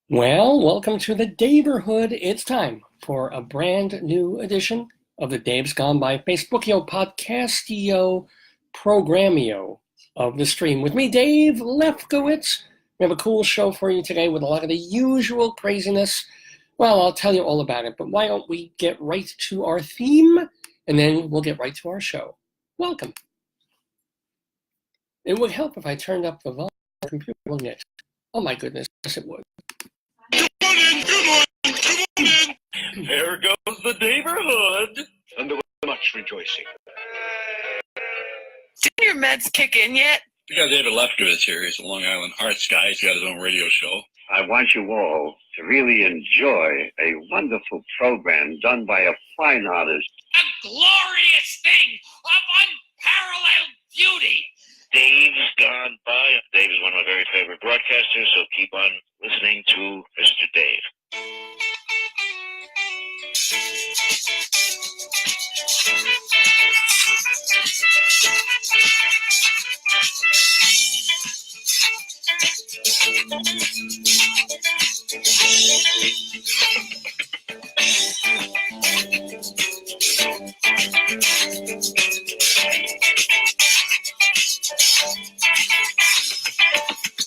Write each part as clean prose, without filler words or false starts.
Well, welcome to the Daverhood. It's time for a brand new edition of the Dave's Gone By Facebookio Podcastio Programmio of the stream. With me, Dave Lefkowitz. We have a cool show for you today with a lot of the usual craziness. Well, I'll tell you all about it, but why don't we get right to our theme, and then we'll get right to our show. Welcome. It would help if I turned up the volume on the computer, wouldn't it? Oh my goodness, yes it would. There goes the Daverhood. Under much rejoicing. Didn't your meds kick in yet? We got David Lefkowitz here. He's a Long Island arts guy. He's got his own radio show. I want you all to really enjoy a wonderful program done by a fine artist. A glorious thing of unparalleled beauty. Dave's Gone By. Dave is one of my very favorite broadcasters, so keep on listening to Mr. Dave.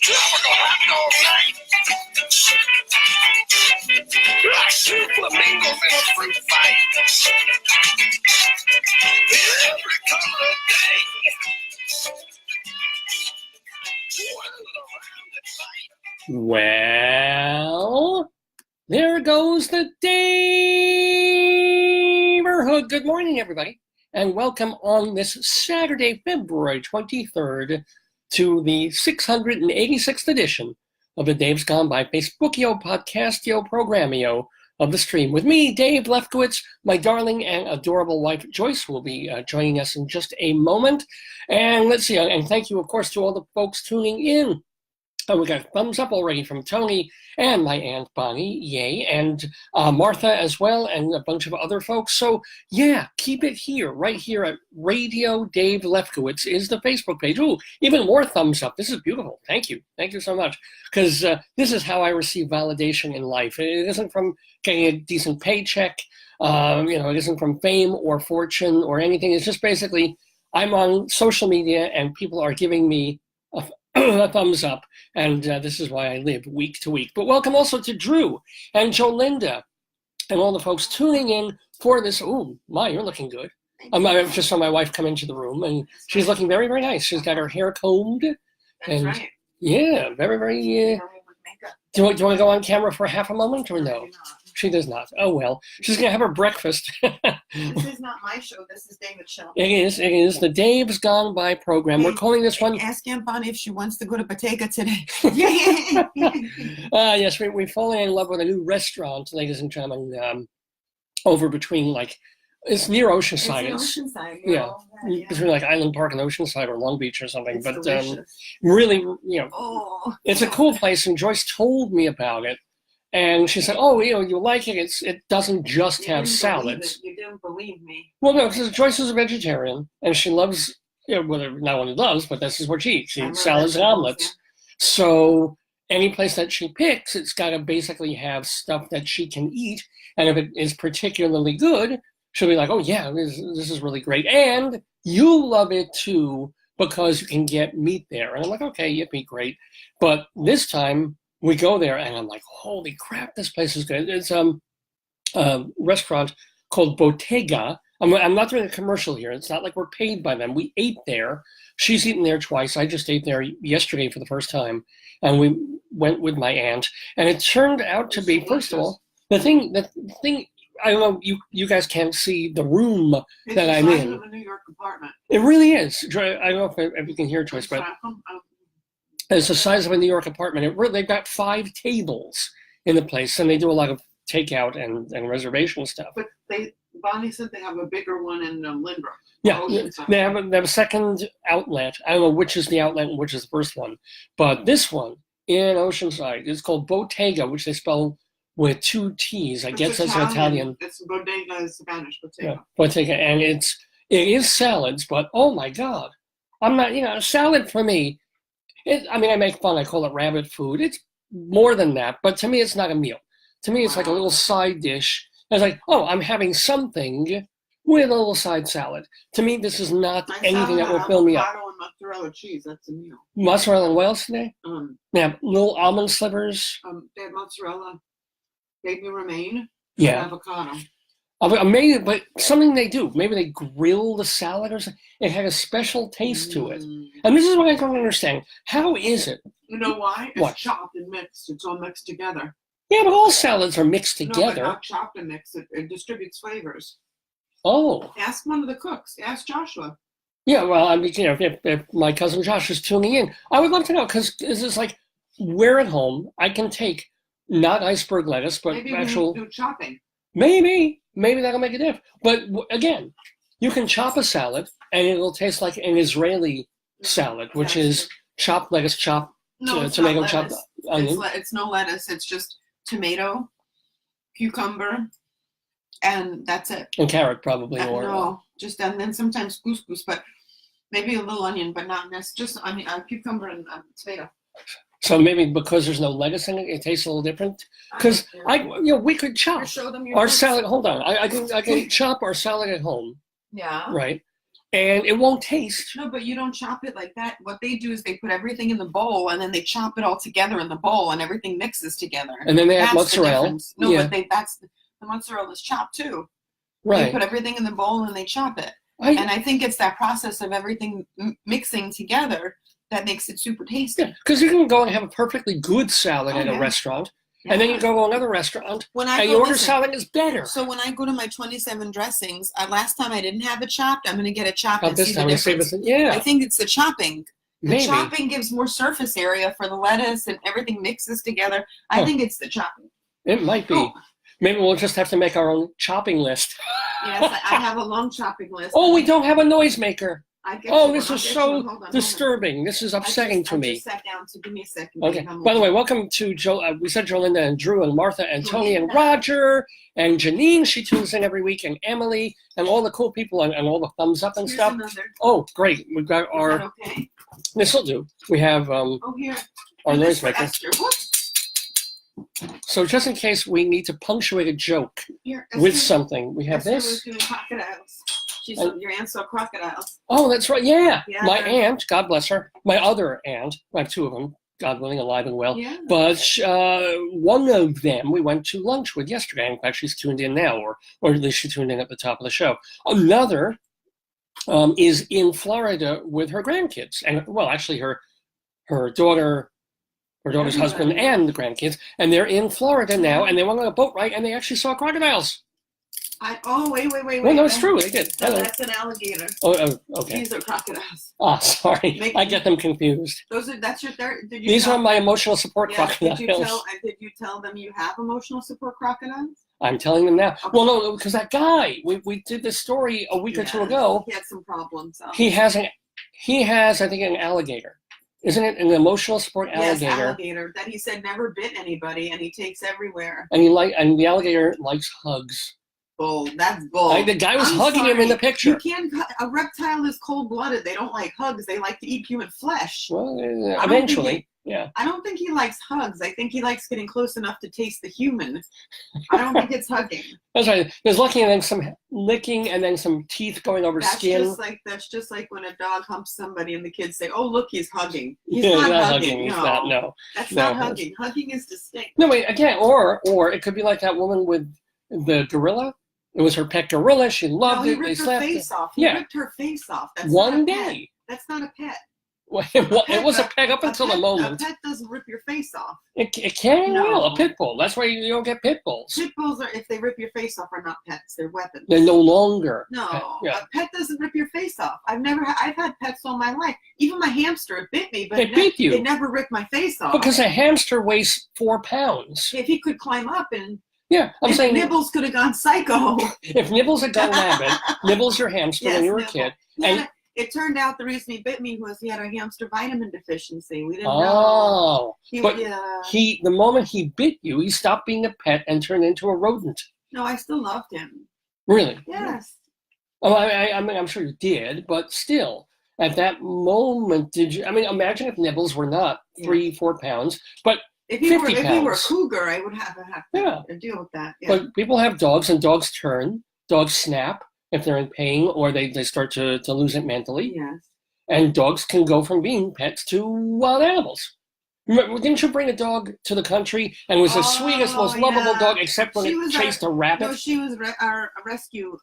Tropical hot dog night. Like two flamingos in a fruit fight. Every color of day. Well, there goes the Daverhood. Good morning, everybody, and welcome on this Saturday, February 23rd, to the 686th edition of the Dave's Gone By Facebookio Podcastio Programmio of the stream. With me, Dave Lefkowitz, my darling and adorable wife, Joyce, will be joining us in just a moment. And let's see, and thank you, of course, to all the folks tuning in. We got a thumbs up already from Tony and my Aunt Bonnie, yay, and Martha as well, and a bunch of other folks. So yeah, keep it here, right here at Radio Dave Lefkowitz is the Facebook page. Ooh, even more thumbs up. This is beautiful. Thank you so much. Because this is how I receive validation in life. It isn't from getting a decent paycheck. It isn't from fame or fortune or anything. It's just basically I'm on social media and people are giving me a thumbs up, and this is why I live week to week. But welcome also to Drew and Jolinda and all the folks tuning in for this. Oh, my, you're looking good. I just saw my wife come into the room, and she's looking very, very nice. She's got her hair combed. That's right. Yeah, very, very. Do you want to go on camera for half a moment or no? She does not. Oh, well. She's going to have her breakfast. This is not my show. This is David's show. It is. The Dave's Gone By program. We're calling this one. Ask Aunt Bonnie if she wants to go to Bottega today. Yes, we've fallen in love with a new restaurant, ladies and gentlemen, over between, it's near Oceanside. It's Oceanside. Yeah, between Island Park and Oceanside or Long Beach or something. But really, it's a cool place, and Joyce told me about it. And she said, "Oh, you like it? It doesn't just have salads." You didn't believe me. Well, no, because Joyce is a vegetarian, and she loves, whether not only loves, but this is what she eats. She eats salads and omelets. Yeah. So any place that she picks, it's got to basically have stuff that she can eat. And if it is particularly good, she'll be like, "Oh yeah, this is really great." And you love it too because you can get meat there. And I'm like, "Okay, yippee, great." But this time, we go there, and I'm like, holy crap, this place is good. It's a restaurant called Bottega. I'm not doing a commercial here. It's not like we're paid by them. We ate there. She's eaten there twice. I just ate there yesterday for the first time, and we went with my aunt. And it turned out to be, first of all, the thing. I don't know. You guys can't see the room that I'm in. It's a New York apartment. It really is. I don't know if you can hear it, Joyce, but. It's the size of a New York apartment. They've got 5 tables in the place, and they do a lot of takeout and reservation stuff. But Bonnie said they have a bigger one in Lindbrook. Yeah, they have a second outlet. I don't know which is the outlet and which is the first one. But this one in Oceanside is called Bottega, which they spell with 2 T's. I guess that's an Italian. It's Bodega is Spanish, Bottega. Yeah, Bottega, and it is salads, but oh my God. I'm not, a salad for me, I make fun, I call it rabbit food. It's more than that, but to me, it's not a meal. To me, it's like a little side dish. It's like, oh, I'm having something with a little side salad. To me, this is not anything that will fill me up. Avocado and mozzarella cheese, that's a meal. Mozzarella and what else today? They have little almond slivers. They have mozzarella, baby romaine, Yeah. and avocado. Maybe, but something they do. Maybe they grill the salad or something. It had a special taste to it. And this is what I don't understand. How is it? You know why? It's What? chopped and mixed. It's all mixed together. Yeah, but all salads are mixed No, but together. not chopped and mixed. It distributes flavors. Oh. Ask one of the cooks. Ask Joshua. Yeah, well, I mean, you know, if my cousin Josh is tuning in, I would love to know, because it's like, we're at home. I can take not iceberg lettuce, but Maybe actual... we do chopping. Maybe that'll make a difference. But again, you can chop a salad, and it'll taste like an Israeli salad, which is chopped lettuce, chopped tomato, chopped onion. It's no lettuce. It's just tomato, cucumber, and that's it. And carrot, probably. No, just and then sometimes couscous, but maybe a little onion, but not just onion, cucumber and tomato. So maybe because there's no lettuce in it, it tastes a little different. Because we could chop our salad. Hold on, I can chop our salad at home. Yeah. Right, and it won't taste. No, but you don't chop it like that. What they do is they put everything in the bowl, and then they chop it all together in the bowl, and everything mixes together. And then they add mozzarella. No, but the mozzarella is chopped too. Right. They put everything in the bowl and they chop it. And I think it's that process of everything mixing together that makes it super tasty. Yeah, because you can go and have a perfectly good salad at a restaurant, and then you go to another restaurant, and you order salad is better. So when I go to my 27 dressings, last time I didn't have it chopped. I'm going to get it chopped and this see time the you save difference. it. Yeah. I think it's the chopping. The Maybe. chopping gives more surface area for the lettuce, and everything mixes together. I think it's the chopping. It might be. Oh. Maybe we'll just have to make our own chopping list. Yes, I have a long chopping list. Oh, we don't have a noisemaker. Oh, this is so disturbing. This is upsetting to me. I just sat down, so give me a second. Okay. By the way, welcome to we said Jolinda and Drew and Martha and Tony and Roger and Janine. She tunes in every week, and Emily and all the cool people and all the thumbs up and stuff. Oh, great. We've got our... Okay. This will do. We have here. our noisemaker. So just in case we need to punctuate a joke with something, we have this. Crocodiles. Your aunt saw crocodiles. Oh, that's right. Yeah. Yeah. My aunt, God bless her, my other aunt, I have two of them, God willing, alive and well. Yeah. But one of them we went to lunch with yesterday. In fact, she's tuned in now, or at least she tuned in at the top of the show. Another is in Florida with her grandkids. And, well, actually her daughter... her daughter's husband and the grandkids, and they're in Florida now, and they went on a boat ride, and they actually saw crocodiles. Wait. Well, no, it's true. They did. No, that's an alligator. Oh, okay. These are crocodiles. Ah, sorry. I get them confused. That's your third. These are my emotional support crocodiles. Did you tell them you have emotional support crocodiles? I'm telling them now. Okay. Well, no, because that guy, we did this story a week or two ago. He had some problems. He has, I think, an alligator. Isn't it an emotional support alligator? Yes, alligator that he said never bit anybody, and he takes everywhere. And the alligator likes hugs. Bull. That's bull. The guy was hugging him in the picture. You can't. A reptile is cold-blooded. They don't like hugs. They like to eat human flesh. Well, eventually, yeah. I don't think he likes hugs. I think he likes getting close enough to taste the human. I don't think it's hugging. That's right. There's licking and then some licking and then some teeth going over skin. That's just like when a dog humps somebody and the kids say, "Oh, look, he's hugging." He's not not hugging. He's not. No. That's not hugging. Hugging is distinct. No, wait. Again, or it could be like that woman with the gorilla. It was her pet gorilla. She loved it. He ripped her face off. He ripped her face off. That's one day. That's not a pet. Well, it was a pet up until the moment. A pet doesn't rip your face off. It can and will. A pit bull. That's why you don't get pit bulls. Pit bulls are, if they rip your face off, are not pets. They're weapons. They're no longer. No, yeah. A pet doesn't rip your face off. I've had pets all my life. Even my hamster, it bit me, but it bit you. It never ripped my face off. Because a hamster weighs 4 pounds. If he could climb up and. Yeah, I'm saying Nibbles could have gone psycho. If Nibbles had gone rabbit, Nibbles your hamster when you were a kid. And it turned out the reason he bit me was he had a hamster vitamin deficiency. We didn't know. The moment he bit you, he stopped being a pet and turned into a rodent. No, I still loved him. Really? Yes. Oh, I mean, I'm sure you did, but still, at that moment, did you? I mean, imagine if Nibbles were not 3-4 pounds, but If you were 50 if you were a pounds. cougar, I would have to deal with that. Yeah. But people have dogs, and dogs turn. Dogs snap if they're in pain, or they start to lose it mentally. Yes. And dogs can go from being pets to wild animals. Remember, didn't you bring a dog to the country and was the sweetest, most lovable dog, except when it chased a rabbit? No, she was our rescue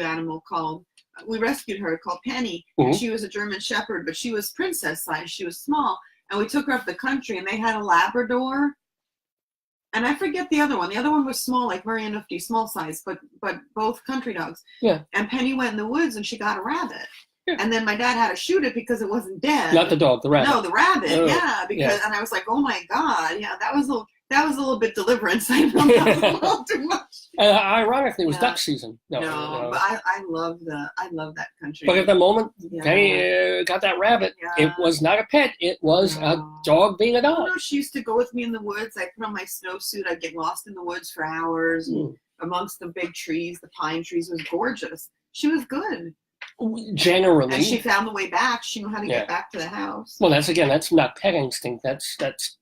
animal called. We rescued her called Penny. Mm-hmm. She was a German Shepherd, but she was princess size. She was small, and we took her up the country, and they had a Labrador. And I forget the other one. The other one was small, like very nifty, small size, but both country dogs. Yeah. And Penny went in the woods, and she got a rabbit. Yeah. And then my dad had to shoot it because it wasn't dead. Not the dog, the rabbit. No, the rabbit. Oh, yeah, because and I was like, oh my God, yeah, that was a little bit deliverance. I know that was a little too much. Ironically, it was duck season. No, but I love that country. But at the moment, Penny got that rabbit. Yeah. It was not a pet. It was a dog being a dog. You know, she used to go with me in the woods. I'd put on my snowsuit. I'd get lost in the woods for hours amongst the big trees. The pine trees. It was gorgeous. She was good. Generally. And she found the way back. She knew how to get back to the house. Well, that's not pet instinct. That's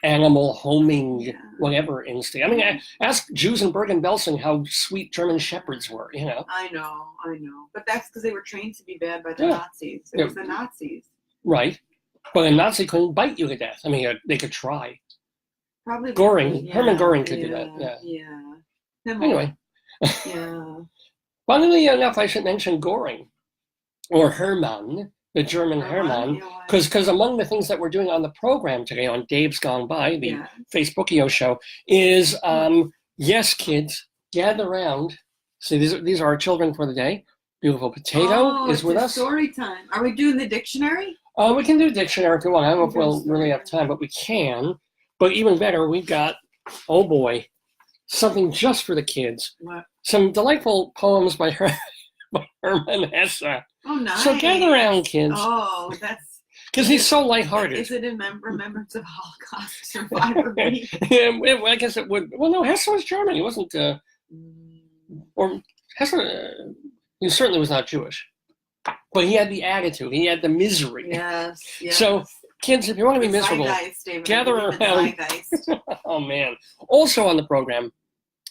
animal homing, whatever instinct. I mean, ask Jews in Bergen-Belsen how sweet German shepherds were, you know. I know. But that's because they were trained to be bad by the Nazis. It was the Nazis. Right. But a Nazi couldn't bite you to death. I mean, they could try. Probably. Goring. Hermann Goring could do that, Anyway. Yeah. Funnily enough, I should mention Goring, or Hermann, the German Hermann, because among the things that we're doing on the program today on Dave's Gone By, the Facebookio show, is, yes, kids, gather around. See, these are our children for the day. Beautiful Potato is with us. Story time. Are we doing the dictionary? We can do dictionary if we want. I don't know if we'll really have time, but we can. But even better, we've got, oh boy, something just for the kids. What? Some delightful poems by Hermann Hesse. Oh, nice. So gather around, kids. Oh, that's... Because he's so lighthearted. Is it in remembrance of Holocaust survivor week? Yeah, I guess it would. Well, no, Hesse was German. He wasn't... or Hesse... he certainly was not Jewish. But he had the attitude. He had the misery. Yes. So, kids, if you want to be miserable, gather around. Oh, man. Also on the program,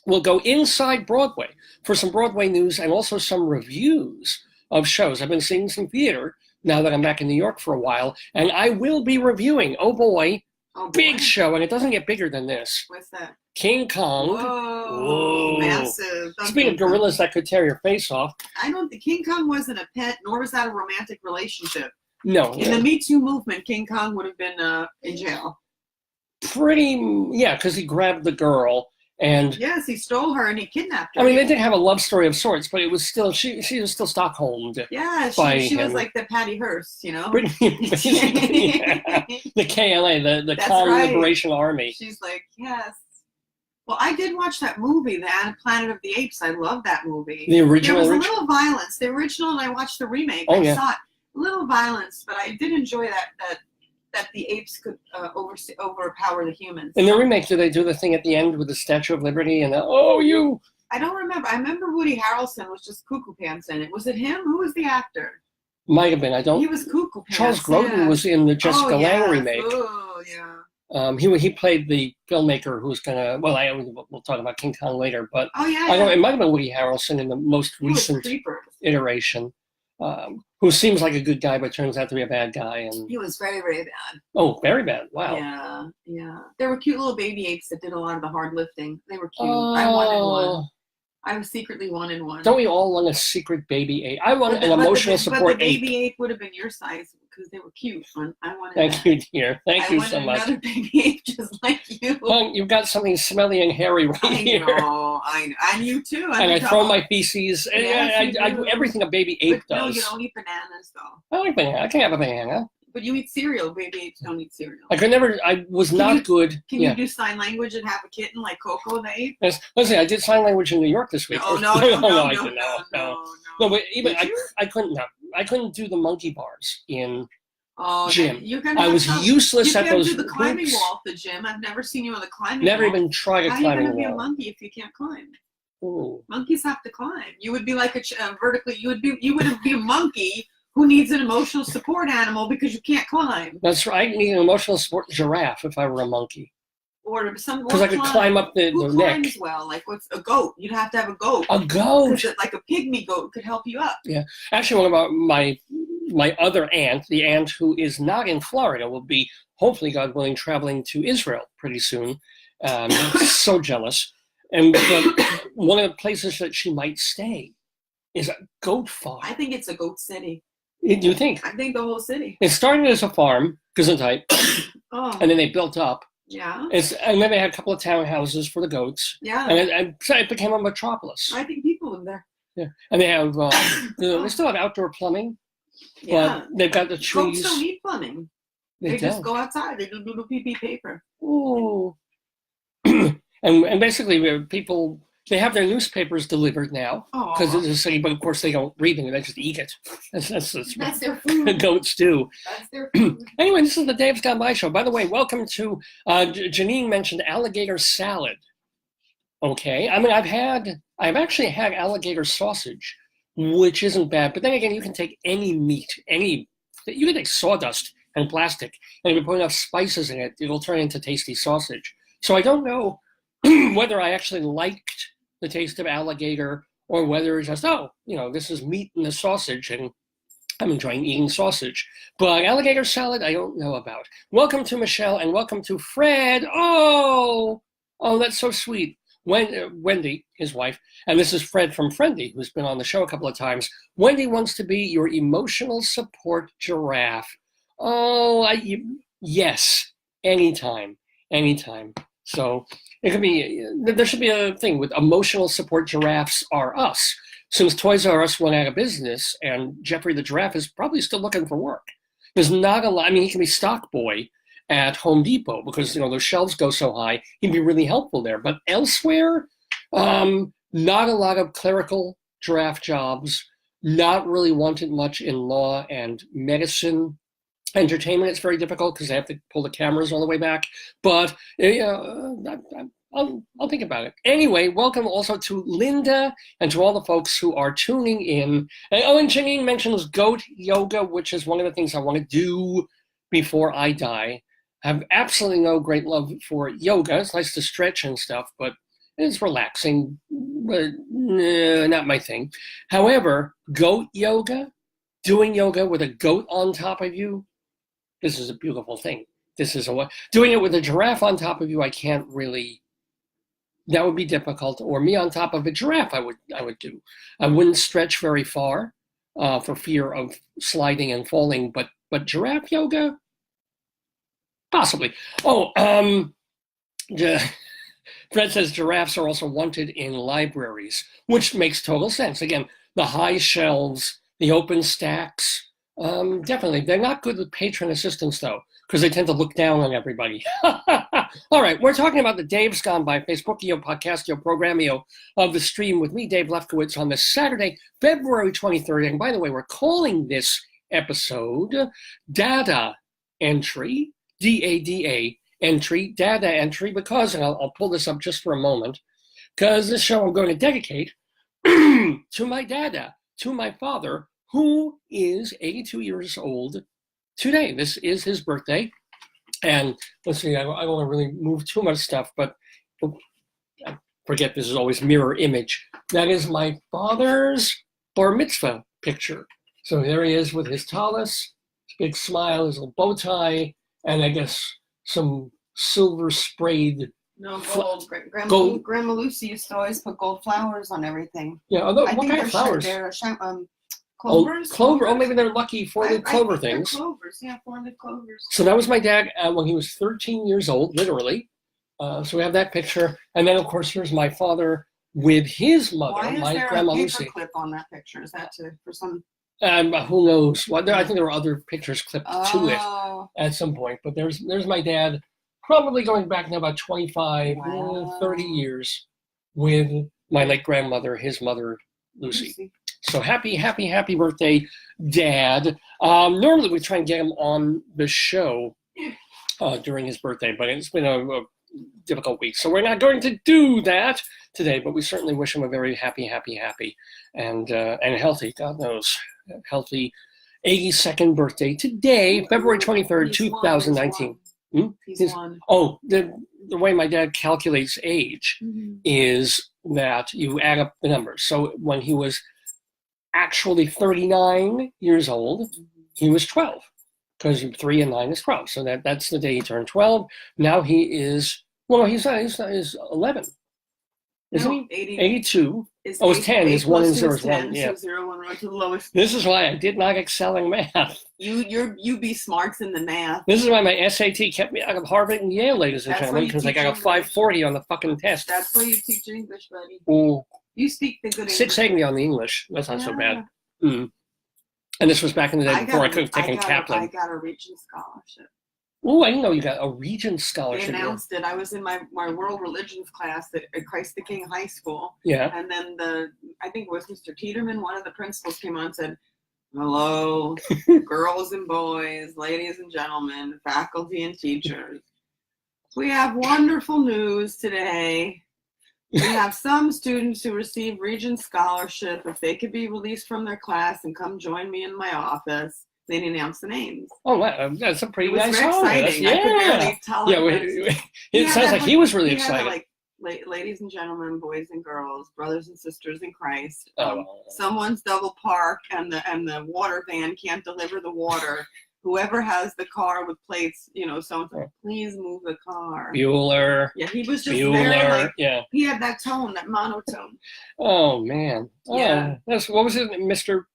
we'll go inside Broadway for some Broadway news and also some reviews of shows. I've been seeing some theater now that I'm back in New York for a while, and I will be reviewing, oh boy, big show, and it doesn't get bigger than this. What's that? King Kong. Whoa. Massive. Speaking of gorillas that could tear your face off. I don't think King Kong wasn't a pet, nor was that a romantic relationship. No. In the Me Too movement, King Kong would have been in jail. Because he grabbed the girl. And yes, he stole her and he kidnapped her. I mean, they did have a love story of sorts, but it was still she was still Stockholmed. Yeah, she was like the Patty Hearst, you know. Basically, the KLA, the Kong Liberation Army. She's like, yes. Well, I did watch that movie, The Planet of the Apes. I love that movie. The original. There was a little violence. The original, and I watched the remake. I saw it. A little violence, but I did enjoy that the apes could overpower the humans. In the remake, do they do the thing at the end with the Statue of Liberty and you? I don't remember. I remember Woody Harrelson was just cuckoo pants in it. Was it him? Who was the actor? Might have been. I don't. He was cuckoo pants. Charles Grodin was in the Jessica Lange remake. Oh yeah. He played the filmmaker who's gonna. Well, we'll talk about King Kong later, but I know it might have been Woody Harrelson in the most recent iteration. Who seems like a good guy but turns out to be a bad guy. And he was very, very bad. Oh, very bad. Wow. Yeah. There were cute little baby apes that did a lot of the hard lifting. They were cute. I wanted one. I secretly wanted one. Don't we all want a secret baby ape? I want an emotional support ape. But the baby ape would have been your size because they were cute. I wanted Thank you, dear. Thank you so much. I wanted another baby ape just like you. Well, you've got something smelly and hairy right here. I know. And you too. And I throw my feces. Yes, I do everything a baby ape does. No, you don't eat bananas, though. I like banana. I can have a banana. But you eat cereal. Baby apes don't eat cereal. I was not good. Can you do sign language and have a kitten like Coco the ape? Yes. Listen, I did sign language in New York this week. Oh, no, I didn't. No, but even I couldn't. No, I couldn't do the monkey bars in gym. I was useless at those. You can't do the climbing wall at the gym. I've never seen you on the climbing wall. Never even tried a climbing wall. How are you going to be a monkey if you can't climb? Ooh. Monkeys have to climb. You would be like a vertically. You would be a monkey who needs an emotional support animal because you can't climb. That's right. I need an emotional support giraffe if I were a monkey. Or some because I could climb up the who neck. climbs well? Like what's a goat? You'd have to have a goat. A goat. Like a pygmy goat could help you up. Yeah. Actually, one of my other aunt, the aunt who is not in Florida, will be hopefully, God willing, traveling to Israel pretty soon. I'm so jealous. And one of the places that she might stay is a goat farm. I think it's a goat city. Do you think? I think the whole city. It started as a farm, Gesundheit, and then they built up. Yeah. And then they had a couple of townhouses for the goats. Yeah. And it became a metropolis. I think people live there. Yeah. And they have, they still have outdoor plumbing. Yeah. But they've got the trees. Goats don't need plumbing. They just go outside. They do little pee-pee paper. Ooh. and basically, people, they have their newspapers delivered now because it's a city, but of course they don't read them; they just eat it. That's their food. The goats do. That's their food. Anyway, this is the Dave's Gone By show. By the way, welcome to. Janine mentioned alligator salad. Okay, I mean I've actually had alligator sausage, which isn't bad. But then again, you can take any meat, you can take sawdust and plastic, and if you put enough spices in it, it'll turn into tasty sausage. So I don't know whether I actually liked the taste of alligator or whether it's just, this is meat in the sausage and I'm enjoying eating sausage. But alligator salad, I don't know about. Welcome to Michelle and welcome to Fred. Oh, that's so sweet. Wendy, his wife, and this is Fred from Friendly, who's been on the show a couple of times. Wendy wants to be your emotional support giraffe. Oh, yes, anytime. So it could be, there should be a thing with emotional support giraffes are us. Since Toys R Us went out of business and Jeffrey the giraffe is probably still looking for work. There's not a lot, I mean, he can be stock boy at Home Depot because, those shelves go so high. He'd be really helpful there. But elsewhere, not a lot of clerical giraffe jobs, not really wanted much in law and medicine. Entertainment, it's very difficult because they have to pull the cameras all the way back. But I'll think about it. Anyway, welcome also to Linda and to all the folks who are tuning in. And Janine mentions goat yoga, which is one of the things I want to do before I die. I have absolutely no great love for yoga. It's nice to stretch and stuff, but it's relaxing, but not my thing. However, goat yoga, doing yoga with a goat on top of you, this is a beautiful thing. Doing it with a giraffe on top of you, I can't really, that would be difficult. Or me on top of a giraffe, I would do. I wouldn't stretch very far for fear of sliding and falling, but giraffe yoga, possibly. Fred says giraffes are also wanted in libraries, which makes total sense. Again, the high shelves, the open stacks, definitely. They're not good with patron assistance, though, because they tend to look down on everybody. All right, we're talking about the Dave's Gone By Facebookio, Podcastio, Programmio of the stream with me, Dave Lefkowitz, on this Saturday, February 23rd. And by the way, we're calling this episode DADA Entry, DADA Entry, DADA Entry, because, and I'll pull this up just for a moment, because this show I'm going to dedicate to my Dada, to my father, who is 82 years old today. This is his birthday. And let's see, I don't want to really move too much stuff, but I forget this is always mirror image. That is my father's bar mitzvah picture. So there he is with his tallis, his big smile, his little bow tie, and I guess some silver sprayed. No, gold. Grandma Lucy used to always put gold flowers on everything. Yeah, although what kind of flowers? They're clovers. Clover. Oh, maybe they're lucky four-leaf clover things. Clovers, yeah, four-leaf clovers. So that was my dad when he was 13 years old, literally. So we have that picture, and then of course here's my father with his mother, my grandma Lucy. Why is there a paper clip on that picture? Is that for some? Who knows? Well, I think there were other pictures clipped to it at some point. But there's my dad, probably going back now about 25, 30 years, with my late grandmother, his mother, Lucy. So happy birthday, Dad. Normally we try and get him on the show during his birthday, but it's been a difficult week. So we're not going to do that today, but we certainly wish him a very happy, and healthy, God knows, healthy 82nd birthday today, February 23rd, 2019. He's one. Oh, the way my dad calculates age is that you add up the numbers. So when he was actually 39 years old, he was 12, because 3 and 9 is 12. So that's the day he turned 12. Now he is, well, he's 11. Isn't he? 82. It's 10. It's 1 and 0 is 1. Yeah. So 0, 1, 1 to the lowest. This is why I did not excel in math. You be smarts in the math. This is why my SAT kept me out of Harvard and Yale, ladies and gentlemen, because I got a 540 on the fucking test. That's why you teach English, buddy. Ooh. You speak the good English. 680 on the English. That's not so bad. And this was back in the day before I could have taken Kaplan. I got a Regent scholarship. Oh, I didn't know you got a Regent scholarship. They announced it. I was in my world religions class at Christ the King High School. Yeah. And then I think it was Mr. Tiedemann, one of the principals, came on and said, "Hello, girls and boys, ladies and gentlemen, faculty and teachers. We have wonderful news today. We have some students who receive Regent scholarship. If they could be released from their class and come join me in my office." They didn't announce the names. Oh, wow. That's a pretty nice song. Exciting. Yeah. I could barely tell it sounds like he was really excited. Ladies and gentlemen, boys and girls, brothers and sisters in Christ. Oh. Someone's double parked and the water van can't deliver the water. Whoever has the car with plates, so please move the car. Bueller. Yeah, he was just Bueller. very he had that tone, that monotone. Oh man. Yeah. What was it, Mr.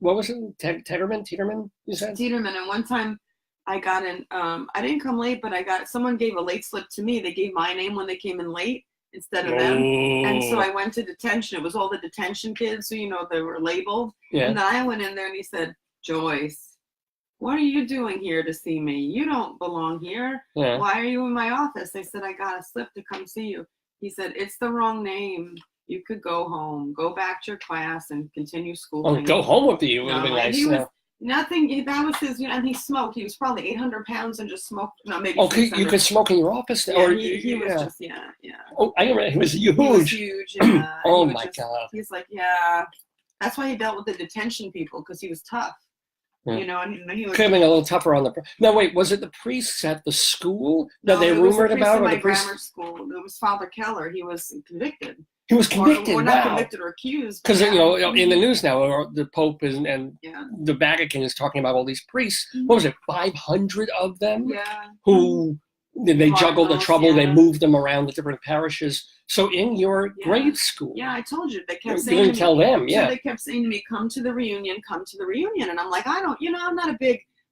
What was it? Tiedemann, you said? Tiedemann. And one time I got in, I didn't come late, but someone gave a late slip to me. They gave my name when they came in late instead of them. And so I went to detention. It was all the detention kids, so, they were labeled. Yeah. And then I went in there and he said, "Joyce, what are you doing here to see me? You don't belong here. Yeah. Why are you in my office?" I said, "I got a slip to come see you." He said, "It's the wrong name. You could go home, go back to your class and continue schooling." Oh, go home with you would have been nice. He was nothing. That was his, and he smoked. He was probably 800 pounds and just smoked. No, maybe. Oh, you could smoke in your office? Yeah, or he was just, yeah. Oh, I remember. He was huge. He was huge. Yeah. Oh, my God. He's like, yeah. That's why he dealt with the detention people, because he was tough. Yeah. And he was. Could have been a little tougher on the. No, wait. Was it the priests at the school that they rumored about? Or the priest? Grammar school. It was Father Keller. He was convicted. He was convicted. Or not convicted or accused. Because in the news now, the Pope and the Vatican is talking about all these priests. What was it? 500 of them. Yeah. Who they juggled the trouble. Yeah. They moved them around the different parishes. So in your grade school. Yeah, I told you. They kept saying. You didn't tell them. Yeah. So they kept saying to me, "Come to the reunion. Come to the reunion." And I'm like, I don't.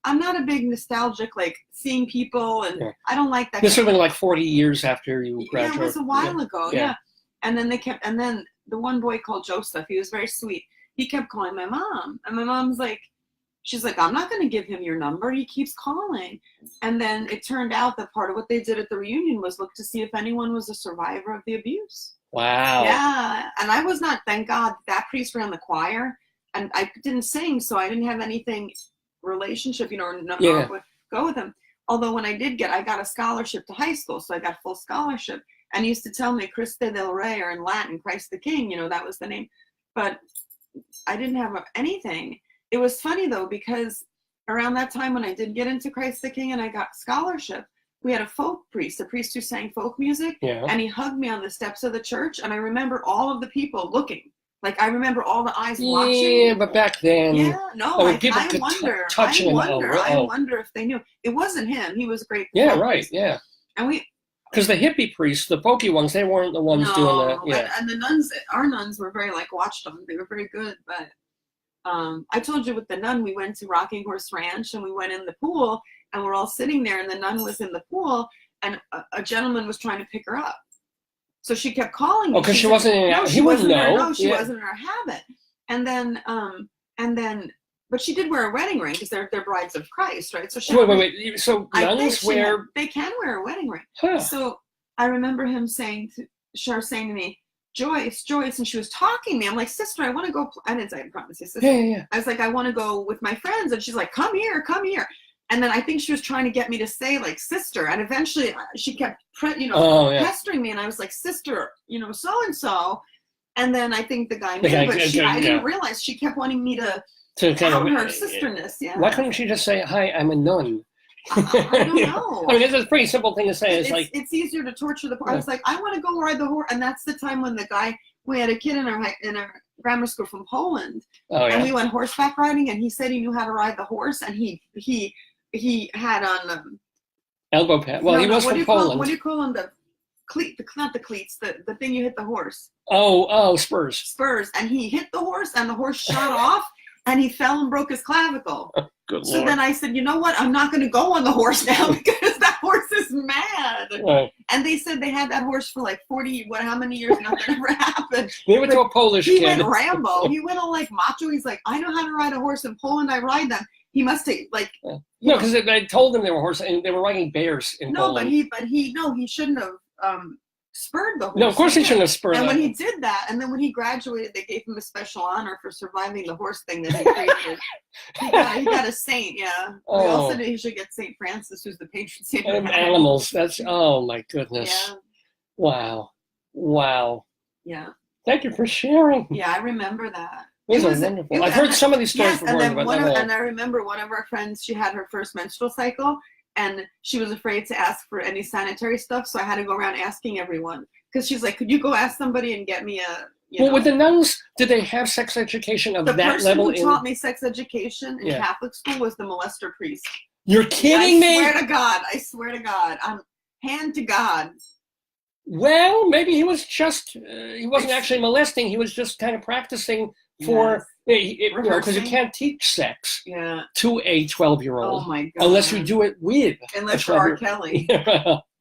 I'm not a big nostalgic, like seeing people, and I don't like that. This would have been like 40 years after you graduated. Yeah, it was a while ago. Yeah. And then the one boy called Joseph, he was very sweet. He kept calling my mom. And my mom's like, she's like, "I'm not going to give him your number. He keeps calling." And then it turned out that part of what they did at the reunion was look to see if anyone was a survivor of the abuse. Wow. Yeah. And I was not, thank God, that priest ran the choir. And I didn't sing, so I didn't have anything relationship, or go with him. Although when I got a scholarship to high school, so I got full scholarship. And he used to tell me Christe del Rey, or in Latin, Christ the King, that was the name. But I didn't have anything. It was funny, though, because around that time when I did get into Christ the King and I got scholarship, we had a priest who sang folk music. Yeah. And he hugged me on the steps of the church. And I remember all of the people looking. Like, I remember all the eyes watching. Yeah, but back then. Yeah, no, I wonder if they knew. It wasn't him. He was a great. Yeah, right, yeah. And because the hippie priests, the pokey ones, they weren't the ones doing that. Yeah. And the nuns, our nuns were very, watched them. They were very good. But I told you with the nun, we went to Rocking Horse Ranch and we went in the pool and we're all sitting there and the nun was in the pool and a gentleman was trying to pick her up. So she kept calling me. Oh, because she wasn't in her, he wouldn't know. No, she wasn't in her habit. And then, but she did wear a wedding ring because they're brides of Christ, right? So wait. So nuns they can wear a wedding ring. Huh. So I remember him saying to me, Joyce, and she was talking to me. I'm like, "Sister, I want to go." I didn't say, "I promise you, sister." Yeah. I was like, "I want to go with my friends," and she's like, "Come here." And then I think she was trying to get me to say sister, and eventually she kept pestering me, and I was like, "Sister, so and so." And then I think the guy knew, but I didn't realize she kept wanting me to to kind out of her sisterness. Yeah. Why couldn't she just say, "Hi, I'm a nun"? I don't know. I mean, it's a pretty simple thing to say. It's easier to torture the. I was like, I want to go ride the horse, and that's the time when the guy. We had a kid in our grammar school from Poland, and we went horseback riding, and he said he knew how to ride the horse, and he had on elbow pad. Well, he was from Poland. What do you call them? The cleat, not the cleats, the thing you hit the horse. Oh, spurs. Spurs, and he hit the horse, and the horse shot off, and he fell and broke his clavicle. Good so Lord. then I said, you know what? I'm not going to go on the horse now because that horse is mad. Right. And they said they had that horse for like 40, how many years? Nothing ever happened. They went to a Polish kid. He went Rambo. He went all like macho. He's like, I know how to ride a horse in Poland. I ride them. He must take like. No, because I told them they were horses and they were riding bears in Poland. He shouldn't have spurred the horse. No, of course he shouldn't have spurred. And when he did that, and then when he graduated, they gave him a special honor for surviving the horse thing that he created. he got a saint. Yeah. Oh. We also said he should get Saint Francis, who's the patron saint of animals. That's my goodness. Yeah. Wow. Yeah. Thank you for sharing. Yeah, I remember that. These are wonderful. I've heard some of these stories before. And I remember one of our friends, she had her first menstrual cycle, and she was afraid to ask for any sanitary stuff, so I had to go around asking everyone. Because she's like, could you go ask somebody and get me a... with the nuns, did they have sex education of that level? The person who taught me sex education in Catholic school was the molester priest. You're kidding me? I swear to God. I'm hand to God. Well, maybe he was just, he wasn't actually molesting. He was just kind of practicing for, because you can't teach sex to a 12-year-old. Oh, my God. Unless you do it with. Unless you're R. Kelly.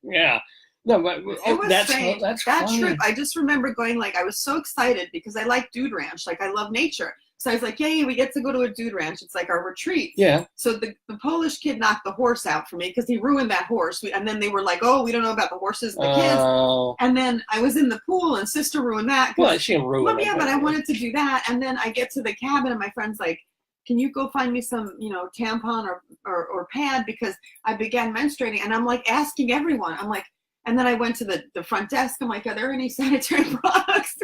Yeah. No, but that's that funny. trip. I just remember going, like, I was so excited because I like Dude Ranch. Like, I love nature. So I was like, yay, we get to go to a dude ranch. It's like our retreat. Yeah. So the Polish kid knocked the horse out for me because he ruined that horse. And then they were like, oh, we don't know about the horses and the kids. And then I was in the pool and sister ruined that. Well, she didn't ruin it. Yeah, but I wanted to do that. And then I get to the cabin and my friend's like, can you go find me some, tampon or pad because I began menstruating. And I'm like asking everyone. I'm like, and then I went to the front desk. I'm like, are there any sanitary products?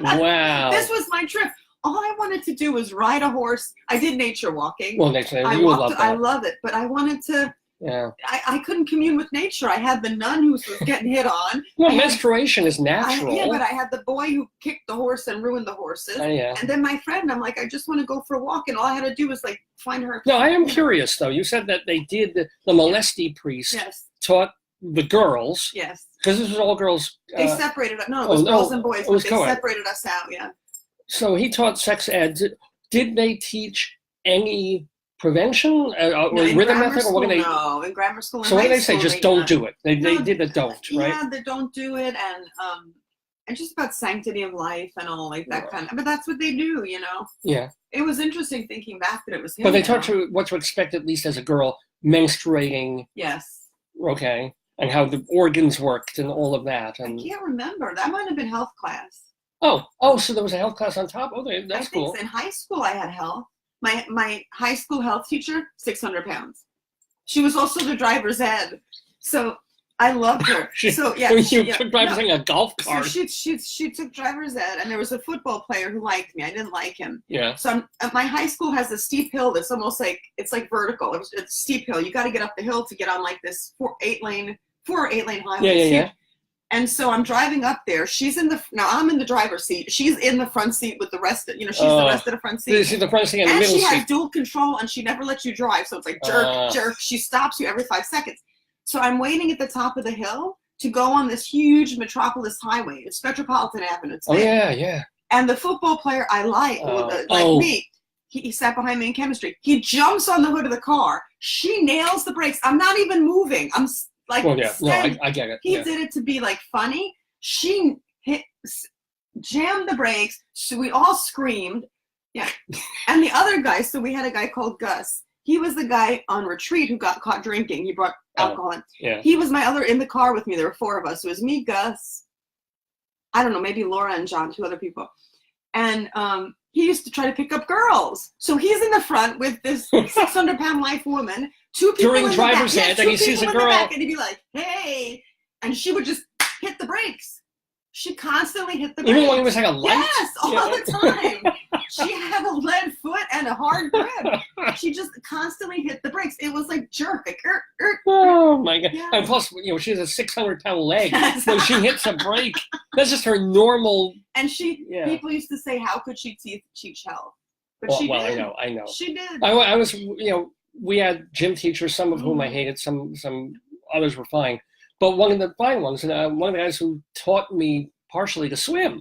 Wow. This was my trip. All I wanted to do was ride a horse. I did nature walking. Well, love that. I love it, but I wanted to. Yeah. I couldn't commune with nature. I had the nun who was getting hit on. Well, menstruation is natural. But I had the boy who kicked the horse and ruined the horses. Yeah. And then my friend, I'm like, I just want to go for a walk, and all I had to do was like find her. No, I am curious though. You said that they did the molesty priest taught the girls. Yes. Because this was all girls. They separated us. No, it was girls and boys. But they separated us out. Yeah. So he taught sex ed. Did they teach any prevention or rhythm method? Or what did they? No, in grammar school. So what did they say? Just don't do it. They did the don't, right? Yeah, they don't do it, and just about sanctity of life and all like that kind of. But that's what they do, Yeah. It was interesting thinking back that it was him. But they taught you what to expect, at least as a girl, menstruating. Yes. Okay, and how the organs worked and all of that. And I can't remember. That might have been health class. Oh, so there was a health class on top? Oh, that's cool. In high school, I had health. My high school health teacher, 600 pounds. She was also the driver's ed. So I loved her. You took driver's ed in a golf cart. So she took driver's ed, and there was a football player who liked me. I didn't like him. Yeah. So my high school has a steep hill that's almost like, it's like vertical. It's a steep hill. You got to get up the hill to get on like this 4 or 8 lane highway. Yeah. And so I'm driving up there. I'm in the driver's seat. She's in the front seat with the rest of, she's the rest of the front seat. She's the front seat and the middle seat. And she has dual control, and she never lets you drive. So it's like jerk. She stops you every 5 seconds. So I'm waiting at the top of the hill to go on this huge metropolis highway. It's Metropolitan Avenue. Oh, yeah. And the football player I like me, he sat behind me in chemistry. He jumps on the hood of the car. She nails the brakes. I'm not even moving. I'm like, I get it. He did it to be like funny. She jammed the brakes, so we all screamed. Yeah. And the other guy, so we had a guy called Gus. He was the guy on retreat who got caught drinking. He brought alcohol in. Yeah. He was in the car with me. There were 4 of us. It was me, Gus, I don't know, maybe Laura and John, 2 other people. And he used to try to pick up girls. So he's in the front with this 600-pound life woman. 2 people during driver's ed, and he sees a girl, and he'd be like, "Hey," and she would just hit the brakes. She constantly hit the brakes. Even when it was like a light? Yes, all the time. She had a lead foot and a hard grip. She just constantly hit the brakes. It was like jerk. Like, Oh my God. Yeah. And plus, she has a 600-pound leg. When she hits a brake, that's just her normal. And people used to say, how could she teach health? But she did. I know. She did. I was, we had gym teachers, some of whom I hated, some others were fine. But one of the fine ones, one of the guys who taught me partially to swim,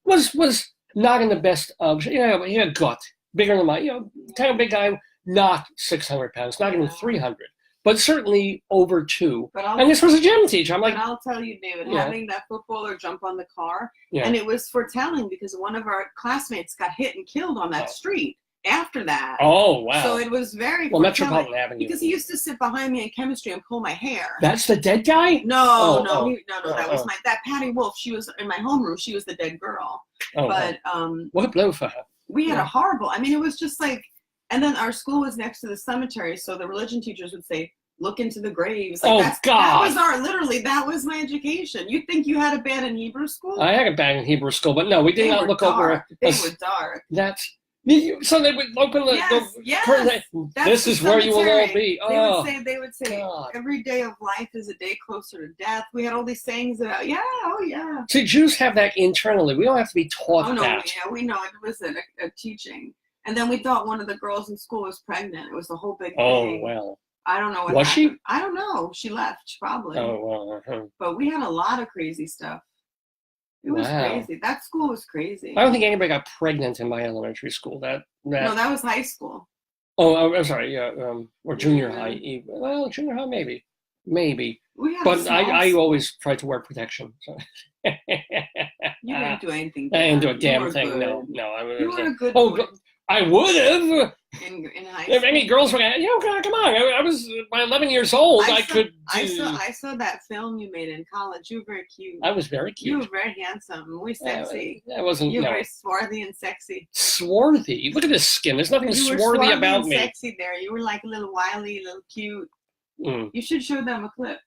was not in the best of, he had gut, bigger than mine, kind of big guy, not 600 pounds, not even 300, but certainly over 2. And this was a gym teacher. I'm like, but I'll tell you, David, having that footballer jump on the car, and it was foretelling because one of our classmates got hit and killed on that street. After that. Oh, wow. So it was very Metropolitan Avenue. Because he used to sit behind me in chemistry and pull my hair. That's the dead guy? No, that was that Patty Wolf. She was in my homeroom. She was the dead girl. But what a blow for her. We had a horrible, it was just like, and then our school was next to the cemetery, so the religion teachers would say, look into the graves. Like, God. That was my education. You think you had a bad in Hebrew school? I had a bad in Hebrew school, but no, we did not look over. They were dark. So they would open the curtain. This is where you will all be. They would say, God. Every day of life is a day closer to death. We had all these sayings about, See, Jews have that internally. We don't have to be taught that. We know. It was a teaching. And then we thought one of the girls in school was pregnant. It was the whole big thing. Oh, well. I don't know what was happened. she? I don't know. She left, probably. Oh, well. But we had a lot of crazy stuff. It was crazy. That school was crazy. I don't think anybody got pregnant in my elementary school. No, that was high school. Oh, I'm sorry. Yeah, or junior high. Well, junior high, maybe. But I always tried to wear protection. So. You didn't do anything. I didn't do a damn thing. Good. No. You were a good boy. I would have. In high school. If any girls were going, come on. I was by 11 years old. I saw that film you made in college. You were very cute. I was very cute. You were very handsome. Muy sexy. I wasn't. You were very swarthy and sexy. Swarthy? Look at this skin. There's nothing swarthy about me. You were sexy there. You were like a little wily, little cute. You should show them a clip.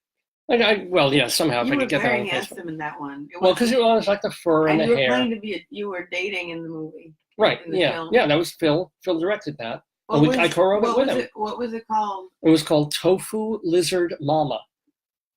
Somehow if I could get that on Facebook. You were very handsome in that one. Because it was like the fur and the hair. And you were dating in the movie. Right. Film. That was Phil. Phil directed that. I co-wrote it with him. What was it called? It was called Tofu Lizard Mama.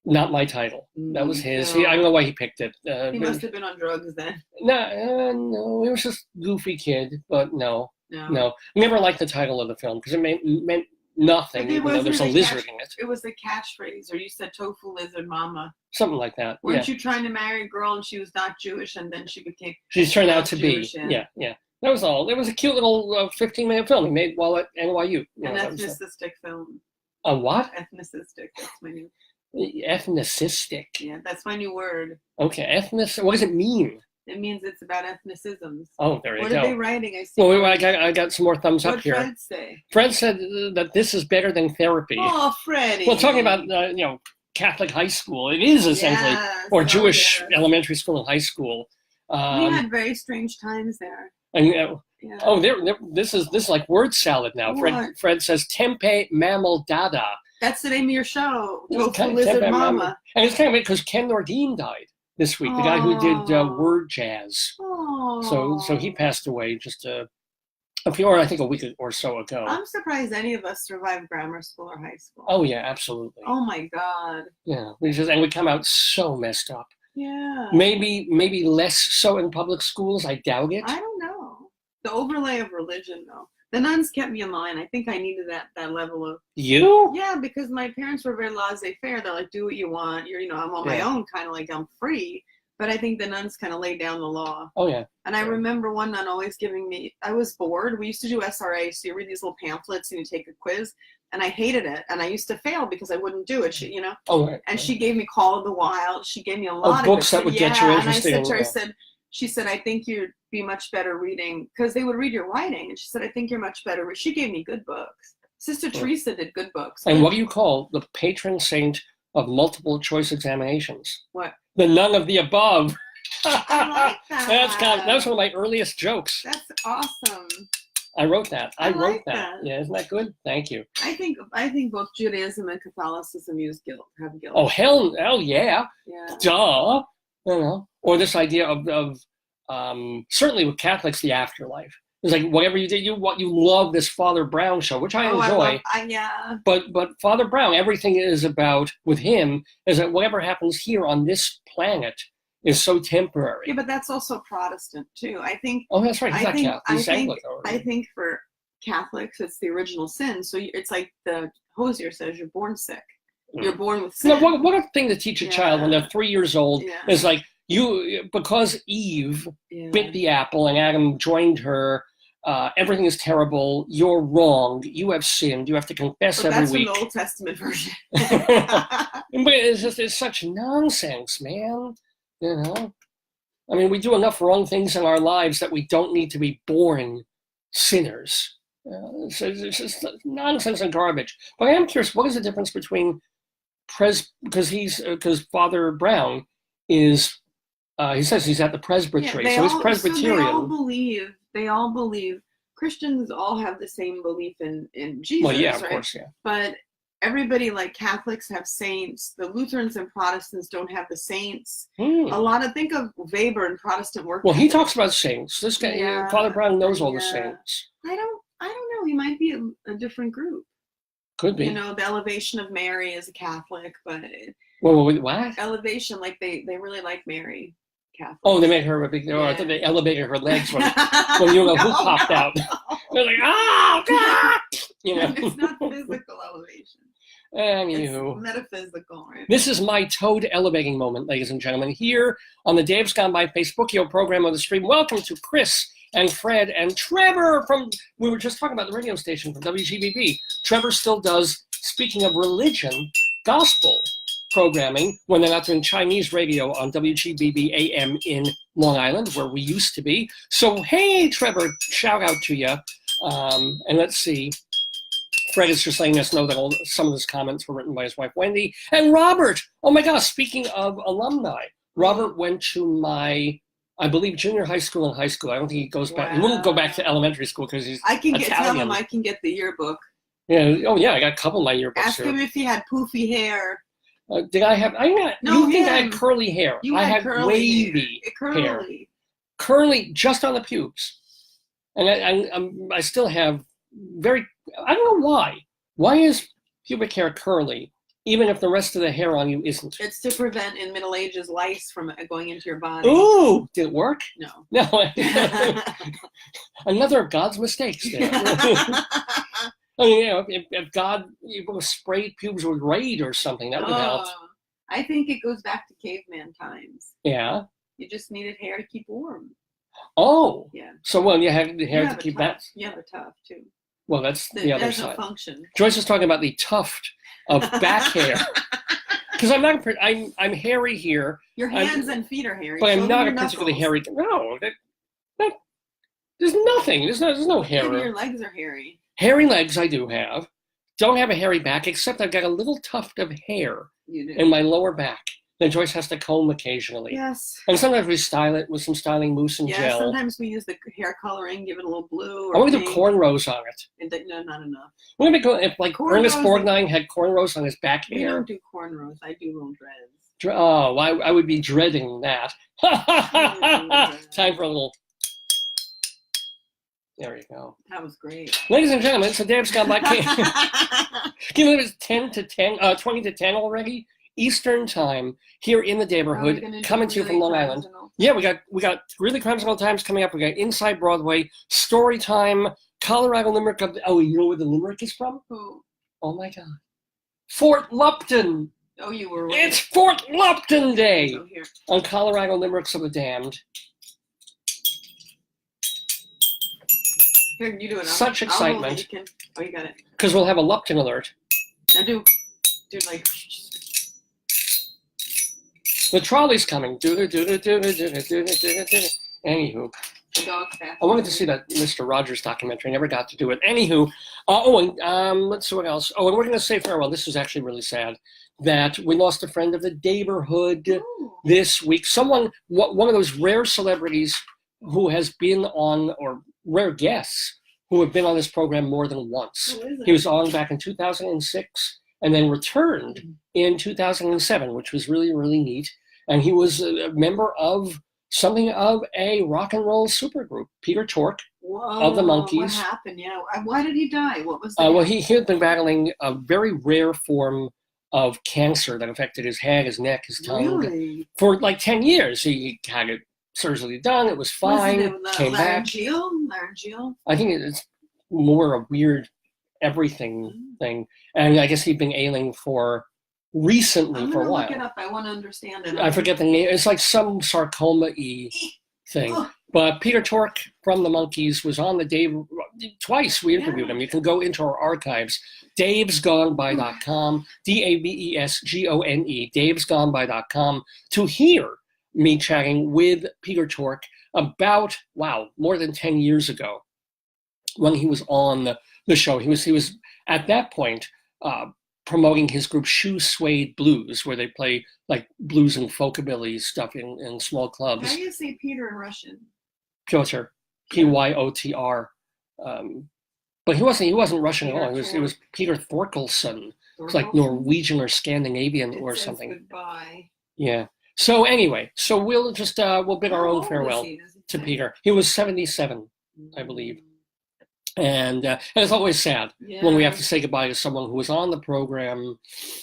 Not my title. That was his. I don't know why he picked it. He must have been on drugs then. No, he was just a goofy kid. But no. I never liked the title of the film because it meant nothing, even though there's a lizard in it. It was a catchphrase, or you said Tofu Lizard Mama. Something like that. Weren't you trying to marry a girl and she was not Jewish, and then she became? She's turned out to be. Yeah. That was all. It was a cute little 15-minute film he made while at NYU. An ethnicistic film. A what? Ethnicistic. That's my new. Ethnicistic. Yeah, that's my new word. Okay, ethnic. What does it mean? It means it's about ethnicisms. Oh, there you go. What are they writing? I see. Well, I got some more thumbs up here. What did Fred say? Fred said that this is better than therapy. Oh, Freddie. Well, talking about Catholic high school, it is essentially, or Jewish elementary school and high school. We had very strange times there. And this is like word salad now. Fred says tempeh mammal DADA. That's the name of your show. Tofu Lizard Mama. And it's kind of weird because Ken Nordine died this week. The guy who did word jazz. So he passed away just a week or so ago. I'm surprised any of us survived grammar school or high school. Oh yeah, absolutely. Oh my God. Yeah, and we come out so messed up. Yeah. Maybe less so in public schools. I doubt it. I don't know. The overlay of religion, though. The nuns kept me in line. I think I needed that level of. You? Yeah, because my parents were very laissez-faire. They're like, do what you want. I'm on my own, kind of like I'm free. But I think the nuns kind of laid down the law. Oh, yeah. And I remember one nun always giving me, I was bored. We used to do SRA, so you read these little pamphlets and you take a quiz. And I hated it. And I used to fail because I wouldn't do it, Oh, right. And she gave me Call of the Wild. She gave me a lot of books that would get you interested. And I said to her, she said, I think you'd be much better reading, because they would read your writing. And she said, I think you're much better. She gave me good books. Sister Teresa did good books. And what do you call the patron saint of multiple choice examinations? What? The none of the above. I like that. That's one of my earliest jokes. That's awesome. I wrote that. I wrote that. Yeah, isn't that good? Thank you. I think both Judaism and Catholicism have guilt. Oh, hell yeah. Yeah. Duh. You know, or this idea of certainly with Catholics, the afterlife. It's like whatever you did, you love this Father Brown show, which I enjoy. Yeah. But Father Brown, everything is about with him is that whatever happens here on this planet is so temporary. Yeah, but that's also Protestant too. I think. Oh, that's right. I think for Catholics, it's the original sin. So it's like the Hosier says, you're born sick. You're born with sin. No, what a thing to teach a child when they're 3 years old is like because Eve bit the apple and Adam joined her. Everything is terrible. You're wrong. You have sinned. You have to confess every week. That's the Old Testament version. But it's such nonsense, man. You know, I mean, we do enough wrong things in our lives that we don't need to be born sinners. It's just nonsense and garbage. But I am curious, what is the difference between because Father Brown is he says he's at the presbytery, so he's Presbyterian. So they all believe Christians all have the same belief in Jesus. Well, yeah, of right? course, yeah. But everybody, like Catholics have saints. The Lutherans and Protestants don't have the saints. A lot of, think of Weber and Protestant work. Well, he talks about saints. This guy, Father Brown, knows all the saints. I don't know. He might be a different group. Could be. You know, the Elevation of Mary is a Catholic, but what? Elevation, like they really like Mary. Catholic. Oh, they made her a big deal. I thought they elevated her legs when who popped out. They're like, oh, God! You know, it's not physical elevation. Anywho, it's metaphysical, right? This is my toad elevating moment, ladies and gentlemen. Here on the Dave's Gone By Facebookio program of the stream. Welcome to Chris and Fred and Trevor we were just talking about the radio station from WGBB. Trevor still does, speaking of religion, gospel programming when they're not doing Chinese radio on WGBB AM in Long Island, where we used to be. So, hey, Trevor, shout out to you. And let's see. Fred is just letting us know that some of his comments were written by his wife, Wendy. And Robert, oh my gosh, speaking of alumni, Robert went to my, I believe, junior high school and high school. I don't think he goes back. He won't go back to elementary school because he's Italian. Tell him I can get the yearbook. Yeah. Oh, yeah, I got a couple of my yearbooks. Ask him if he had poofy hair. Did I have? You think I had curly hair? I had wavy hair. Curly, just on the pubes, and I still have very. I don't know why. Why is pubic hair curly, even if the rest of the hair on you isn't? It's to prevent in Middle Ages lice from going into your body. Ooh, did it work? No. Another of God's mistakes there. I mean, you know, if God sprayed pubes with Raid or something, that would help. I think it goes back to caveman times. Yeah. You just needed hair to keep warm. Oh. Yeah. So, you had the hair to keep that. You have a tuft, too. Well, that's the other side. There's a function. Joyce is talking about the tuft of back hair. Because I'm hairy here. Your hands and feet are hairy. But I'm not a particularly hairy. No. There's nothing. There's no hair. Maybe your legs are hairy. Hairy legs I do have. Don't have a hairy back, except I've got a little tuft of hair in my lower back that Joyce has to comb occasionally. Yes. And sometimes we style it with some styling mousse and gel. Sometimes we use the hair coloring, give it a little blue. I want to do cornrows on it. No, not enough. We're going to go, if like Ernest Borgnine had cornrows on his back hair. I don't do cornrows. I do little dreads. Oh, I would be dreading that. Time for a little... There you go. That was great. Ladies and gentlemen, so Dave's Gone By. Given it 20 to 10 already, Eastern time, here in the Daverhood, coming to you from Long Island. Yeah, we got Greeley Crimes and Old Times coming up. We got Inside Broadway, StoryTime, Colorado Limerick. You know where the Limerick is from? Who? Oh my God. Fort Lupton. Oh, you were right. It's Fort Lupton Day on Colorado Limericks of the Damned. Here, you do it. Such excitement. You got it. Because we'll have a Lupton alert. Now do like. The trolley's coming. Anywho. I wanted to see that Mr. Rogers documentary. I never got to do it. Anywho. Let's see what else. Oh, and we're going to say farewell. This is actually really sad that we lost a friend of the Daverhood this week. One of those rare celebrities who has been on, or rare guests who have been on this program more than once. He was on back in 2006 and then returned in 2007, which was really, really neat. and he was a member of something of a rock and roll supergroup, Peter Tork of the Monkees. What happened? Yeah. Why did he die? What was well, he had been battling a very rare form of cancer that affected his head, his neck, his tongue. Really? For like 10 years. He had it surgically done. It was fine. Came back. Laryngeal? I think it's more a weird everything thing. And I guess he'd been ailing for recently for a while. Look it up. I want to understand it. I forget the name. It's like some sarcoma-y thing. But Peter Tork from the Monkees was on the Dave twice. We interviewed him. You can go into our archives, davesgoneby.com, DAVESGONE, davesgoneby.com, to hear me chatting with Peter Tork about, more than 10 years ago when he was on the show. He was at that point promoting his group Shoe Suede Blues, where they play like blues and folkabilly stuff in small clubs. How do you say Peter in Russian? Piotr, Pyotr. But he wasn't Russian at all. It was Peter Thorkelson. It's like Norwegian or Scandinavian or something. Goodbye. Yeah. So anyway, we'll just we'll bid our own farewell to Peter. He was 77, I believe. And it's always sad when we have to say goodbye to someone who was on the program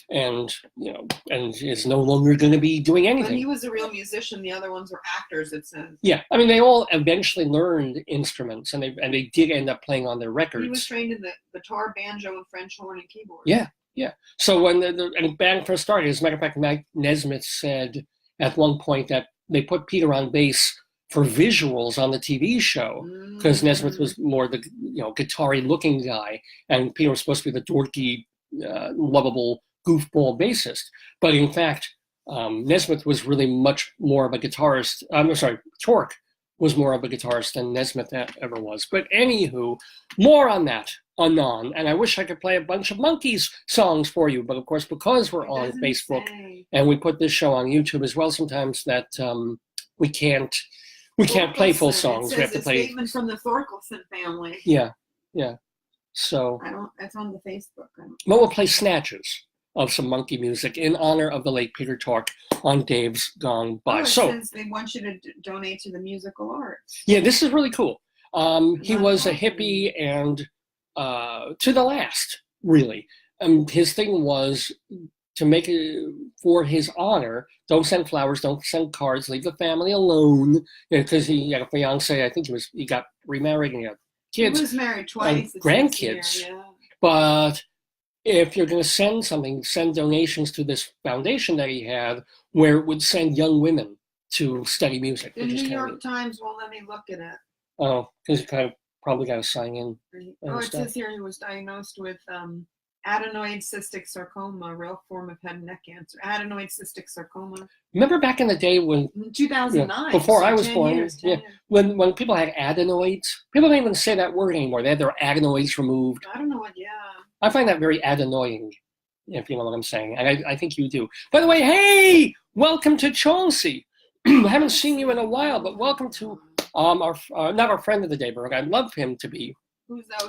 and is no longer going to be doing anything. But he was a real musician. The other ones were actors, it says. Yeah. I mean, they all eventually learned instruments, and they did end up playing on their records. He was trained in the guitar, banjo, and French horn and keyboard. Yeah, yeah. So when the band first started, as a matter of fact, Mike Nesmith said at one point that they put Peter on bass for visuals on the TV show, because Nesmith was more the guitar-y looking guy, and Peter was supposed to be the dorky, lovable goofball bassist. But in fact, Nesmith was really much more of a guitarist. Tork was more of a guitarist than Nesmith ever was. But anywho, more on that anon. And I wish I could play a bunch of Monkees songs for you, but of course, because we're on Facebook and we put this show on YouTube as well, sometimes that we can't play full songs. We have to play. Statement from the Thorkelson family. Yeah. So. It's on the Facebook. But we'll play snatches of some monkey music in honor of the late Peter Tork on Dave's Gone By. It says they want you to donate to the musical arts. Yeah, this is really cool. He was a hippie and to the last, really. His thing was to make it for his honor. Don't send flowers, don't send cards, leave the family alone. Because he had a fiance, I think he got remarried and he had kids. He was married twice. And grandkids. But if you're going to send something, send donations to this foundation that he had, where it would send young women to study music. The New York Times won't let me look at it. Oh, because you kind of probably got to sign in. It says here he was diagnosed with adenoid cystic sarcoma, a rare form of head and neck cancer. Adenoid cystic sarcoma. Remember back in the day when 2009, before I was born, years, when people had adenoids, people don't even say that word anymore. They had their adenoids removed. I don't know what. I find that very adenoying, if you know what I'm saying, and I think you do. By the way, hey, welcome to Chauncey. I haven't seen you in a while, but welcome to not our friend of the day, but I'd love him to be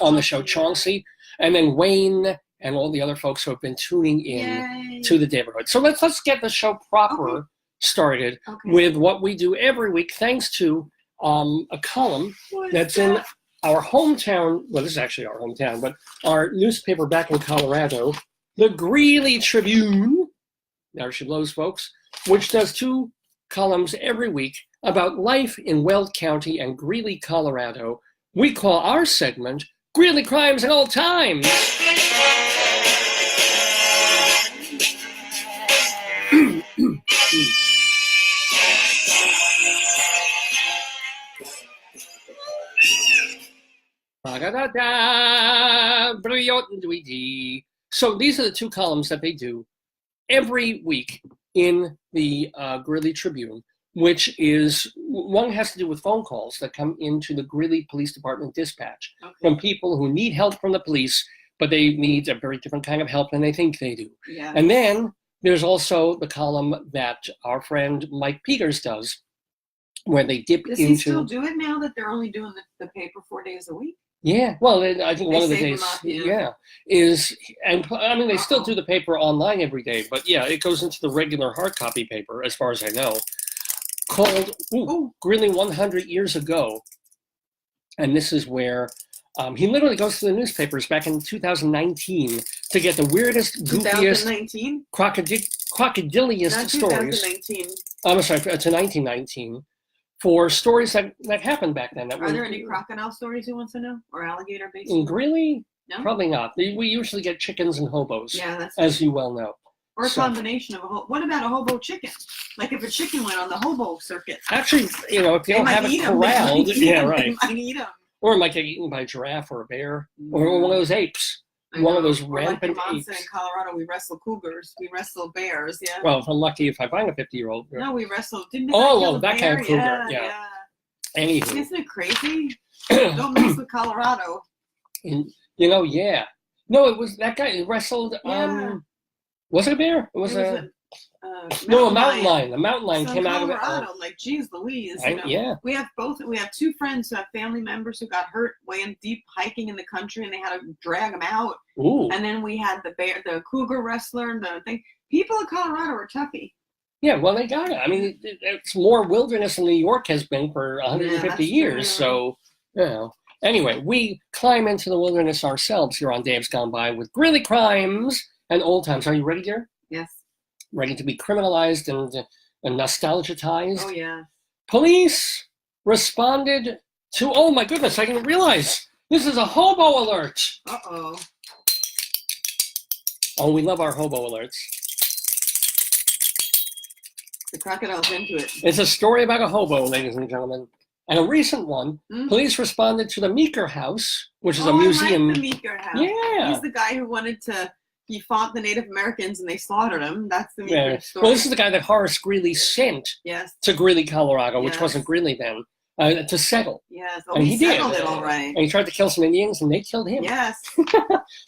on the show, Chauncey, and then Wayne and all the other folks who have been tuning in to the Daverhood. So let's get the show proper started with what we do every week, thanks to a column that's in our hometown. Well, this is actually our hometown, but our newspaper back in Colorado, the Greeley Tribune. There she blows, folks, which does 2 columns every week about life in Weld County and Greeley, Colorado. We call our segment Greeley Crimes in Old Times. So these are the 2 columns that they do every week in the Greeley Tribune, which is, one has to do with phone calls that come into the Greeley Police Department dispatch from people who need help from the police, but they need a very different kind of help than they think they do. Yeah. And then there's also the column that our friend Mike Peters does, where they dip into... Does he still do it now that they're only doing the paper 4 days a week? Yeah, well, I think one of the save days, them up, is, and I mean, they still do the paper online every day, but yeah, it goes into the regular hard copy paper, as far as I know, called Greeley 100 Years Ago. And this is where he literally goes to the newspapers back in 2019 to get the weirdest, goofiest, 2019? crocodiliest Not stories. 2019. I'm sorry, to 1919. For stories that happened back then. Are there any crocodile stories you want to know? Or alligator based? In Greeley? No? Probably not. We usually get chickens and hobos, Yeah, that's as you well know. Or a combination of a what about a hobo chicken? Like if a chicken went on the hobo circuit. Actually, you know, if you don't have it corralled, yeah, right. They might eat them. Or it might get eaten by a giraffe or a bear, or one of those apes. One of those rampant apes. In Colorado, we wrestle cougars. We wrestle bears. Yeah. Well, if I'm lucky if I find a 50-year-old. No, we wrestled. Didn't that kind of cougar. Yeah. Anywho. Isn't it crazy? Don't mess with Colorado. And, you know, yeah. No, it was that guy who wrestled. Was it a bear? It was a mountain lion. A mountain lion came out of it. Colorado, like, geez Louise. You know? Yeah. We have two friends who have family members who got hurt way in deep hiking in the country, and they had to drag them out. Ooh. And then we had the cougar wrestler, and the thing. People in Colorado are toughy. Yeah, well, they got it. I mean, it's more wilderness than New York has been for 150 years. True. So, you know. Anyway, we climb into the wilderness ourselves here on Dave's Gone By with Greeley crimes and old times. Are you ready, dear? Yes. Ready to be criminalized and nostalgized? Oh, yeah. Police responded to, oh my goodness, I didn't realize. This is a Hobo Alert. Uh-oh. Oh, we love our Hobo Alerts. The crocodile's into it. It's a story about a hobo, ladies and gentlemen. And a recent one, police responded to the Meeker House, which is a museum. I like the Meeker House. Yeah. He's the guy who he fought the Native Americans and they slaughtered him. That's the Meeker story. Well, this is the guy that Horace Greeley sent to Greeley, Colorado, which wasn't Greeley then, to settle. Yes, and he settled did. It all right. And he tried to kill some Indians and they killed him. Yes.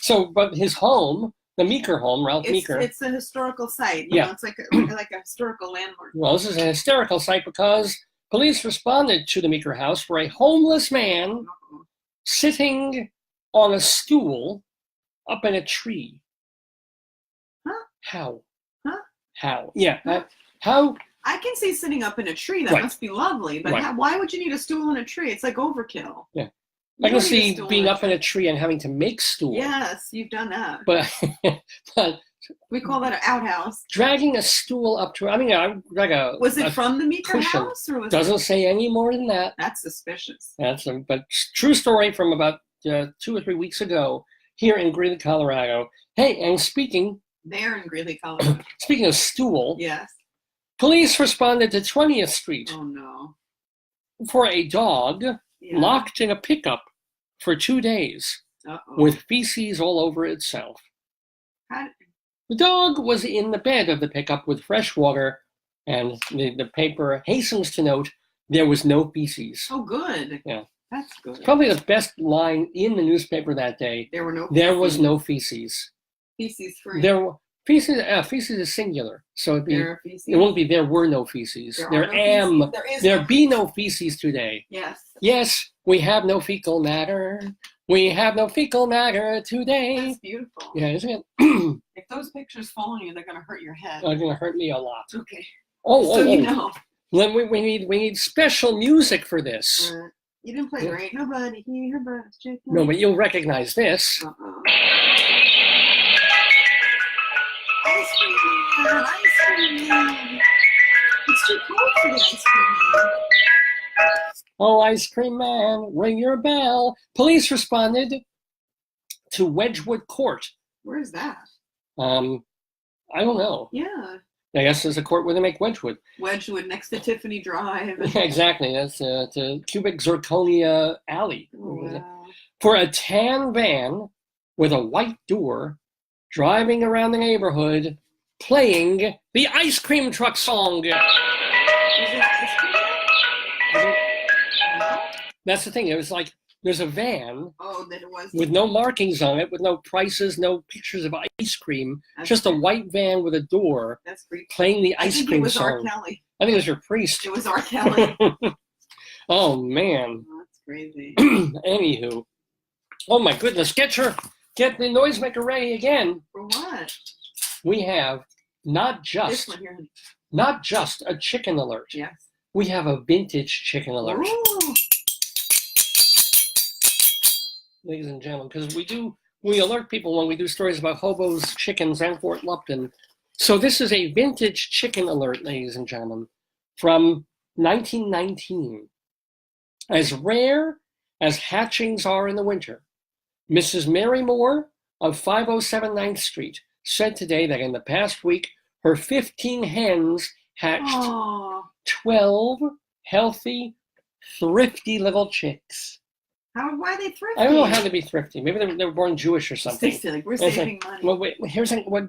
So, but his home, the Meeker home, Ralph Meeker. It's a historical site. You know, it's like a historical landmark. Well, this is a hysterical site because police responded to the Meeker house where a homeless man sitting on a stool up in a tree. Huh? How? Huh? How? Yeah. Huh? How? I can see sitting up in a tree. That must be lovely. But why would you need a stool in a tree? It's like overkill. Yeah. I can see being up in a tree and having to make stool. Yes, you've done that. But we call that an outhouse. Dragging a stool up to, like a. Was it from the Meeker house? Or Doesn't say any more than that. That's suspicious. But true story from about 2 or 3 weeks ago here in Greeley, Colorado. Hey, and speaking. There in Greeley, Colorado. Speaking of stool. Yes. Police responded to 20th Street. Oh, no. For a dog locked in a pickup for 2 days with feces all over itself. The dog was in the bed of the pickup with fresh water, and the paper hastens to note there was no feces. Oh, good. Yeah. That's good. Probably the best line in the newspaper that day. There were no. There was no feces. Feces free. Feces is singular, so it won't be there were no feces. There be no feces today. Yes. Yes, we have no fecal matter. We have no fecal matter today. That's beautiful. Yeah, isn't it? If those pictures fall on you, they're gonna hurt your head. They're gonna hurt me a lot. Okay. You know. Then we need special music for this. You didn't play great. Nobody here but chicken. No, but you'll recognize this. Ice cream man, ice cream man. It's too cold for the ice cream man. Oh, ice cream man, ring your bell. Police responded to Wedgwood Court. Where is that? I don't know. Yeah. I guess there's a court where they make Wedgwood. Wedgwood next to Tiffany Drive. Yeah, exactly. That's to Cubic Zirconia Alley. Wow. For a tan van with a white door driving around the neighborhood playing the ice cream truck song. That's the thing. It was like there's a van with no markings on it, with no prices, no pictures of ice cream, just a white van with a door playing the ice cream song. R. Kelly. I think it was your priest. It was R. Kelly. Oh, man. Oh, that's crazy. Anywho, Oh my goodness, get the noisemaker ready again. For what? We have not This just one here. a chicken alert. Yes. We have a vintage chicken alert. Ooh. Ladies and gentlemen, because we alert people when we do stories about hobos, chickens, and Fort Lupton. So this is a vintage chicken alert, ladies and gentlemen, from 1919. As rare as hatchings are in the winter, Mrs. Mary Moore of 507 9th Street said today that in the past week, her 15 hens hatched 12 healthy, thrifty little chicks. Why are they thrifty? I don't know how to be thrifty. Maybe they were born Jewish or something. Like, we're saving money. Well, wait,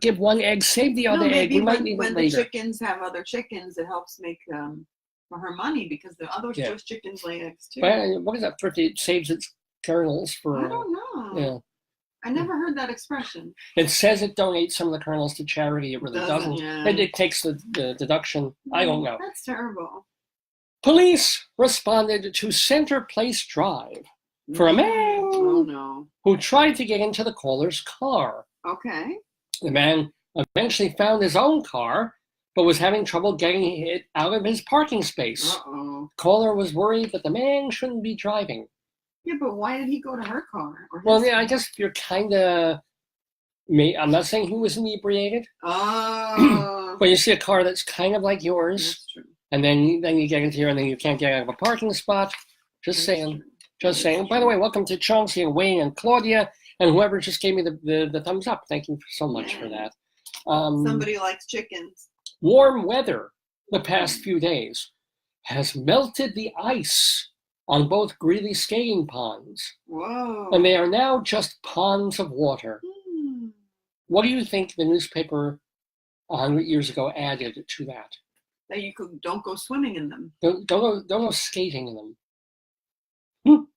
give one egg, save the other egg. We might need it later. When the chickens have other chickens, it helps make for her money because the other Jewish chickens lay eggs too. But what is that thrifty? It saves its kernels for. I don't know. Yeah. I never heard that expression. It says it donates some of the kernels to charity. It really doesn't. Yeah. It takes the deduction. I don't know. That's terrible. Police responded to Center Place Drive for a man who tried to get into the caller's car. Okay. The man eventually found his own car, but was having trouble getting it out of his parking space. Uh-oh. Caller was worried that the man shouldn't be driving. Yeah, but why did he go to her car? Well, yeah, I guess you're kind of... I'm not saying he was inebriated. Oh. But you see a car that's kind of like yours. That's true. And then you get into here and then you can't get out of a parking spot. Just saying. Just saying. By the way, welcome to Chauncey and Wayne and Claudia and whoever just gave me the thumbs up. Thank you so much for that. Somebody likes chickens. Warm weather the past few days has melted the ice on both Greeley skating ponds. Whoa. And they are now just ponds of water. What do you think the newspaper 100 years ago added to that? That you don't go swimming in them. Don't go skating in them.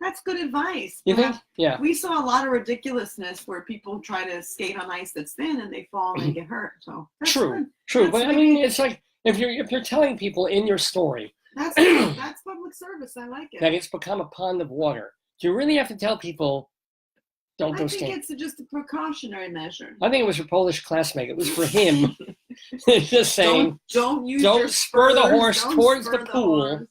That's good advice. You think? Yeah. We saw a lot of ridiculousness where people try to skate on ice that's thin and they fall and they get hurt. So that's True. That's but I mean, it's like if you're telling people in your story that's public service. I like it. that it's become a pond of water, do you really have to tell people don't go skating? I think it's just a precautionary measure. I think it was your Polish classmate. It was for him. Just saying. Don't spur the horse towards the pool.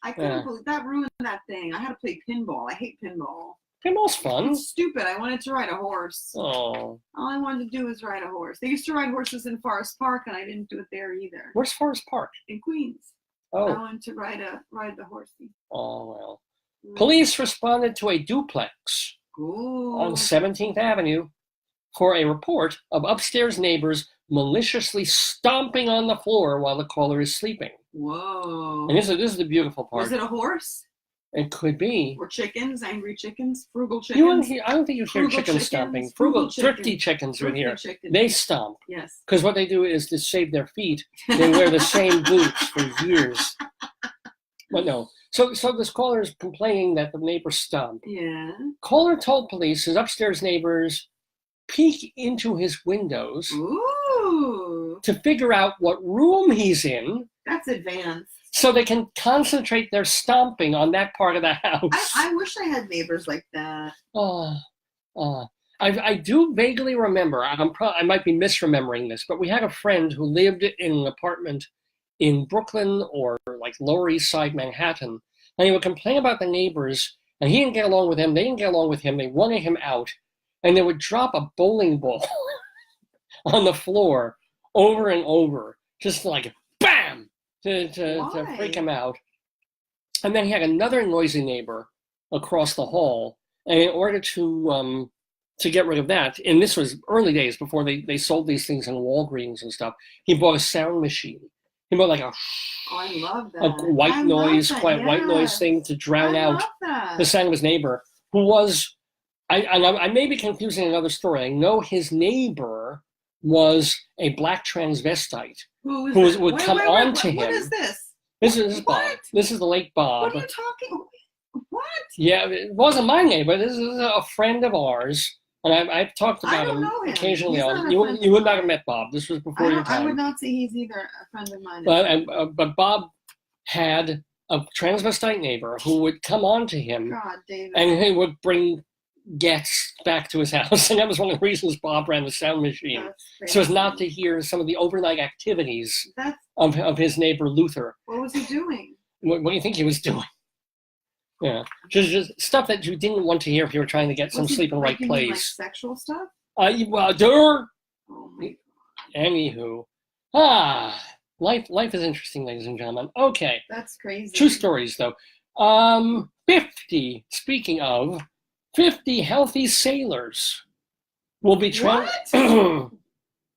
I couldn't believe that ruined that thing. I had to play pinball. I hate pinball. Pinball's fun. It's stupid. I wanted to ride a horse. Oh. All I wanted to do was ride a horse. They used to ride horses in Forest Park, and I didn't do it there either. Where's Forest Park? In Queens. Oh. I wanted to ride the horsey. Oh, well. Police responded to a duplex on 17th Avenue for a report of upstairs neighbors maliciously stomping on the floor while the caller is sleeping. Whoa. And this is the beautiful part. Was it a horse? It could be. Or chickens, angry chickens, frugal chickens. I don't think you hear chickens stomping. Thrifty chickens are here. They stomp. Yes. Because what they do is to save their feet, they wear the same boots for years. But no. So this caller is complaining that the neighbors stomp. Yeah. Caller told police his upstairs neighbors peek into his windows to figure out what room he's in. That's advanced. So they can concentrate their stomping on that part of the house. I wish I had neighbors like that. I do vaguely remember, I might be misremembering this, but we had a friend who lived in an apartment in Brooklyn or like Lower East Side Manhattan, and he would complain about the neighbors, and he didn't get along with him, they didn't get along with him, they wanted him out, and they would drop a bowling ball on the floor over and over, just like BAM! To freak him out. And then he had another noisy neighbor across the hall, and in order to get rid of that, and this was early days before they sold these things in Walgreens and stuff, he bought a sound machine. He bought like a I love that. A white noise thing to drown out the sound of his neighbor, who was, I may be confusing another story. I know his neighbor was a black transvestite who would come on to him. What is this? This is Bob. This is the late Bob. What are you talking? What? Yeah, it wasn't my neighbor. This is a friend of ours, and I've talked about him occasionally. You would not have met Bob. This was before your time. I would not say he's either a friend of mine. But Bob had a transvestite neighbor who would come on to him, God, David. and he would bring gets back to his house. And that was one of the reasons Bob ran the sound machine. So as not to hear some of the overnight activities of his neighbor Luther. What was he doing? What do you think he was doing? Yeah, just stuff that you didn't want to hear if you were trying to get some sleep in the right place. Like sexual stuff? Anywho, life is interesting, ladies and gentlemen. Okay, that's crazy. True stories, though. 50. Speaking of 50 healthy sailors will be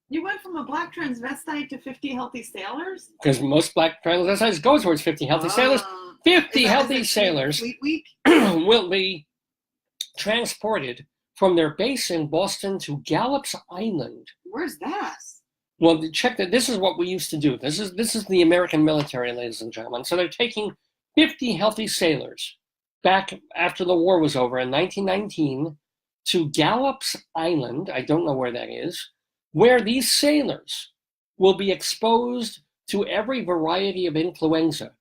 You went from a black transvestite to 50 healthy sailors? Because most black transvestites go towards 50 healthy sailors. 50 healthy sailors will be transported from their base in Boston to Gallops Island. Where's that? Well, check that. This is what we used to do. This is the American military, ladies and gentlemen. So they're taking 50 healthy sailors back after the war was over in 1919 to Gallops Island. I don't know where that is, where these sailors will be exposed to every variety of influenza.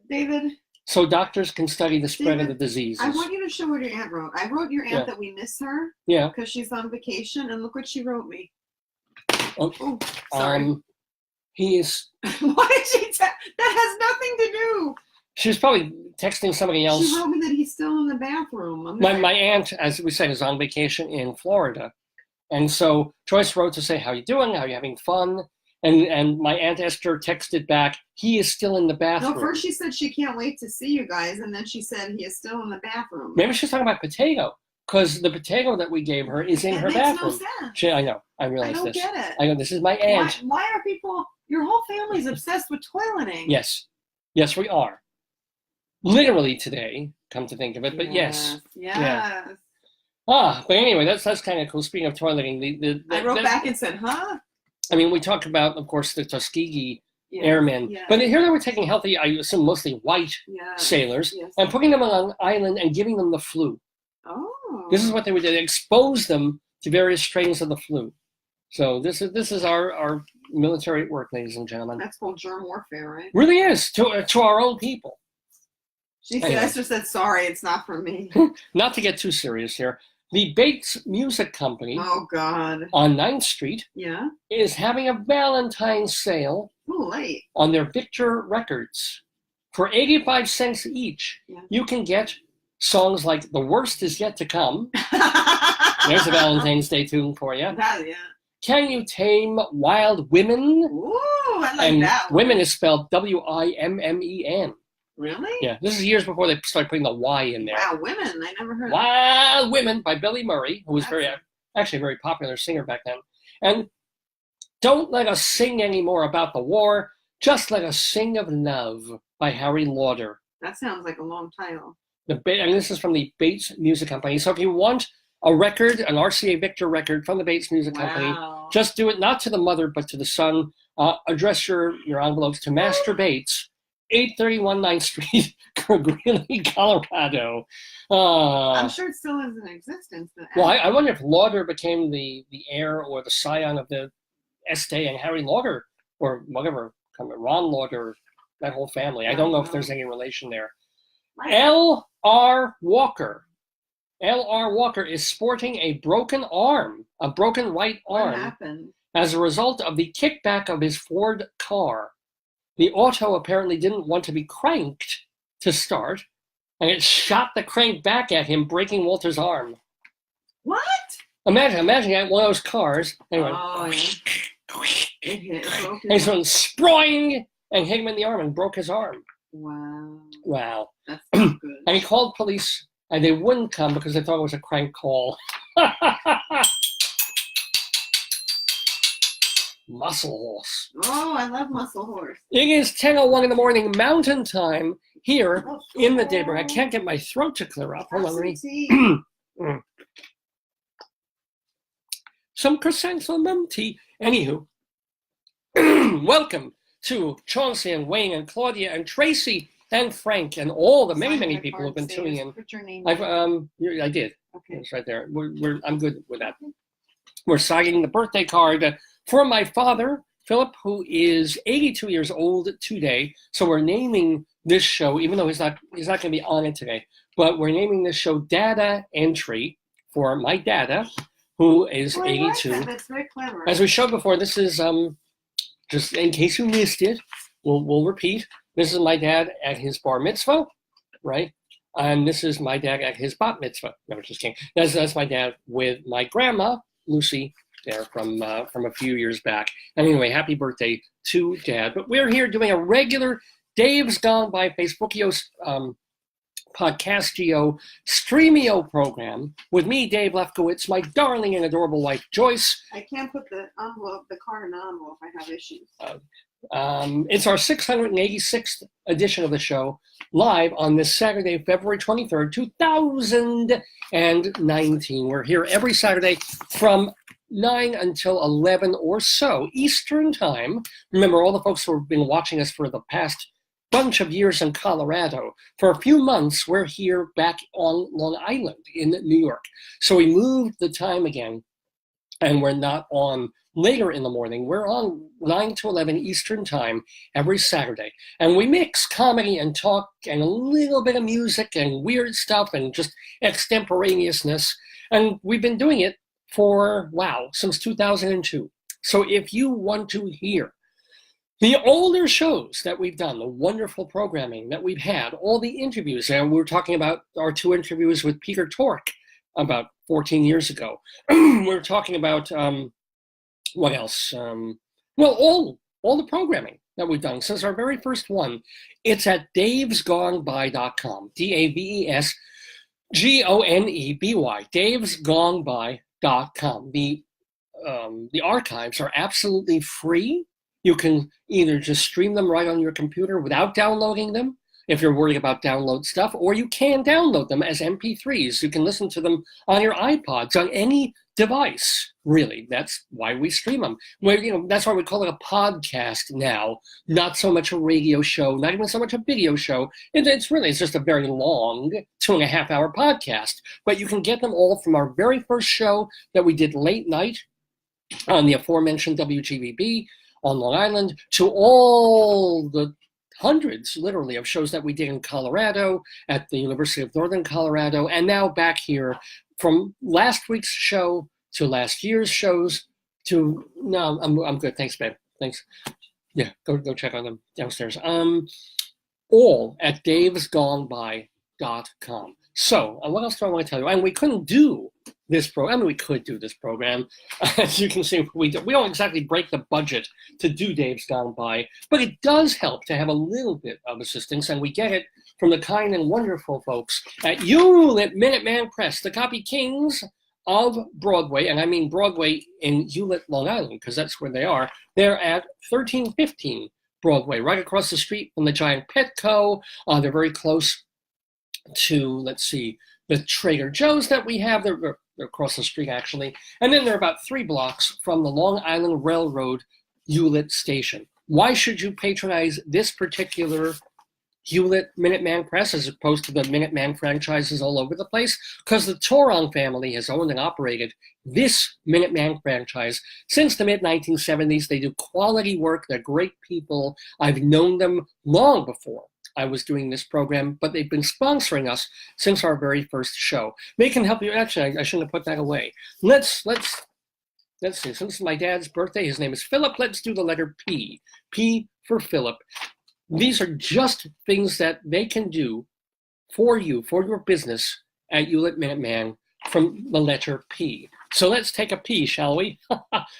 David. So doctors can study the spread of the diseases. I want you to show what your aunt wrote. I wrote your aunt that we miss her. Yeah. Because she's on vacation, and look what she wrote me. Oh, sorry. He is. Why did she? That has nothing to do. She was probably texting somebody else. She wrote me that he's still in the bathroom. My aunt, as we said, is on vacation in Florida, and so Joyce wrote to say, "How you doing? How you having fun?" And my Aunt Esther texted back, "He is still in the bathroom." No, first she said she can't wait to see you guys, and then she said he is still in the bathroom. Maybe she's talking about potato, because the potato that we gave her is in her bathroom. Makes no sense. I know. I realize this. I don't get it. I know. This is my aunt. Why are people? Your whole family's obsessed with toileting. Yes, we are. Literally today, come to think of it, but yes. Yeah. But anyway, that's kind of cool. Speaking of toileting, I wrote back and said, "Huh." I mean, we talk about, of course, the Tuskegee airmen, but here they were taking healthy, I assume mostly white sailors, and putting them on an island and giving them the flu. Oh. This is what they would do. They expose them to various strains of the flu. So this is our military at work, ladies and gentlemen. That's called germ warfare, right? Really is, to our own people. Esther said, "Sorry, it's not for me." Not to get too serious here. The Bates Music Company on 9th Street is having a Valentine's sale on their Victor records. For 85 cents each, you can get songs like "The Worst Is Yet to Come." There's a Valentine's Day tune for you. "Can You Tame Wild Women?" Ooh, I like that one. Women is spelled WIMMEN. Really? Yeah, this is years before they started putting the Y in there. Wow, Women. I never heard of Wild Women by Billy Murray, who was actually a very popular singer back then. And "Don't Let Us Sing Anymore About the War, Just Let Us Sing of Love" by Harry Lauder. That sounds like a long title. And this is from the Bates Music Company. So if you want a record, an RCA Victor record from the Bates Music Company, just do it not to the mother, but to the son. Address your envelopes to Master Bates, 831 9th Street, Greeley, Colorado. I'm sure it still is in existence. Well, I wonder if Lauder became the heir or the scion of the Estee and Harry Lauder, or whatever, Ron Lauder, that whole family. I don't know if there's any relation there. L.R. Walker. L.R. Walker is sporting a broken right arm. What happened? As a result of the kickback of his Ford car. The auto apparently didn't want to be cranked to start, and it shot the crank back at him, breaking Walter's arm. What? Imagine you one of those cars, and he's going sprawling and hit him in the arm and broke his arm. Wow. That's not good. And he called police, and they wouldn't come because they thought it was a crank call. Muscle Horse. Oh, I love Muscle Horse. It is 10:01 in the morning, Mountain Time, here in the Daverhood. I can't get my throat to clear up. Hold on. Some chrysanthemum tea. Anywho, welcome to Chauncey and Wayne and Claudia and Tracy and Frank and all the many people who have been tuning in. Put your name I did. Okay. It's right there. I'm good with that. We're signing the birthday card for my father, Philip, who is 82 years old today. So we're naming this show, even though he's not going to be on it today, but we're naming this show DADA Entry. for my DADA, who is 82. Like that. That's very clever. As we showed before, this is, just in case you missed it, we'll repeat. This is my dad at his bar mitzvah, right? And this is my dad at his bat mitzvah. No, just kidding. That's my dad with my grandma, Lucy, there from a few years back. And anyway, happy birthday to Dad. But we're here doing a regular Dave's Gone By Facebookio, Podcastio, Streamio program with me, Dave Lefkowitz, my darling and adorable wife, Joyce. I can't put the card in the envelope. I have issues. It's our 686th edition of the show, live on this Saturday, February 23rd, 2019. We're here every Saturday from 9 until 11 or so Eastern Time. Remember, all the folks who have been watching us for the past bunch of years in Colorado, for a few months, we're here back on Long Island in New York. So we moved the time again, and we're not on later in the morning. We're on 9 to 11 Eastern Time every Saturday. And we mix comedy and talk and a little bit of music and weird stuff and just extemporaneousness. And we've been doing it for, since 2002. So if you want to hear the older shows that we've done, the wonderful programming that we've had, all the interviews, and we were talking about our 2 interviews with Peter Tork about 14 years ago. We were talking about, what else? All the programming that we've done since our very first one. It's at davesgoneby.com, DAVESGONEBY, davesgoneby.com. The archives are absolutely free. You can either just stream them right on your computer without downloading them, if you're worried about download stuff, or you can download them as MP3s. You can listen to them on your iPods, on any device, really. That's why we stream them. That's why we call it a podcast now, not so much a radio show, not even so much a video show. It's just a very long 2.5-hour podcast. But you can get them all from our very first show that we did late night on the aforementioned WGBB on Long Island, to all the hundreds, literally, of shows that we did in Colorado, at the University of Northern Colorado, and now back here from last week's show to last year's shows to, no, I'm good. Thanks, babe. Thanks. Yeah, go check on them downstairs. All at davesgoneby.com. So, what else do I want to tell you? And we couldn't do this program. We could do this program. As you can see, we don't exactly break the budget to do Dave's Gone By, but it does help to have a little bit of assistance, and we get it from the kind and wonderful folks at Hewlett Minuteman Press, the copy kings of Broadway, and I mean Broadway in Hewlett, Long Island, because that's where they are. They're at 1315 Broadway, right across the street from the giant Petco. They're very close to, the Trader Joe's that we have. They're across the street, actually. And then they're about 3 blocks from the Long Island Railroad Hewlett Station. Why should you patronize this particular Hewlett Minuteman Press as opposed to the Minuteman franchises all over the place? Because the Torong family has owned and operated this Minuteman franchise since the mid-1970s. They do quality work. They're great people. I've known them long before I was doing this program, but they've been sponsoring us since our very first show. They can help you. Actually, I shouldn't have put that away. Let's see. Since it's my dad's birthday, his name is Philip. Let's do the letter P. P for Philip. These are just things that they can do for you, for your business at Hewlett Minuteman from the letter P. So let's take a P, shall we?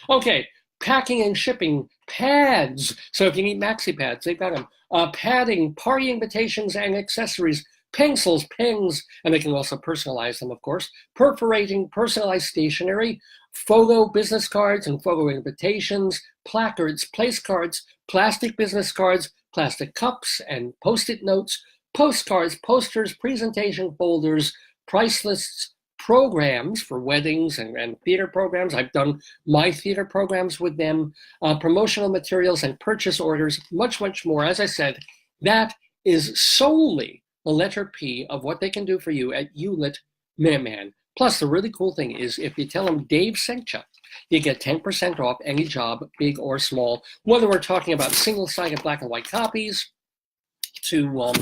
Okay. Packing and shipping pads. So if you need maxi pads, they've got them. Padding, party invitations and accessories, pencils, pens, and they can also personalize them, of course. Perforating, personalized stationery, photo business cards and photo invitations, placards, place cards, plastic business cards, plastic cups and post-it notes, postcards, posters, presentation folders, price lists, programs for weddings and theater programs. I've done my theater programs with them, promotional materials and purchase orders, much, much more. As I said, that is solely the letter P of what they can do for you at Hewlett Minuteman. Plus, the really cool thing is if you tell them Dave sent you get 10% off any job, big or small, whether we're talking about single-sided black and white copies, to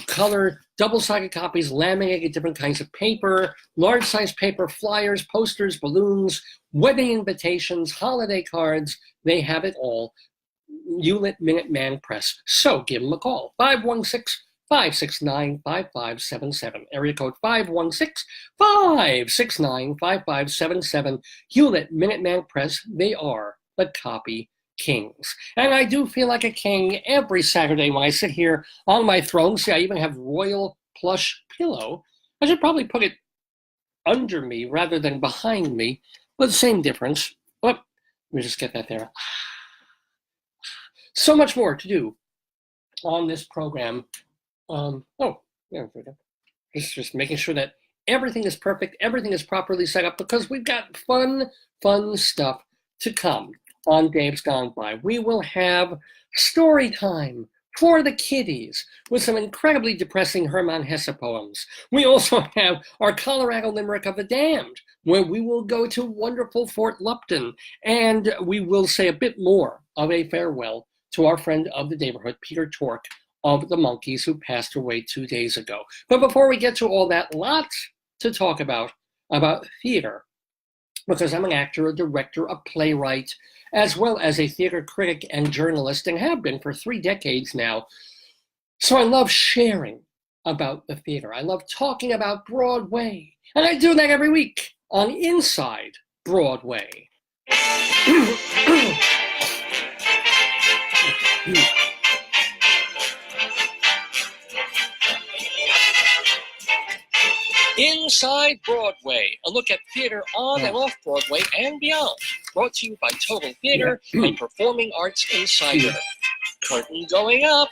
color double-sided copies, laminated different kinds of paper, large-size paper, flyers, posters, balloons, wedding invitations, holiday cards. They have it all. Hewlett Minuteman Press. So give them a call. 516-569-5577. Area code 516-569-5577. Hewlett Minuteman Press. They are the copy kings. And I do feel like a king every Saturday when I sit here on my throne. See, I even have royal plush pillow. I should probably put it under me rather than behind me, but same difference. Oh, let me just get that there. So much more to do on this program. Just making sure that everything is perfect, everything is properly set up, because we've got fun stuff to come on Dave's Gone By. We will have story time for the kiddies with some incredibly depressing Hermann Hesse poems. We also have our Colorado Limerick of the Damned, where we will go to wonderful Fort Lupton, and we will say a bit more of a farewell to our friend of the Daverhood, Peter Tork of the Monkees, who passed away 2 days ago. But before we get to all that, lots to talk about theater, because I'm an actor, a director, a playwright, as well as a theater critic and journalist, and have been for 3 decades now. So I love sharing about the theater. I love talking about Broadway, and I do that every week on Inside Broadway. Inside Broadway, a look at theater on and off Broadway and beyond. Brought to you by Total Theater and Performing Arts Insider. Curtain going up.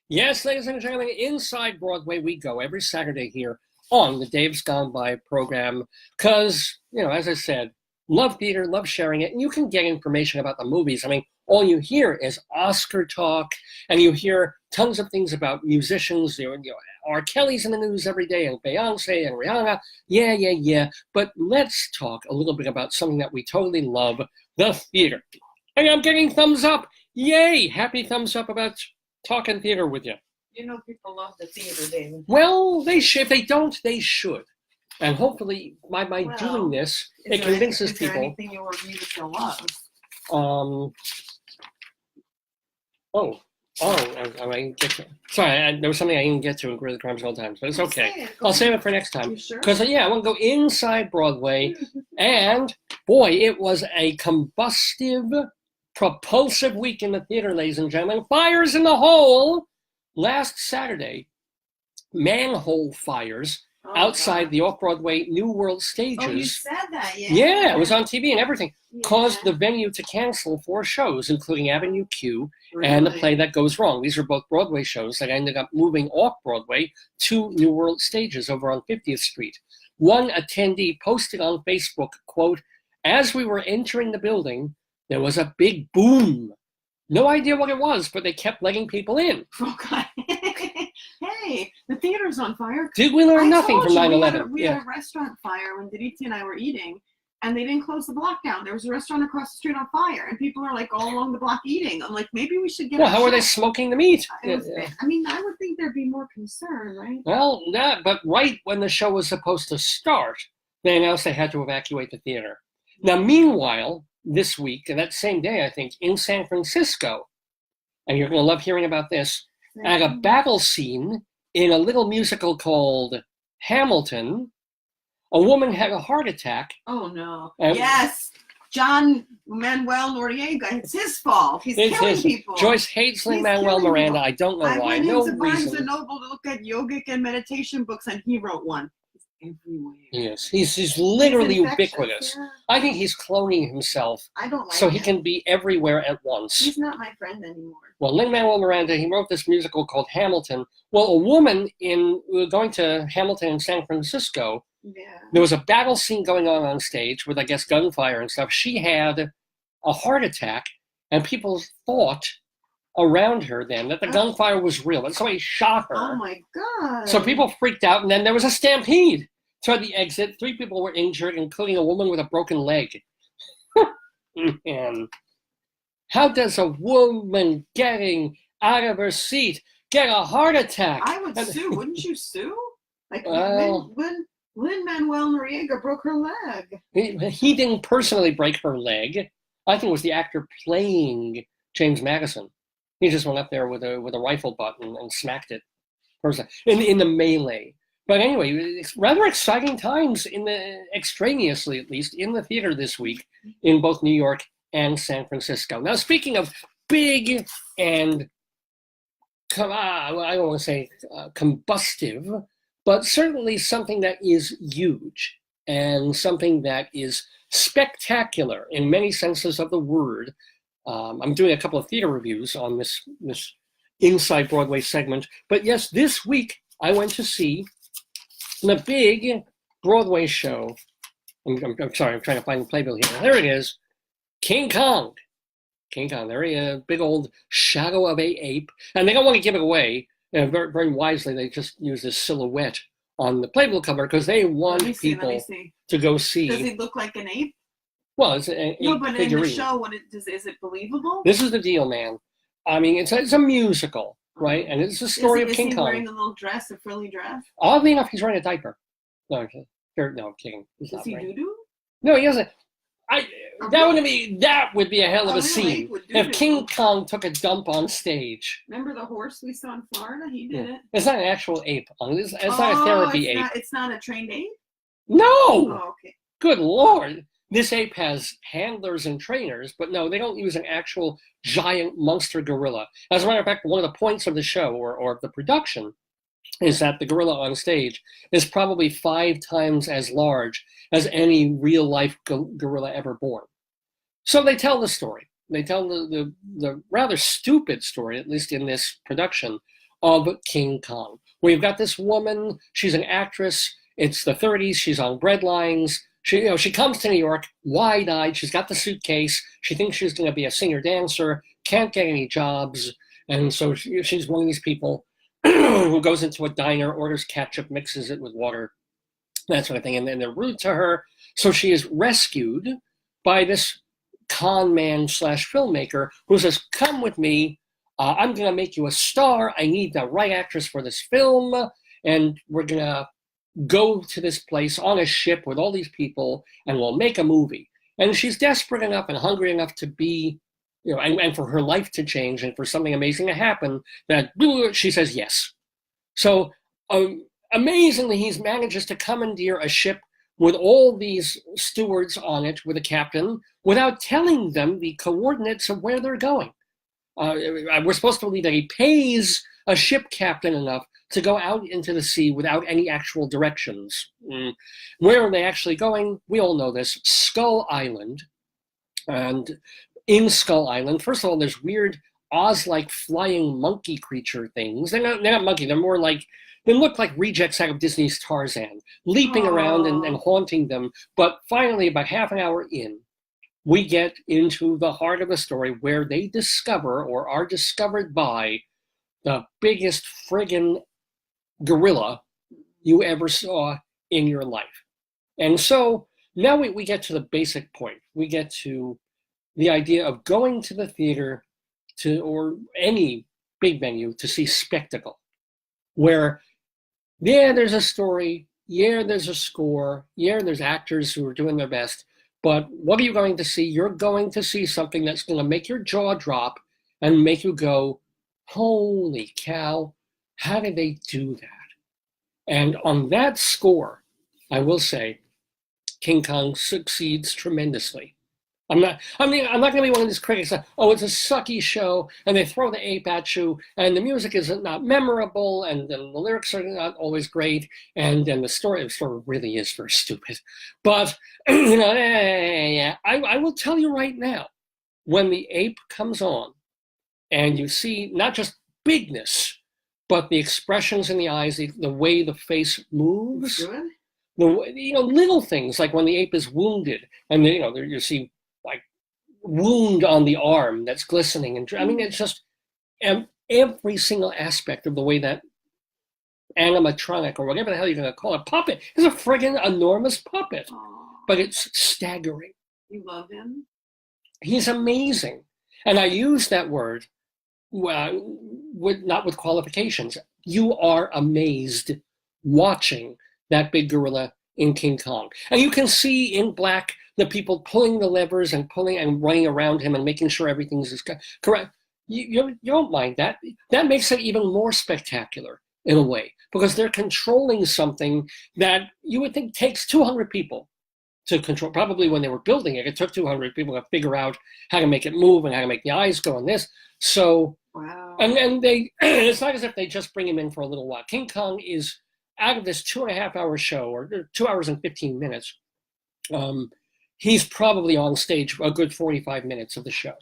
Yes, ladies and gentlemen, Inside Broadway we go every Saturday here on the Dave's Gone By program, because, as I said, love theater, love sharing it, and you can get information about the movies. I mean, all you hear is Oscar talk, and you hear tons of things about musicians. R. Kelly's in the news every day, and Beyonce and Rihanna. Yeah. But let's talk a little bit about something that we totally love, the theater. And I'm getting thumbs up. Yay! Happy thumbs up about talking theater with you. People love the theater, David. Well, they should. If they don't, they should. And hopefully, by doing this, it convinces people. Is there anything you want me to love? I didn't get to. Sorry, there was something I didn't get to in Greeley Crimes all times, but it's okay. I'll save it for next time. You sure? Because, I want to go inside Broadway, and, boy, it was a combustive, propulsive week in the theater, ladies and gentlemen. Fires in the hole! Last Saturday, manhole fires outside the off-Broadway New World stages. Oh, you said that, yeah. Yeah, it was on TV and everything. Caused the venue to cancel 4 shows, including Avenue Q and The Play That Goes Wrong. These are both Broadway shows that ended up moving off Broadway to New World stages over on 50th Street. One attendee posted on Facebook, quote, "As we were entering the building, there was a big boom. No idea what it was, but they kept letting people in." Oh, God. Hey, the theater's on fire. Did we learn nothing from 9/11? We had a restaurant fire when Diditi and I were eating, and they didn't close the block down. There was a restaurant across the street on fire, and people are like all along the block eating. I'm like, maybe we should get. Well, how are they smoking the meat? I mean, I would think there'd be more concern, right? Well, but right when the show was supposed to start, they announced they had to evacuate the theater. Now, meanwhile, this week, and that same day, I think, in San Francisco, and you're going to love hearing about this, at a battle scene in a little musical called Hamilton, a woman had a heart attack. Oh, no. Yes. John Manuel Noriega, it's his fault. He's killing people. Joyce hates Lin-Manuel Miranda. I don't know why. No reason. I went into Barnes & Noble to look at yogic and meditation books, and he wrote one. Everywhere. Yes, he's literally ubiquitous. Yeah. I think he's cloning himself. I don't like so he can be everywhere at once. He's not my friend anymore. Well, Lin-Manuel Miranda, he wrote this musical called Hamilton. Well, a woman going to Hamilton in San Francisco, there was a battle scene going on stage with, I guess, gunfire and stuff. She had a heart attack, and people thought around her then that the gunfire was real, that somebody shot her. Oh my God. So people freaked out, and then there was a stampede. So at the exit, 3 people were injured, including a woman with a broken leg. And how does a woman getting out of her seat get a heart attack? I would sue. Wouldn't you sue? Like Well, Lin-Manuel Noriega broke her leg. he didn't personally break her leg. I think it was the actor playing James Madison. He just went up there with a rifle butt and smacked it in the melee. But anyway, it's rather exciting times extraneously at least, in the theater this week in both New York and San Francisco. Now, speaking of big and, I don't want to say combustive, but certainly something that is huge and something that is spectacular in many senses of the word. I'm doing a couple of theater reviews on this Inside Broadway segment. But yes, this week I went to see the big Broadway show. I'm sorry, I'm trying to find the playbill here. There it is. King Kong. King Kong. There he is, big old shadow of a ape. And they don't want to give it away. Very, very wisely, they just use this silhouette on the playbill cover because they want people to go see. Does he look like an ape? Well, it's an ape No, but figurine. in the show, is it believable? This is the deal, man. I mean, it's a musical, right? And it's the story of King Kong. Is he wearing a little dress, a frilly dress? Oddly enough, he's wearing a diaper. No, I'm kidding. Does he doo-doo? No, he doesn't. That would be a hell of a scene if King Kong took a dump on stage. Remember the horse we saw in Florida? He did it. It's not an actual ape. It's not a therapy ape. It's not a trained ape? No! Oh, okay. Good Lord. This ape has handlers and trainers, but no, they don't use an actual giant monster gorilla. As a matter of fact, one of the points of the show or the production is that the gorilla on stage is probably 5 times as large as any real-life gorilla ever born. So they tell the story. They tell the rather stupid story, at least in this production, of King Kong. We've got this woman. She's an actress. It's the 30s. She's on bread lines. She comes to New York, wide-eyed. She's got the suitcase. She thinks she's going to be a singer-dancer, can't get any jobs. And so she's one of these people who goes into a diner, orders ketchup, mixes it with water, that sort of thing. And then they're rude to her. So she is rescued by this con man / filmmaker who says, come with me. I'm going to make you a star. I need the right actress for this film. And we're going to go to this place on a ship with all these people and we'll make a movie. And she's desperate enough and hungry enough to be, and for her life to change and for something amazing to happen, that she says yes. So amazingly, he manages to commandeer a ship with all these stewards on it, with a captain, without telling them the coordinates of where they're going. We're supposed to believe that he pays a ship captain enough to go out into the sea without any actual directions. Where are they actually going? We all know this. Skull Island. And in Skull Island, first of all, there's weird Oz-like flying monkey creature things. They're not monkey. They're more like, they look like rejects out of Disney's Tarzan, leaping around and haunting them. But finally, about half an hour in, we get into the heart of the story where they discover or are discovered by the biggest friggin' gorilla you ever saw in your life. And so now we get to the basic point. We get to the idea of going to the theater or any big venue to see spectacle, where, there's a story, there's a score, there's actors who are doing their best, but what are you going to see? You're going to see something that's going to make your jaw drop and make you go, holy cow, how did they do that? And on that score, I will say, King Kong succeeds tremendously. I'm not going to be one of these critics that, it's a sucky show, and they throw the ape at you, and the music is not memorable, and the lyrics are not always great, and then the story really is very stupid. But, I will tell you right now, when the ape comes on, and you see not just bigness, but the expressions in the eyes, the way the face moves, little things like when the ape is wounded, and you see like wound on the arm that's glistening, and it's just every single aspect of the way that animatronic or whatever the hell you're going to call it, puppet, is a friggin' enormous puppet, but it's staggering. You love him? He's amazing. And I use that word not with qualifications. You are amazed watching that big gorilla in King Kong. And you can see in black the people pulling the levers and pulling and running around him and making sure everything's correct. You don't mind that. That makes it even more spectacular in a way, because they're controlling something that you would think takes 200 people to control. Probably when they were building it, it took 200 people to figure out how to make it move and how to make the eyes go and this. So, wow. And they, it's not as if they just bring him in for a little while. King Kong is out of this 2.5 hour show, or 2 hours and 15 minutes. He's probably on stage a good 45 minutes of the show.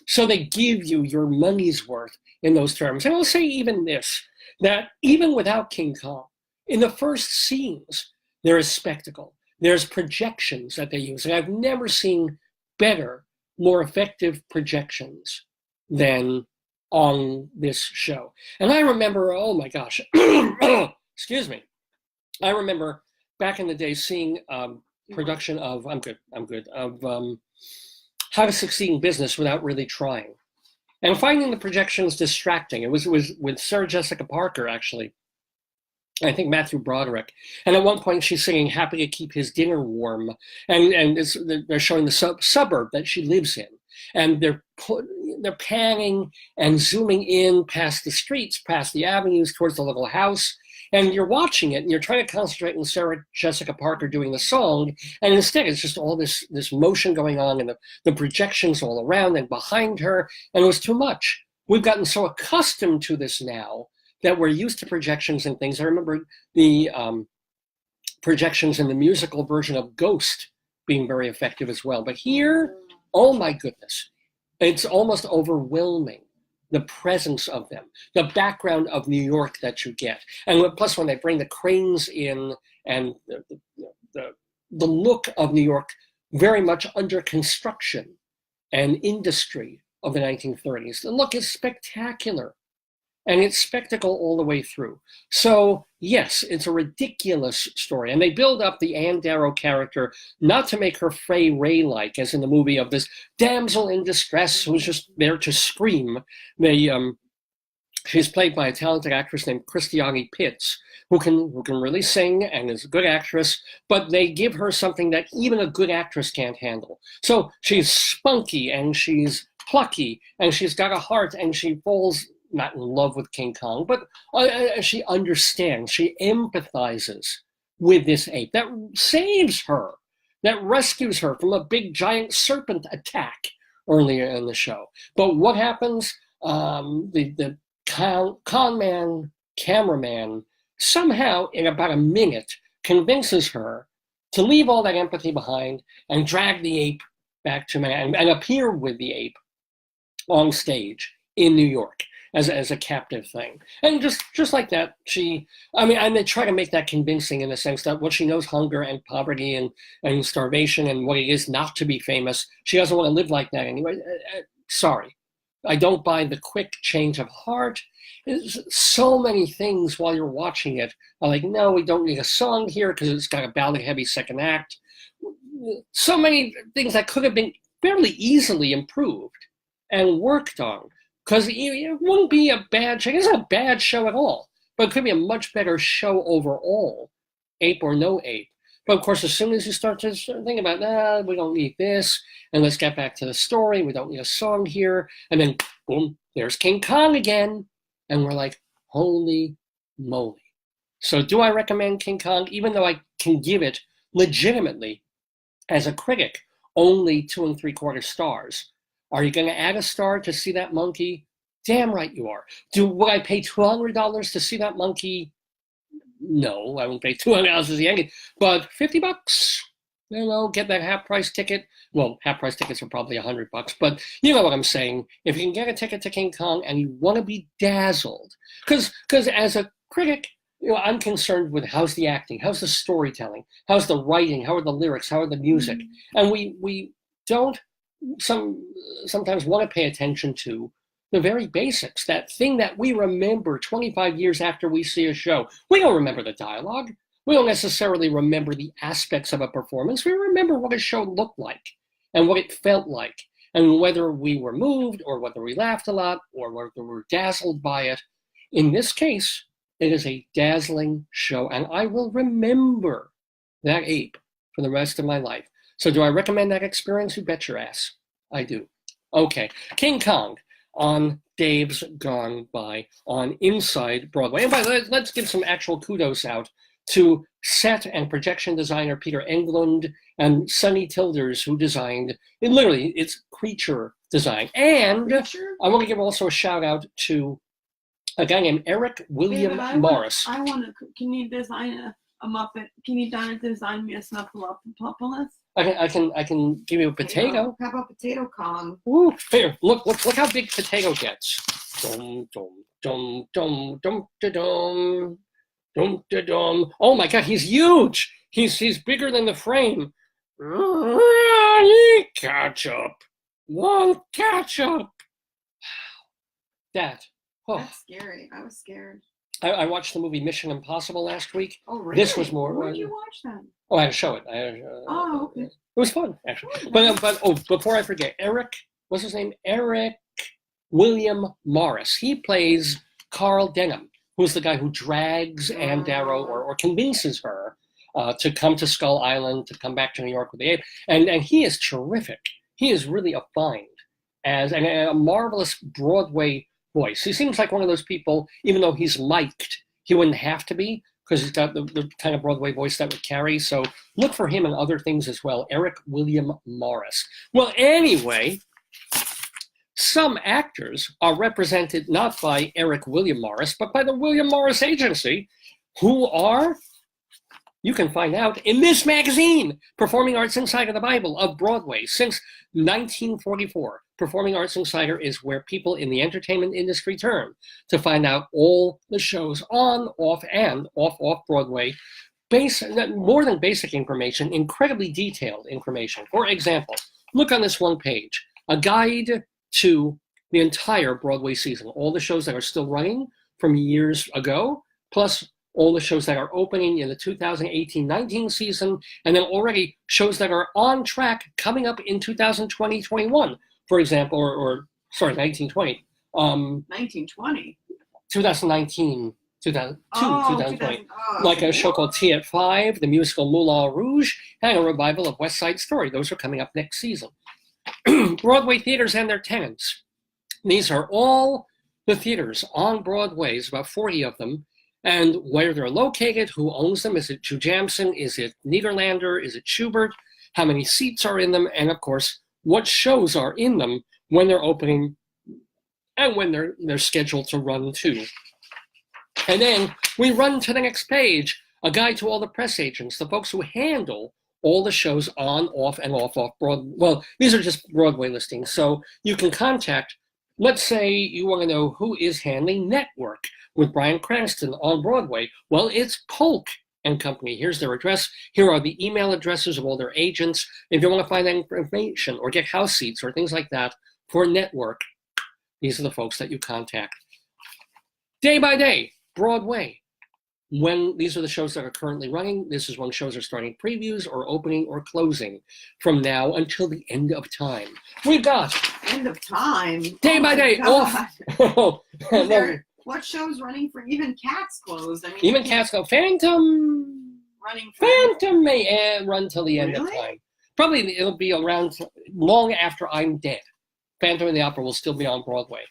So they give you your money's worth in those terms. And I'll say even this, that even without King Kong, in the first scenes, there is spectacle. There's projections that they use. And I've never seen better, more effective projections than on this show. And I remember, oh my gosh, excuse me. I remember back in the day seeing production of, of How to Succeed in Business Without Really Trying, and finding the projections distracting. It was with Sarah Jessica Parker, actually. I think Matthew Broderick. And at one point she's singing Happy to Keep His Dinner Warm. And they're showing the suburb that she lives in. And they're panning and zooming in past the streets, past the avenues, towards the little house. And you're watching it and you're trying to concentrate on Sarah Jessica Parker doing the song. And instead it's just all this motion going on and the projections all around and behind her. And it was too much. We've gotten so accustomed to this now that we're used to projections and things. I remember the projections in the musical version of Ghost being very effective as well. But here, oh my goodness, it's almost overwhelming, the presence of them, the background of New York that you get. And plus when they bring the cranes in and the look of New York very much under construction and industry of the 1930s. The look is spectacular. And it's spectacle all the way through. So yes, it's a ridiculous story. And they build up the Anne Darrow character, not to make her Fay Ray-like, as in the movie, of this damsel in distress who's just there to scream. She's played by a talented actress named Christiane Pitts, who can really sing and is a good actress, but they give her something that even a good actress can't handle. So she's spunky and she's plucky and she's got a heart and she falls not in love with King Kong, but she understands, she empathizes with this ape that saves her, that rescues her from a big giant serpent attack earlier in the show. But what happens? The con man, cameraman, somehow in about a minute convinces her to leave all that empathy behind and drag the ape back to man and appear with the ape on stage in New York as a captive thing. And just like that, and they try to make that convincing in the sense that what she knows, hunger and poverty and starvation and what it is not to be famous, she doesn't want to live like that anyway. Sorry. I don't buy the quick change of heart. There's so many things while you're watching it are like, no, we don't need a song here because it's got a ballad-heavy second act. So many things that could have been fairly easily improved and worked on. Because it wouldn't be a bad show. It's not a bad show at all, but it could be a much better show overall, ape or no ape. But of course, as soon as you start to think about, we don't need this, and let's get back to the story, we don't need a song here, and then boom, there's King Kong again, and we're like, holy moly. So do I recommend King Kong, even though I can give it legitimately, as a critic, only 2 3/4 stars? Are you going to add a star to see that monkey? Damn right you are. Would I pay $200 to see that monkey? No, I won't pay $200 to see anything. But $50, get that half-price ticket. Well, half-price tickets are probably $100, but you know what I'm saying. If you can get a ticket to King Kong and you want to be dazzled, because as a critic, I'm concerned with how's the acting, how's the storytelling, how's the writing, how are the lyrics, how are the music, and we don't sometimes want to pay attention to the very basics, that thing that we remember 25 years after we see a show. We don't remember the dialogue. We don't necessarily remember the aspects of a performance. We remember what a show looked like and what it felt like And whether we were moved or whether we laughed a lot or whether we were dazzled by it, in this case, it is a dazzling show, and I will remember that ape for the rest of my life. So do I recommend that experience? You bet your ass. I do. Okay, King Kong on Dave's Gone By on Inside Broadway. And by the way, let's give some actual kudos out to set and projection designer Peter Englund and Sonny Tilders, who designed, it's creature design. And I want to give also a shout out to a guy named Eric William Morris. Can you design a Muppet? Can you design me a Snuffleupagus? I can give you a potato. How about Potato Kong? Ooh, here, look how big potato gets. Dum dum dum dum dum dum dum dum. Oh my God, he's huge. He's bigger than the frame. Ketchup. One ketchup. That. Oh. That's scary. I was scared. I watched the movie Mission Impossible last week. Oh, really? This was more. Where did you watch that? Oh, I had to show it. Okay. It was fun, actually. But before I forget, what's his name? Eric William Morris. He plays Carl Denham, who's the guy who drags Ann Darrow or convinces her to come to Skull Island, to come back to New York with the ape. And he is terrific. He is really a find as a marvelous Broadway voice. He seems like one of those people, even though he's liked, he wouldn't have to be, because he's got the kind of Broadway voice that would carry. So look for him in other things as well. Eric William Morris. Well, anyway, some actors are represented not by Eric William Morris, but by the William Morris Agency, who are, you can find out in this magazine, Performing Arts Insider the Bible of Broadway. Since 1944, Performing Arts Insider is where people in the entertainment industry turn to find out all the shows on, off, and off Broadway. More than basic information, incredibly detailed information. For example, look on this one page, a guide to the entire Broadway season, all the shows that are still running from years ago, plus all the shows that are opening in the 2018-19 season, and then already shows that are on track coming up in 2020-21, for example, or 1920. 1920? 2019, 2020. Like a show called Tea at 5, the musical Moulin Rouge, and a revival of West Side Story. Those are coming up next season. Broadway theaters and their tenants. These are all the theaters on Broadway. There's about 40 of them. And where they're located, who owns them, is it Joe Jamson, is it Niederlander, is it Schubert, how many seats are in them, and of course, what shows are in them when they're opening and when they're scheduled to run too. And then we run to the next page, a guide to all the press agents, the folks who handle all the shows on, off, and off Broadway. Well, these are just Broadway listings, so you can contact, let's say you want to know who is handling Network with Bryan Cranston on Broadway. Well, it's Polk and Company. Here's their address. Here are the email addresses of all their agents. If you want to find that information or get house seats or things like that for Network, these are the folks that you contact. Day by day, Broadway. When these are the shows that are currently running, this is when shows are starting previews or opening or closing from now until the end of time. We've got end of time. Day by day off. What show's running for even Cats closed? I mean, even Cats go. Phantom running. Phantom may run till the end of time. Probably it'll be around long after I'm dead. Phantom and the Opera will still be on Broadway.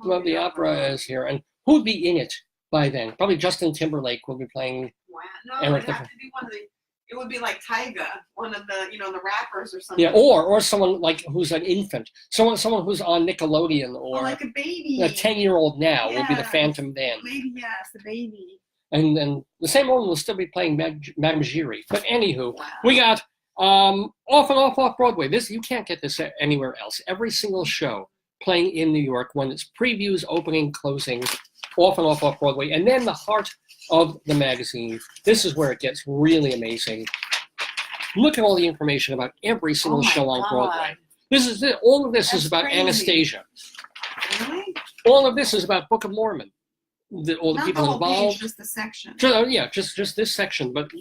Well, the opera is here, and who'd be in it by then? Probably Justin Timberlake will be playing. Wow. No, it'd have to be one of the. It would be like Tyga, one of the, the rappers or something. Yeah, or someone like who's an infant, someone who's on Nickelodeon, or like a baby. A 10-year-old now will be the Phantom then. Maybe yes, the baby. And then the same woman will still be playing Madame Giry. But anywho, we got off and off Broadway. This you can't get this anywhere else. Every single show playing in New York when it's previews, opening, closing, off and off Broadway, and then the heart of the magazine. This is where it gets really amazing. Look at all the information about every single show on Broadway. This is all of this is about crazy. Anastasia. Really? All of this is about Book of Mormon. all the Not people the whole involved. page, just the section. Just this section, but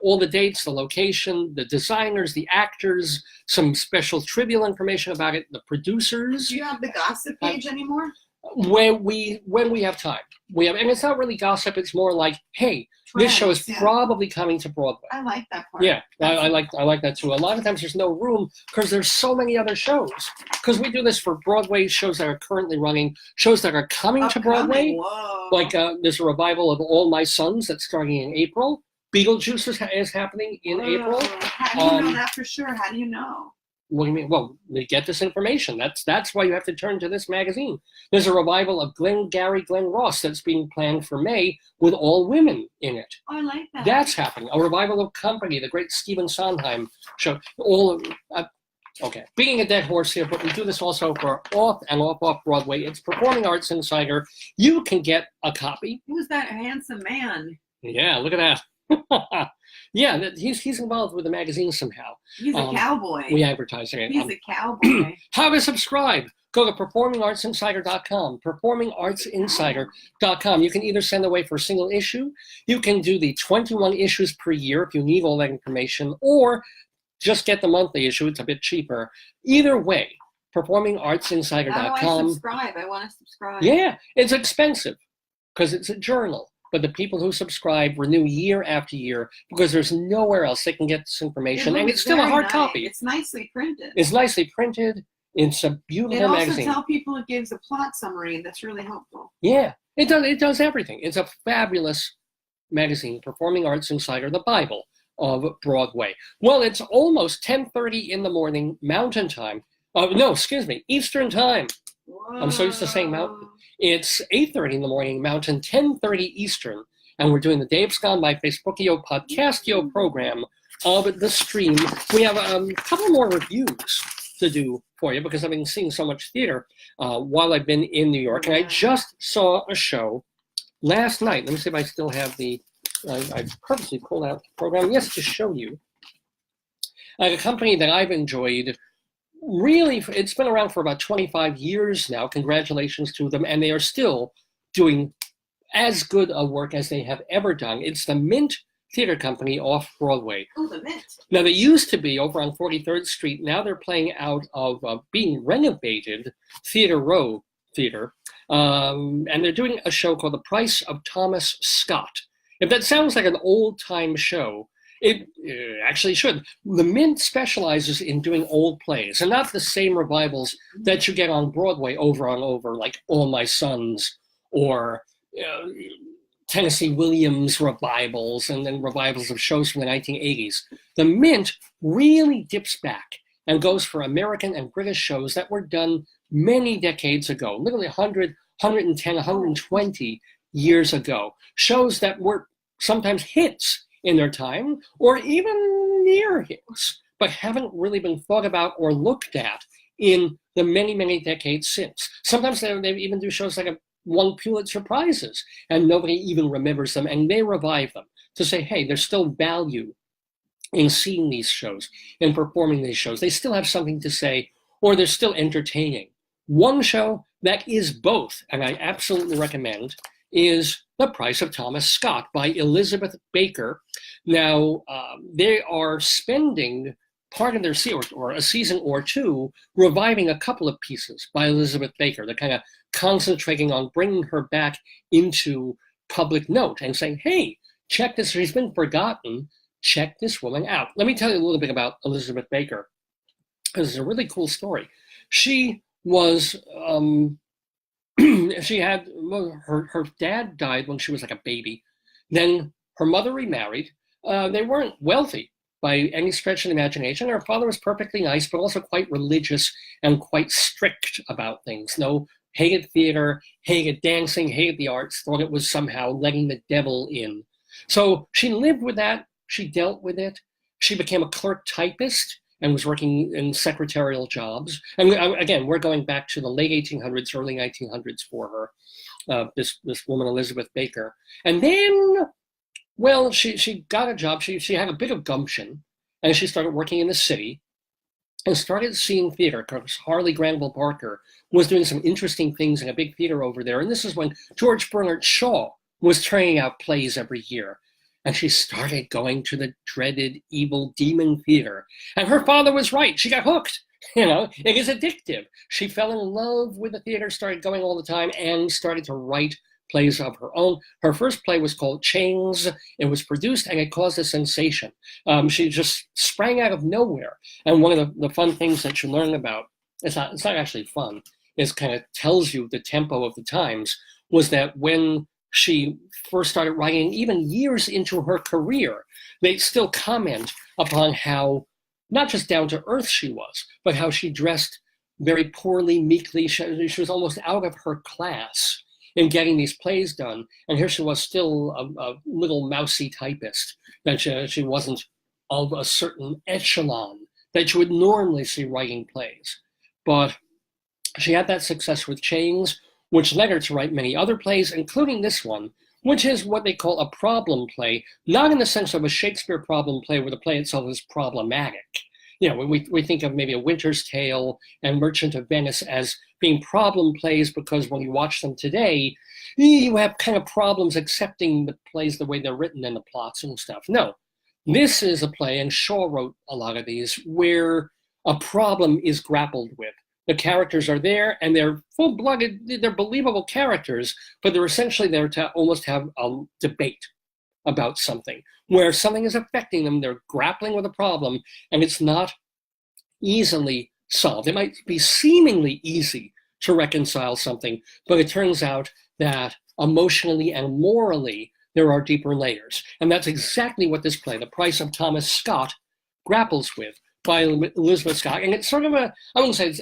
all the dates, the location, the designers, the actors, some special trivial information about it, the producers. Do you have the gossip page anymore? When we have time, and it's not really gossip. It's more like, hey, this show is probably coming to Broadway. I like that part. Yeah, I like that too. A lot of times there's no room because there's so many other shows. Because we do this for Broadway shows that are currently running, shows that are coming to Broadway. Whoa. Like there's a revival of All My Sons that's starting in April. Beetlejuice is happening in April. How do you know that for sure? How do you know? What do you mean? Well, they get this information. That's why you have to turn to this magazine. There's a revival of Glenn Ross that's being planned for May with all women in it. Oh, I like that. That's happening. A revival of Company, the great Stephen Sondheim show. Okay, being a dead horse here, but we do this also for off Broadway. It's Performing Arts Insider. You can get a copy. Who's that handsome man? Yeah, look at that. Yeah, he's involved with the magazine somehow. He's a cowboy. We advertise it. He's a cowboy. How to subscribe? Go to performingartsinsider.com. Performingartsinsider.com. You can either send away for a single issue. You can do the 21 issues per year if you need all that information, or just get the monthly issue. It's a bit cheaper. Either way, performingartsinsider.com. How do I subscribe? I want to subscribe. Yeah, it's expensive because it's a journal. But the people who subscribe renew year after year because there's nowhere else they can get this information. And it's still a hard copy. It's nicely printed. It's nicely printed. It's a beautiful magazine. It also tells people, it gives a plot summary. That's really helpful. Yeah, it does everything. It's a fabulous magazine, Performing Arts Insider, the Bible of Broadway. Well, it's almost 10:30 in the morning, Mountain Time. Eastern Time. Whoa. I'm so used to saying Mountain. It's 8:30 in the morning, Mountain, 10:30 Eastern, and we're doing the Dave's Gone by Facebookio Podcastio program of the stream. We have a couple more reviews to do for you because I've been seeing so much theater while I've been in New York, and I just saw a show last night. Let me see if I still have I purposely pulled out the program, yes, to show you. A company that I've enjoyed. Really, it's been around for about 25 years now. Congratulations to them. And they are still doing as good a work as they have ever done. It's the Mint Theater Company off Broadway. Oh, the Mint. Now, they used to be over on 43rd Street. Now they're playing out of being renovated Theater Row Theater. And they're doing a show called The Price of Thomas Scott. If that sounds like an old-time show, it actually should. The Mint specializes in doing old plays, and not the same revivals that you get on Broadway over and over, like All My Sons or Tennessee Williams revivals, and then revivals of shows from the 1980s. The Mint really dips back and goes for American and British shows that were done many decades ago, literally 100, 110, 120 years ago. Shows that were sometimes hits in their time, or even near hits, but haven't really been thought about or looked at in the many, many decades since. Sometimes they even do shows like won Pulitzer Prizes, and nobody even remembers them, and they revive them to say, hey, there's still value in seeing these shows and performing these shows. They still have something to say, or they're still entertaining. One show that is both, and I absolutely recommend, is The Price of Thomas Scott by Elizabeth Baker. Now, they are spending part of their season, or a season or two, reviving a couple of pieces by Elizabeth Baker. They're kind of concentrating on bringing her back into public note and saying, hey, check this, she's been forgotten, check this woman out. Let me tell you a little bit about Elizabeth Baker, because it's a really cool story. She was... she had her dad died when she was like a baby. Then her mother remarried. They weren't wealthy by any stretch of the imagination. Her father was perfectly nice, but also quite religious and quite strict about things. Hated theater, hated dancing, hated the arts, thought it was somehow letting the devil in. So she lived with that. She dealt with it. She became a clerk typist and was working in secretarial jobs. And again, we're going back to the late 1800s, early 1900s for her, this woman, Elizabeth Baker. And then, well, she got a job. She had a bit of gumption, and she started working in the city. and started seeing theater because Harley Granville Barker was doing some interesting things in a big theater over there. And this is when George Bernard Shaw was turning out plays every year. And she started going to the dreaded evil demon theater. And her father was right. She got hooked. It is addictive. She fell in love with the theater, started going all the time, and started to write plays of her own. Her first play was called Chains. It was produced and it caused a sensation. She just sprang out of nowhere. And one of the fun things that you learn about, it's not actually fun, it kind of tells you the tempo of the times, was that when she first started writing, even years into her career, they still comment upon how not just down to earth she was, but how she dressed very poorly, meekly. She was almost out of her class in getting these plays done. And here she was, still a little mousy typist, that she wasn't of a certain echelon that you would normally see writing plays. But she had that success with Chains, which led her to write many other plays, including this one, which is what they call a problem play, not in the sense of a Shakespeare problem play where the play itself is problematic. When we think of maybe A Winter's Tale and Merchant of Venice as being problem plays because when you watch them today, you have kind of problems accepting the plays the way they're written and the plots and stuff. No, this is a play, and Shaw wrote a lot of these, where a problem is grappled with. The characters are there, and they're full-blooded, they're believable characters, but they're essentially there to almost have a debate about something, where something is affecting them, they're grappling with a problem, and it's not easily solved. It might be seemingly easy to reconcile something, but it turns out that emotionally and morally, there are deeper layers. And that's exactly what this play, The Price of Thomas Scott, grapples with, by Elizabeth Scott. And it's sort of I wouldn't say it's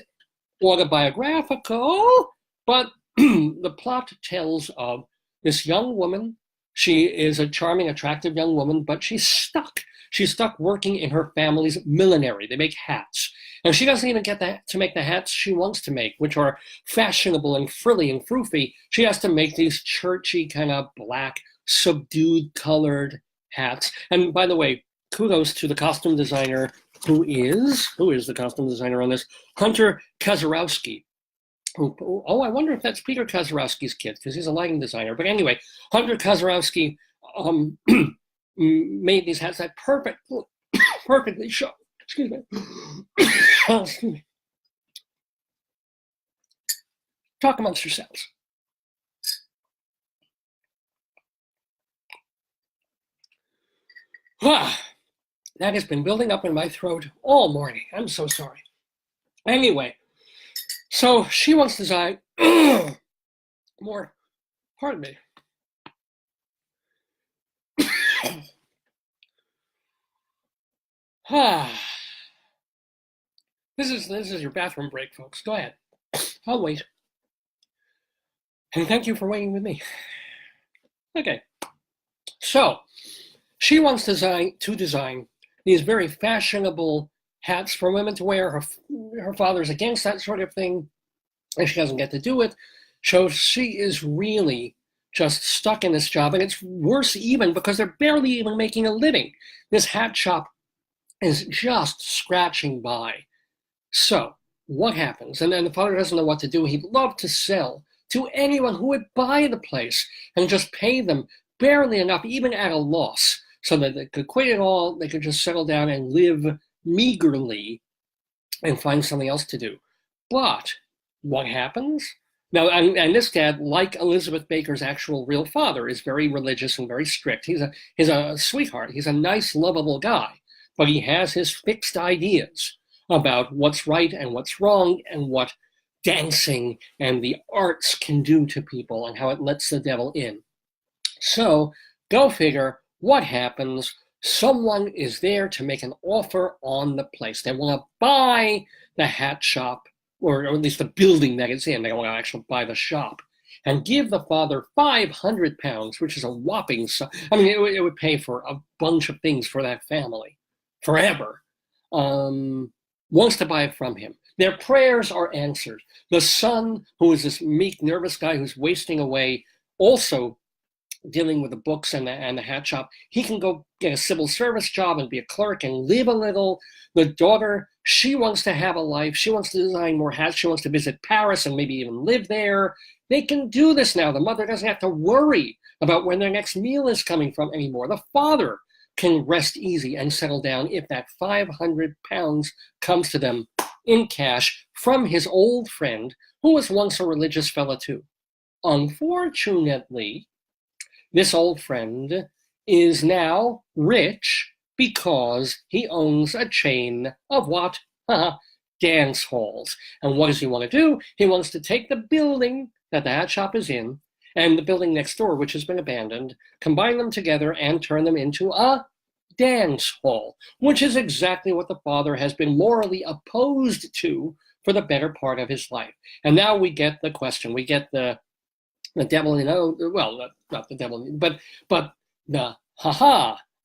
autobiographical, but the plot tells of this young woman. She is a charming, attractive young woman, but she's stuck. She's stuck working in her family's millinery. They make hats. And she doesn't even get to make the hats she wants to make, which are fashionable and frilly and froofy. She has to make these churchy, kind of black, subdued colored hats. And by the way, kudos to the costume designer, who is the costume designer on this? Hunter Kazarowski. Oh, I wonder if that's Peter Kazarowski's kid, because he's a lighting designer. But anyway, Hunter Kazarowski made these hats that perfectly show. Excuse me. Excuse me. Talk amongst yourselves. That has been building up in my throat all morning. I'm so sorry. Anyway, so she wants to design more. Pardon me. This is your bathroom break, folks. Go ahead. I'll wait. And thank you for waiting with me. Okay. So she wants to design these very fashionable hats for women to wear. Her father's against that sort of thing, and she doesn't get to do it. So she is really just stuck in this job, and it's worse even because they're barely even making a living. This hat shop is just scratching by. So what happens? And then the father doesn't know what to do. He'd love to sell to anyone who would buy the place and just pay them barely enough, even at a loss, so that they could quit it all, they could just settle down and live meagerly and find something else to do. But what happens? Now, and this dad, like Elizabeth Baker's actual real father, is very religious and very strict. He's a sweetheart. He's a nice, lovable guy, but he has his fixed ideas about what's right and what's wrong and what dancing and the arts can do to people and how it lets the devil in. So go figure, what happens? Someone is there to make an offer on the place. They want to buy the hat shop, or at least the building that it's in. They want to actually buy the shop and give the father £500, which is a whopping sum. I mean, it would pay for a bunch of things for that family forever. Wants to buy it from him. Their prayers are answered. The son, who is this meek, nervous guy who's wasting away, also dealing with the books and the hat shop. He can go get a civil service job and be a clerk and live a little. The daughter, she wants to have a life. She wants to design more hats. She wants to visit Paris and maybe even live there. They can do this now. The mother doesn't have to worry about when their next meal is coming from anymore. The father can rest easy and settle down if that 500 pounds comes to them in cash from his old friend, who was once a religious fella too. Unfortunately, this old friend is now rich because he owns a chain of what? Dance halls. And what does he want to do? He wants to take the building that the hat shop is in and the building next door, which has been abandoned, combine them together and turn them into a dance hall, which is exactly what the father has been morally opposed to for the better part of his life. And now we get the question, we get the devil, well, not the devil, but the,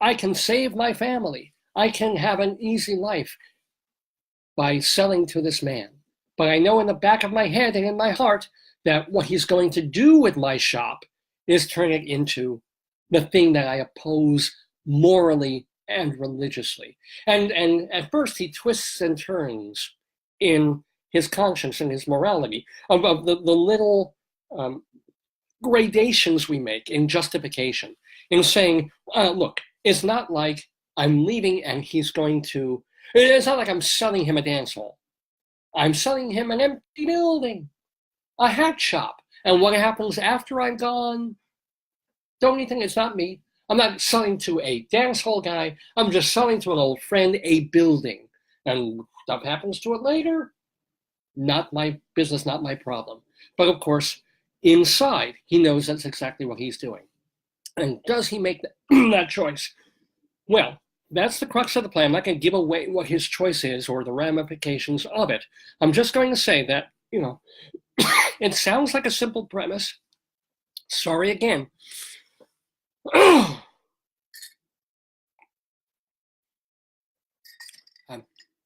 I can save my family. I can have an easy life by selling to this man. But I know in the back of my head and in my heart that what he's going to do with my shop is turn it into the thing that I oppose morally and religiously. And at first he twists and turns in his conscience and his morality of the little gradations we make in justification, in saying, look, it's not like I'm leaving and he's going to, it's not like I'm selling him a dance hall. I'm selling him an empty building, a hat shop. And what happens after I'm gone? Don't you think it's not me? I'm not selling to a dance hall guy. I'm just selling to an old friend a building. And stuff happens to it later. Not my business, not my problem. But of course, inside, he knows that's exactly what he's doing. And does he make that choice? Well, that's the crux of the play. I'm not going to give away what his choice is or the ramifications of it. I'm just going to say that, it sounds like a simple premise. Sorry again.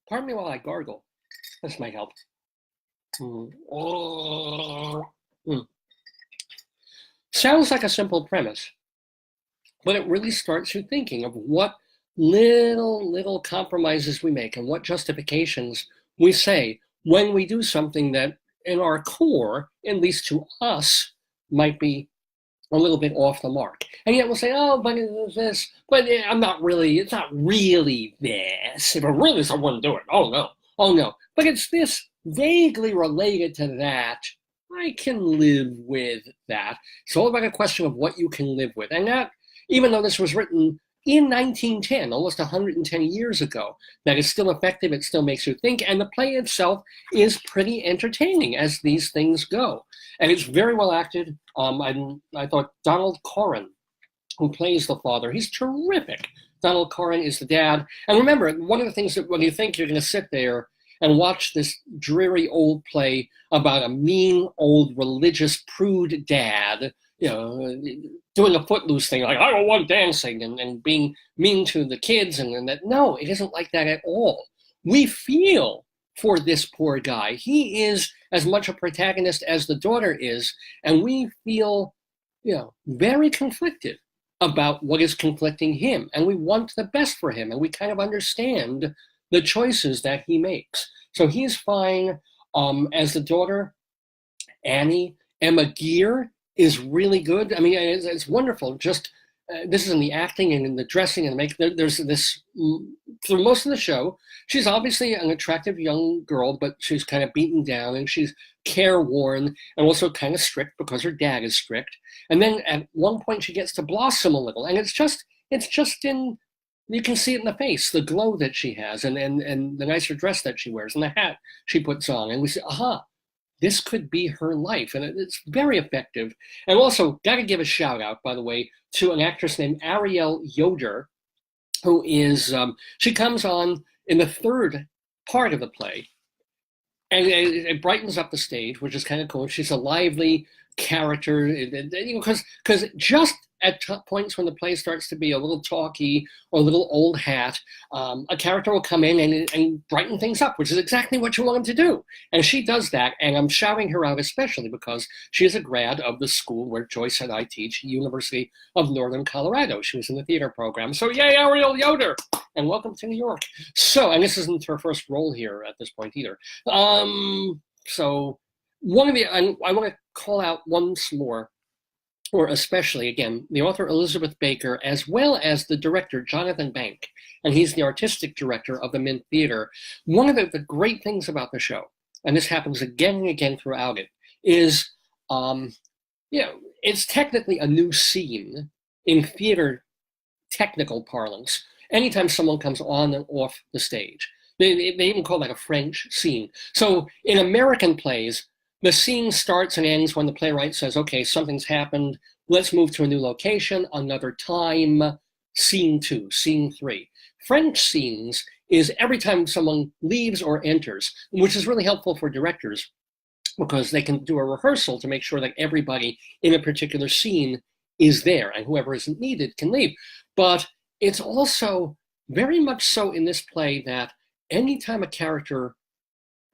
Pardon me while I gargle. This might help. Sounds like a simple premise, but it really starts you thinking of what little compromises we make and what justifications we say when we do something that in our core, at least to us, might be a little bit off the mark. And yet we'll say, oh, but it's this, but it's not really this. If it really is, I wouldn't do it. Oh no. But it's this vaguely related to that. I can live with that. It's all about a question of what you can live with. And that, even though this was written in 1910, almost 110 years ago, that is still effective, it still makes you think, and the play itself is pretty entertaining as these things go. And it's very well acted. I thought Donald Corrin, who plays the father, he's terrific. Donald Corrin is the dad. And remember, one of the things that when you think you're going to sit there and watch this dreary old play about a mean old religious prude dad, doing a footloose thing, like, I don't want dancing, and being mean to the kids, and that. No, it isn't like that at all. We feel for this poor guy. He is as much a protagonist as the daughter is, and we feel, very conflicted about what is conflicting him, and we want the best for him, and we kind of understand the choices that he makes. So he's fine as the daughter. Annie, Emma Geer, is really good. I mean, it's wonderful. Just this is in the acting and in the dressing and the make. There's this through most of the show. She's obviously an attractive young girl, but she's kind of beaten down and she's careworn and also kind of strict because her dad is strict. And then at one point she gets to blossom a little, and it's just in. You can see it in the face, the glow that she has, and the nicer dress that she wears, and the hat she puts on, and we say, aha. This could be her life, and it's very effective. And also, got to give a shout out, by the way, to an actress named Ariel Yoder, who is, she comes on in the third part of the play, and it brightens up the stage, which is kind of cool. She's a lively character, because just at points when the play starts to be a little talky or a little old hat, a character will come in and brighten things up, which is exactly what you want him to do. And she does that, and I'm shouting her out especially because she is a grad of the school where Joyce and I teach, University of Northern Colorado. She was in the theater program. So yay, Ariel Yoder! And welcome to New York. So, and this isn't her first role here at this point either. So one of the, I want to call out once more, or especially, again, the author Elizabeth Baker, as well as the director Jonathan Bank, and he's the artistic director of the Mint Theater. One of the great things about the show, and this happens again and again throughout it, is, it's technically a new scene in theater technical parlance anytime someone comes on and off the stage. They even call that a French scene. So in American plays, the scene starts and ends when the playwright says, okay, something's happened, let's move to a new location, another time, scene 2, scene 3. French scenes is every time someone leaves or enters, which is really helpful for directors because they can do a rehearsal to make sure that everybody in a particular scene is there and whoever isn't needed can leave. But it's also very much so in this play that anytime a character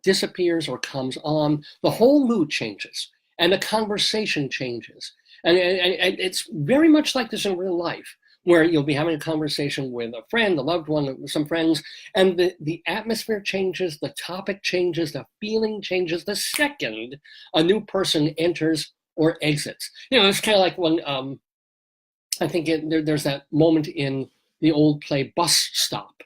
disappears or comes on, the whole mood changes and the conversation changes. And it's very much like this in real life, where you'll be having a conversation with a friend, a loved one, some friends, and the atmosphere changes, the topic changes, the feeling changes the second a new person enters or exits. It's kind of like when, I think there's that moment in the old play Bus Stop,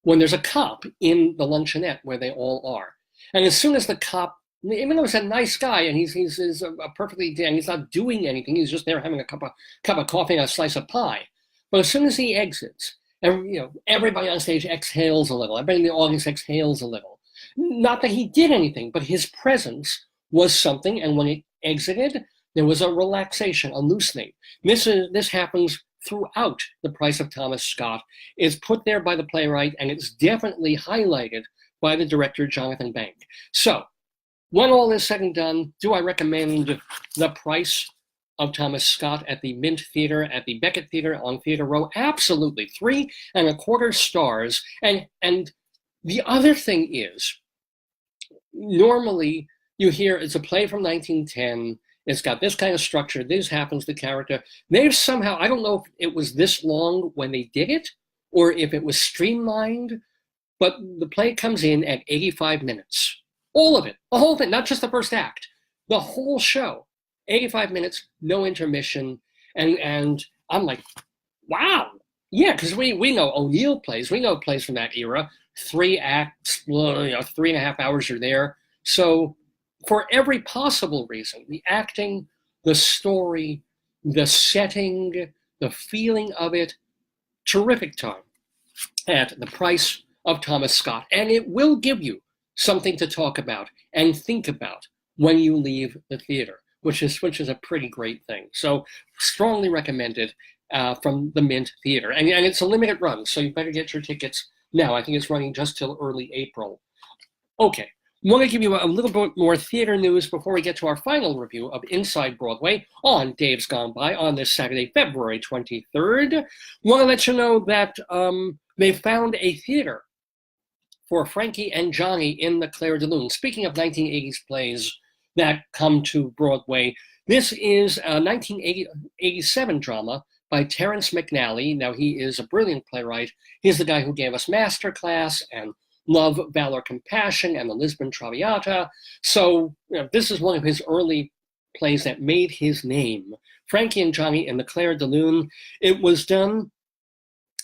when there's a cop in the luncheonette where they all are. And as soon as the cop, even though he's a nice guy and he's a perfectly, and he's not doing anything, he's just there having a cup of coffee and a slice of pie. But as soon as he exits, everybody on stage exhales a little. Everybody in the audience exhales a little. Not that he did anything, but his presence was something. And when it exited, there was a relaxation, a loosening. This happens throughout The Price of Thomas Scott. It's put there by the playwright, and it's definitely highlighted by the director, Jonathan Bank. So, when all is said and done, do I recommend The Price of Thomas Scott at the Mint Theater, at the Beckett Theater on Theater Row? Absolutely. 3.25 stars. And the other thing is, normally you hear it's a play from 1910, it's got this kind of structure, this happens, the character. They've somehow, I don't know if it was this long when they did it, or if it was streamlined, but the play comes in at 85 minutes. All of it, the whole thing, not just the first act, the whole show. 85 minutes, no intermission. And I'm like, wow. Yeah, because we know O'Neill plays, we know plays from that era. 3 acts, 3.5 hours are there. So for every possible reason, the acting, the story, the setting, the feeling of it, terrific time at The Price of Thomas Scott. And it will give you something to talk about and think about when you leave the theater, which is a pretty great thing. So strongly recommended from the Mint Theater. And it's a limited run, so you better get your tickets now. I think it's running just till early April. Okay, I want to give you a little bit more theater news before we get to our final review of Inside Broadway on Dave's Gone By on this Saturday, February 23rd. Want to let you know that they found a theater for Frankie and Johnny in the Clair de Lune. Speaking of 1980s plays that come to Broadway, this is a 1987 drama by Terrence McNally. Now, he is a brilliant playwright. He's the guy who gave us Masterclass and Love, Valor, Compassion and the Lisbon Traviata. So this is one of his early plays that made his name. Frankie and Johnny in the Clair de Lune. It was done,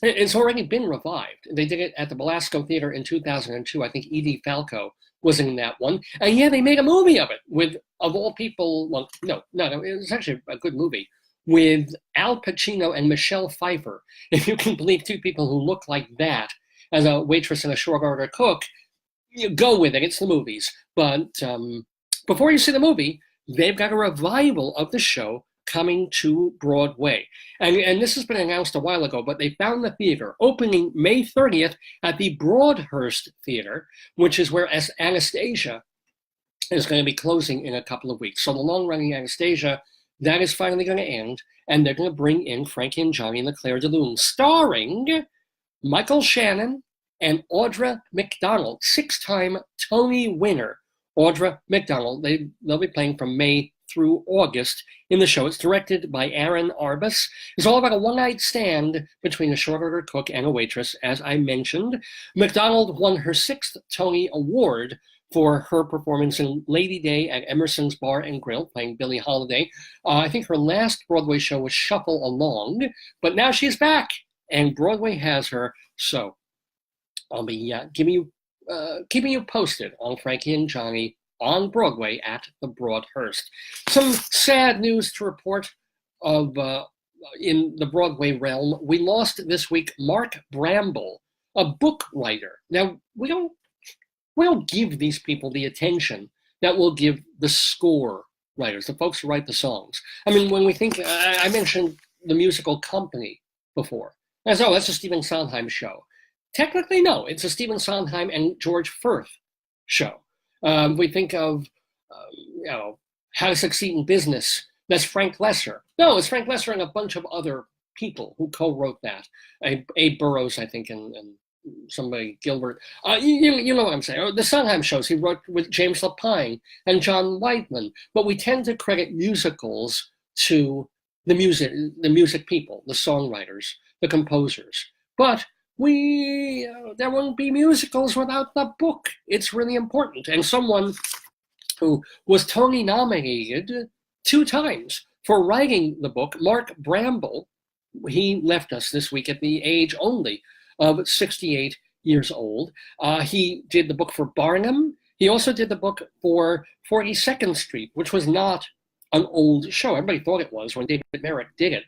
it's already been revived. They did it at the Belasco Theater in 2002. I think Edie Falco was in that one. And yeah, they made a movie of it with, of all people, well, no, it was actually a good movie, with Al Pacino and Michelle Pfeiffer. If you can believe two people who look like that as a waitress and a short order cook, you go with it, it's the movies. But before you see the movie, they've got a revival of the show coming to Broadway. And this has been announced a while ago, but they found the theater opening May 30th at the Broadhurst Theater, which is where Anastasia is going to be closing in a couple of weeks. So the long-running Anastasia that is finally going to end, and they're going to bring in Frankie and Johnny and the Claire de Lune, starring Michael Shannon and Audra McDonald, 6-time Tony winner. Audra McDonald, they'll be playing from May through August in the show. It's directed by Aaron Arbus. It's all about a one-night stand between a short order cook and a waitress, as I mentioned. McDonald won her 6th Tony Award for her performance in Lady Day at Emerson's Bar and Grill, playing Billie Holiday. I think her last Broadway show was Shuffle Along, but now she's back, and Broadway has her. So I'll be keeping you posted on Frankie and Johnny on Broadway at the Broadhurst. Some sad news to report of in the Broadway realm. We lost this week Mark Bramble, a book writer. Now, we don't give these people the attention that we'll give the score writers, the folks who write the songs. I mean, when we think, I mentioned the musical Company before. That's a Stephen Sondheim show. Technically, no, it's a Stephen Sondheim and George Firth show. We think of, How to Succeed in Business. That's Frank Lesser. No, it's Frank Lesser and a bunch of other people who co-wrote that. Abe Burrows, I think, and somebody, Gilbert. You know what I'm saying. The Sondheim shows, he wrote with James Lapine and John Weidman. But we tend to credit musicals to the music people, the songwriters, the composers. But there won't be musicals without the book. It's really important. And someone who was Tony nominated 2 times for writing the book, Mark Bramble, he left us this week at the age only of 68 years old. He did the book for Barnum. He also did the book for 42nd Street, which was not an old show. Everybody thought it was when David Merrick did it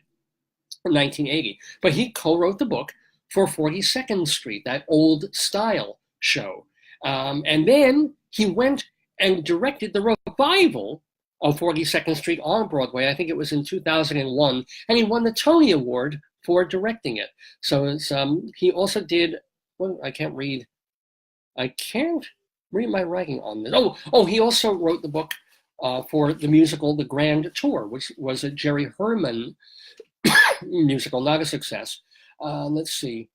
in 1980. But he co-wrote the book for 42nd Street, that old style show. And then he went and directed the revival of 42nd Street on Broadway. I think it was in 2001, and he won the Tony Award for directing it. So it's, he also did, well, I can't read my writing on this. Oh, he also wrote the book for the musical The Grand Tour, which was a Jerry Hermann musical, not a success. Let's see.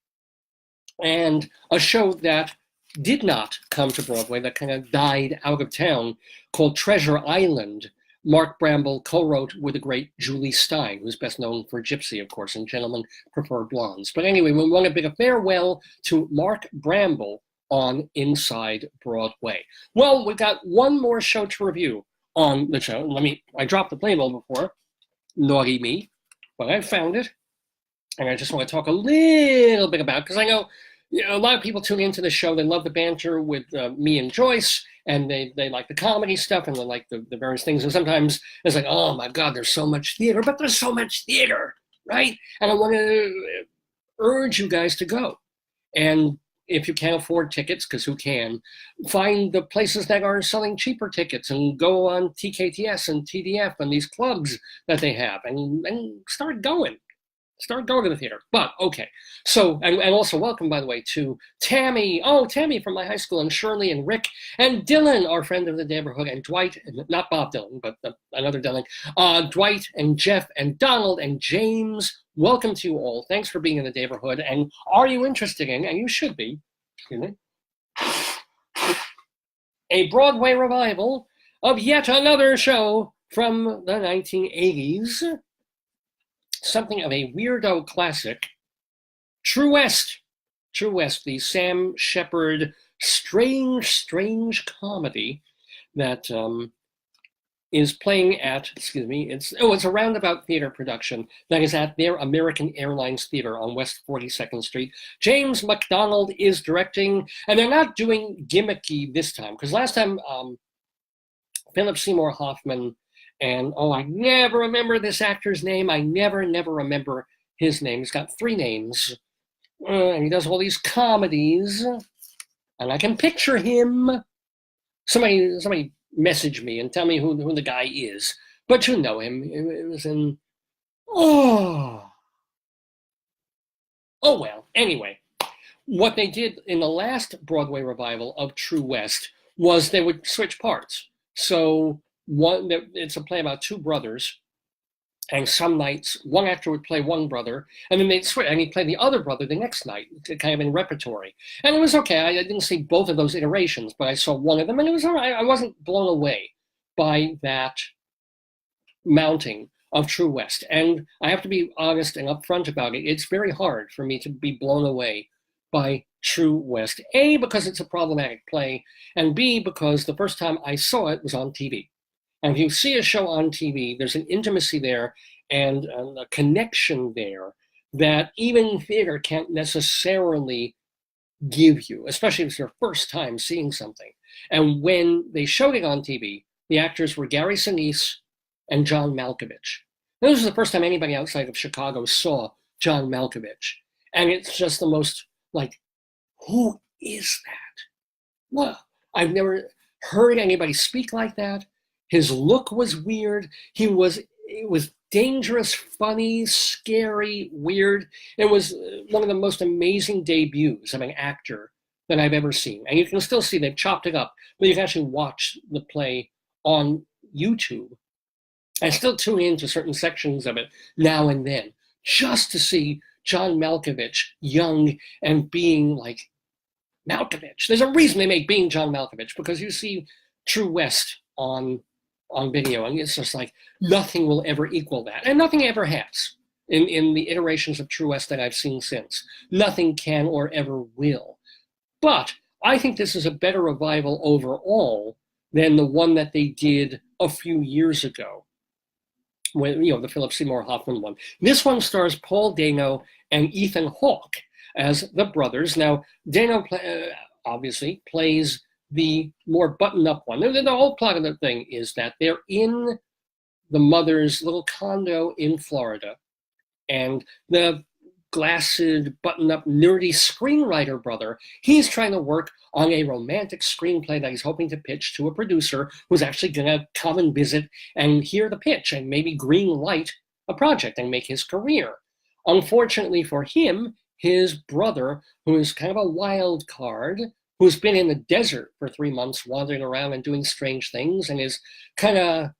And a show that did not come to Broadway, that kind of died out of town, called Treasure Island. Mark Bramble co-wrote with the great Julie Stein, who's best known for Gypsy, of course, and Gentlemen Prefer Blondes. But anyway, we want to bid a farewell to Mark Bramble on Inside Broadway. Well, we've got one more show to review on the show. I dropped the playbill before. Naughty me. But I found it. And I just want to talk a little bit about, because I know, a lot of people tune into the show. They love the banter with me and Joyce, and they like the comedy stuff, and they like the various things. And sometimes it's like, oh my God, there's so much theater, but there's so much theater, right? And I want to urge you guys to go. And if you can't afford tickets, because who can, find the places that are selling cheaper tickets and go on TKTS and TDF and these clubs that they have and start going. Start going to the theater. But, okay. So, and also welcome, by the way, to Tammy. Oh, Tammy from my high school, and Shirley and Rick and Dylan, our friend of the Daverhood, and Dwight, not Bob Dylan, but another Dylan. Dwight and Jeff and Donald and James. Welcome to you all. Thanks for being in the Daverhood. And are you interested in, and you should be, a Broadway revival of yet another show from the 1980s? Something of a weirdo classic, True West. True West, the Sam Shepard strange comedy that is playing at, it's a roundabout theater production that is at their American Airlines Theater on West 42nd Street. James McDonald is directing, and they're not doing gimmicky this time, because last time Philip Seymour Hoffman and, I never remember this actor's name. I never remember his name. He's got 3 names. And he does all these comedies. And I can picture him. Somebody message me and tell me who the guy is. But you know him. It was in... Oh, well. Anyway, what they did in the last Broadway revival of True West was they would switch parts. So... it's a play about 2 brothers And some nights, one actor would play one brother, and then they'd switch, and he'd play the other brother the next night, kind of in repertory. And it was okay. I didn't see both of those iterations, but I saw one of them, and it was all right. I wasn't blown away by that mounting of True West. And I have to be honest and upfront about it. It's very hard for me to be blown away by True West. A, because it's a problematic play, and B, because the first time I saw it was on TV. And if you see a show on TV, there's an intimacy there and a connection there that even theater can't necessarily give you, especially if it's your first time seeing something. And when they showed it on TV, the actors were Gary Sinise and John Malkovich. And this was the first time anybody outside of Chicago saw John Malkovich. And it's just the most, like, who is that? Well, I've never heard anybody speak like that. His look was weird. It was dangerous, funny, scary, weird. It was one of the most amazing debuts of an actor that I've ever seen. And you can still see they've chopped it up, but you can actually watch the play on YouTube. I still tune into certain sections of it now and then, just to see John Malkovich young and being like Malkovich. There's a reason they make Being John Malkovich, because you see True West on video, and it's just like nothing will ever equal that, and nothing ever has in the iterations of True West that I've seen since. Nothing can or ever will. But I think this is a better revival overall than the one that they did a few years ago, when, the Philip Seymour Hoffman one. This one stars Paul Dano and Ethan Hawke as the brothers. Now, Dano obviously plays the more buttoned-up one. The whole plot of the thing is that they're in the mother's little condo in Florida, and the glassed, buttoned-up, nerdy screenwriter brother, he's trying to work on a romantic screenplay that he's hoping to pitch to a producer who's actually going to come and visit and hear the pitch and maybe green light a project and make his career. Unfortunately for him, his brother, who is kind of a wild card, who's been in the desert for 3 months, wandering around and doing strange things, and is kind of,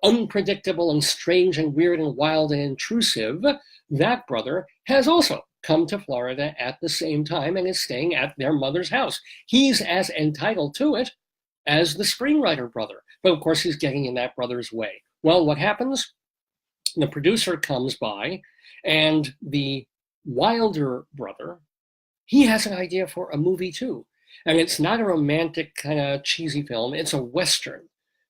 unpredictable and strange and weird and wild and intrusive, that brother has also come to Florida at the same time and is staying at their mother's house. He's as entitled to it as the screenwriter brother, but of course he's getting in that brother's way. Well, what happens? The producer comes by, and the wilder brother, he has an idea for a movie too. And it's not a romantic kind of cheesy film. It's a Western,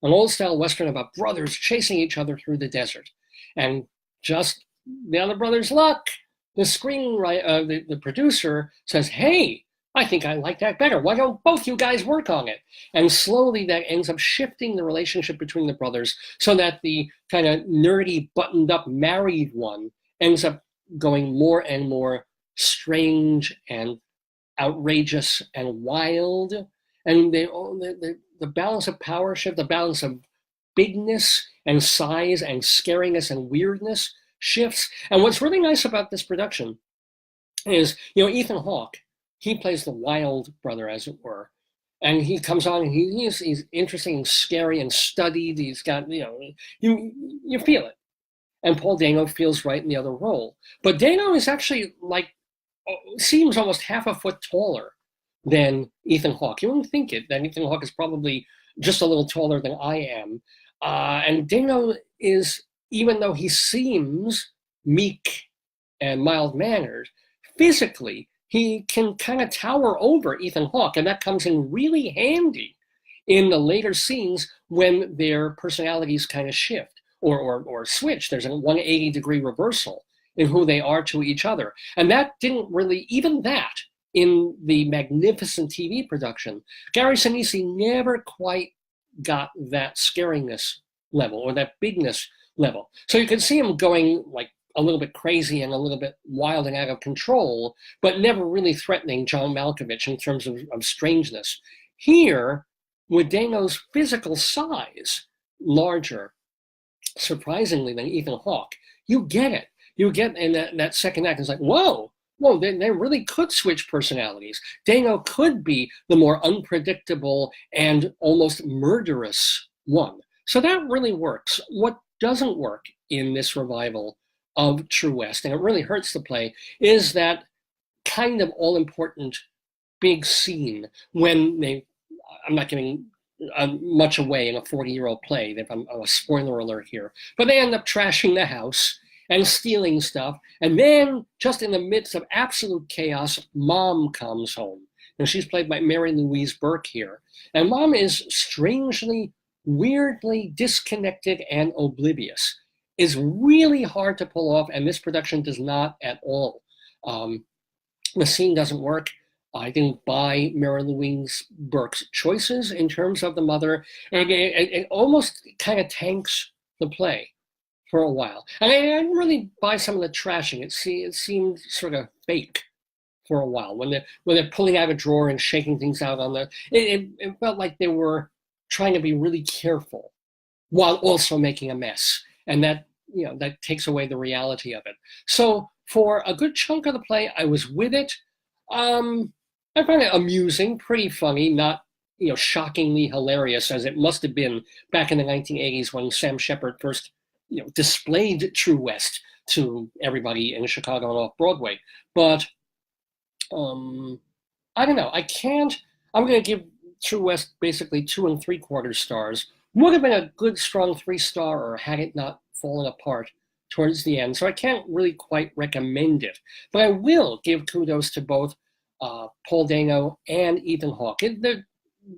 an old-style Western about brothers chasing each other through the desert. And just the other brother's luck, the screenwriter, the producer says, hey, I think I like that better. Why don't both you guys work on it? And slowly that ends up shifting the relationship between the brothers so that the kind of nerdy, buttoned-up, married one ends up going more and more strange and outrageous and wild, and the balance of power shift, the balance of bigness and size and scariness and weirdness shifts. And what's really nice about this production is, Ethan Hawke, he plays the wild brother, as it were, and he comes on and he's interesting and scary and studied. He's got, you feel it. And Paul Dano feels right in the other role. But Dano is actually seems almost half a foot taller than Ethan Hawke. You wouldn't think it, that Ethan Hawke is probably just a little taller than I am. And Dano is, even though he seems meek and mild-mannered, physically, he can kind of tower over Ethan Hawke, and that comes in really handy in the later scenes when their personalities kind of shift or switch. There's a 180-degree reversal in who they are to each other. And that didn't really, even that, in the magnificent TV production, Gary Sinise never quite got that scariness level or that bigness level. So you can see him going like a little bit crazy and a little bit wild and out of control, but never really threatening John Malkovich in terms of strangeness. Here, with Dano's physical size larger, surprisingly, than Ethan Hawke, you get it. You get in that second act, it's like, whoa, they really could switch personalities. Dano could be the more unpredictable and almost murderous one. So that really works. What doesn't work in this revival of True West, and it really hurts the play, is that kind of all-important big scene when I'm not giving much away in a 40-year-old play, if I'm a spoiler alert here, but they end up trashing the house and stealing stuff, and then just in the midst of absolute chaos, Mom comes home. And she's played by Mary Louise Burke here. And Mom is strangely, weirdly disconnected and oblivious. It's really hard to pull off, and this production does not at all. The scene doesn't work. I didn't buy Mary Louise Burke's choices in terms of the mother. And it almost kind of tanks the play for a while. And I didn't really buy some of the trashing. It seemed sort of fake for a while when they're pulling out a drawer and shaking things out on it felt like they were trying to be really careful while also making a mess, and that takes away the reality of it. So for a good chunk of the play, I was with it. I found it amusing, pretty funny, not shockingly hilarious as it must have been back in the 1980s when Sam Shepard first displayed True West to everybody in Chicago and off Broadway. But I don't know. I'm going to give True West basically 2 3/4 stars. Would have been a good strong 3-star had it not fallen apart towards the end. So I can't really quite recommend it. But I will give kudos to both Paul Dano and Ethan Hawke.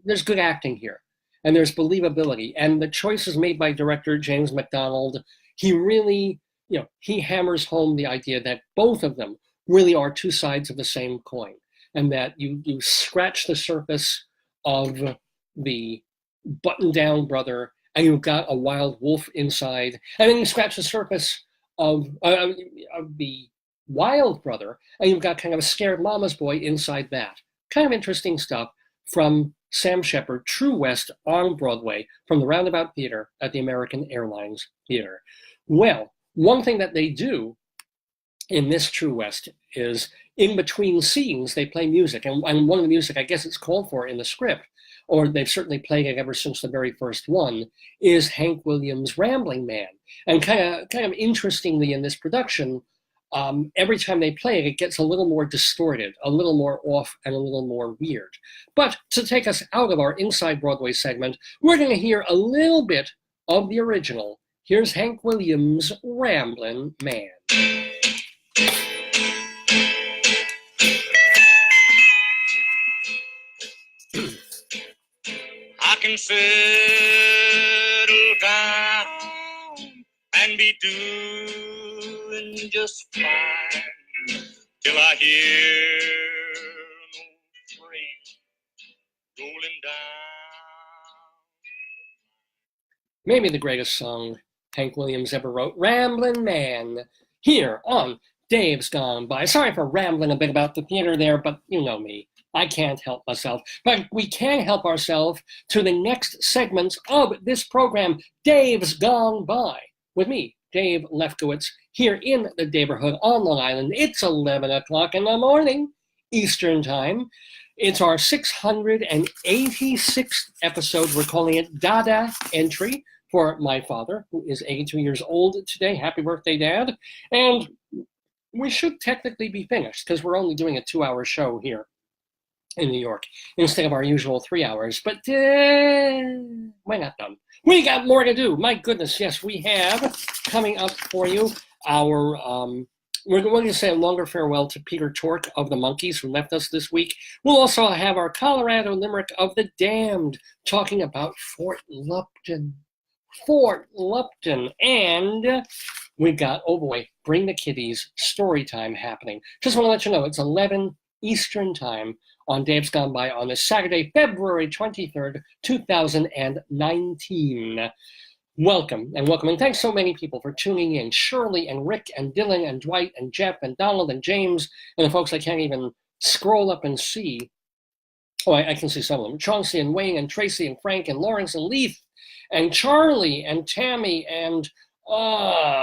There's good acting here, and there's believability. And the choices made by director James MacDonald, he really, he hammers home the idea that both of them really are two sides of the same coin, and that you scratch the surface of the button-down brother, and you've got a wild wolf inside, and then you scratch the surface of the wild brother, and you've got kind of a scared mama's boy inside that. Kind of interesting stuff from Sam Shepard, True West on Broadway, from the Roundabout Theater at the American Airlines Theater. Well, one thing that they do in this True West is in between scenes, they play music. And one of the music, I guess it's called for in the script, or they've certainly played it ever since the very first one, is Hank Williams' Rambling Man. And kind of interestingly in this production, every time they play it, it gets a little more distorted, a little more off, and a little more weird. But to take us out of our Inside Broadway segment, we're going to hear a little bit of the original. Here's Hank Williams' Rambling Man. I can settle down and be doing just fine till I hear no freight rolling down. Maybe the greatest song Hank Williams ever wrote, Ramblin' Man, here on Dave's Gone By. Sorry for rambling a bit about the theater there, but you know me. I can't help myself. But we can help ourselves to the next segments of this program, Dave's Gone By, with me, Dave Lefkowitz, here in the Daverhood on Long Island. It's 11 o'clock in the morning, Eastern Time. It's our 686th episode. We're calling it DADA Entry for my father, who is 82 years old today. Happy birthday, Dad. And we should technically be finished because we're only doing a 2-hour show here in New York instead of our usual 3 hours. But we're not done. We got more to do. My goodness, yes, we have coming up for you our, we're going to say a longer farewell to Peter Tork of the Monkees, who left us this week. We'll also have our Colorado Limerick of the Damned, talking about Fort Lupton. Fort Lupton. And we've got, oh boy, Bring the Kiddies story time happening. Just want to let you know, it's 11 Eastern Time on Dave's Gone By on this Saturday, February 23rd, 2019. Welcome, and thanks so many people for tuning in. Shirley and Rick and Dylan and Dwight and Jeff and Donald and James and the folks I can't even scroll up and see. Oh, I can see some of them. Chauncey and Wayne and Tracy and Frank and Lawrence and Leith and Charlie and Tammy and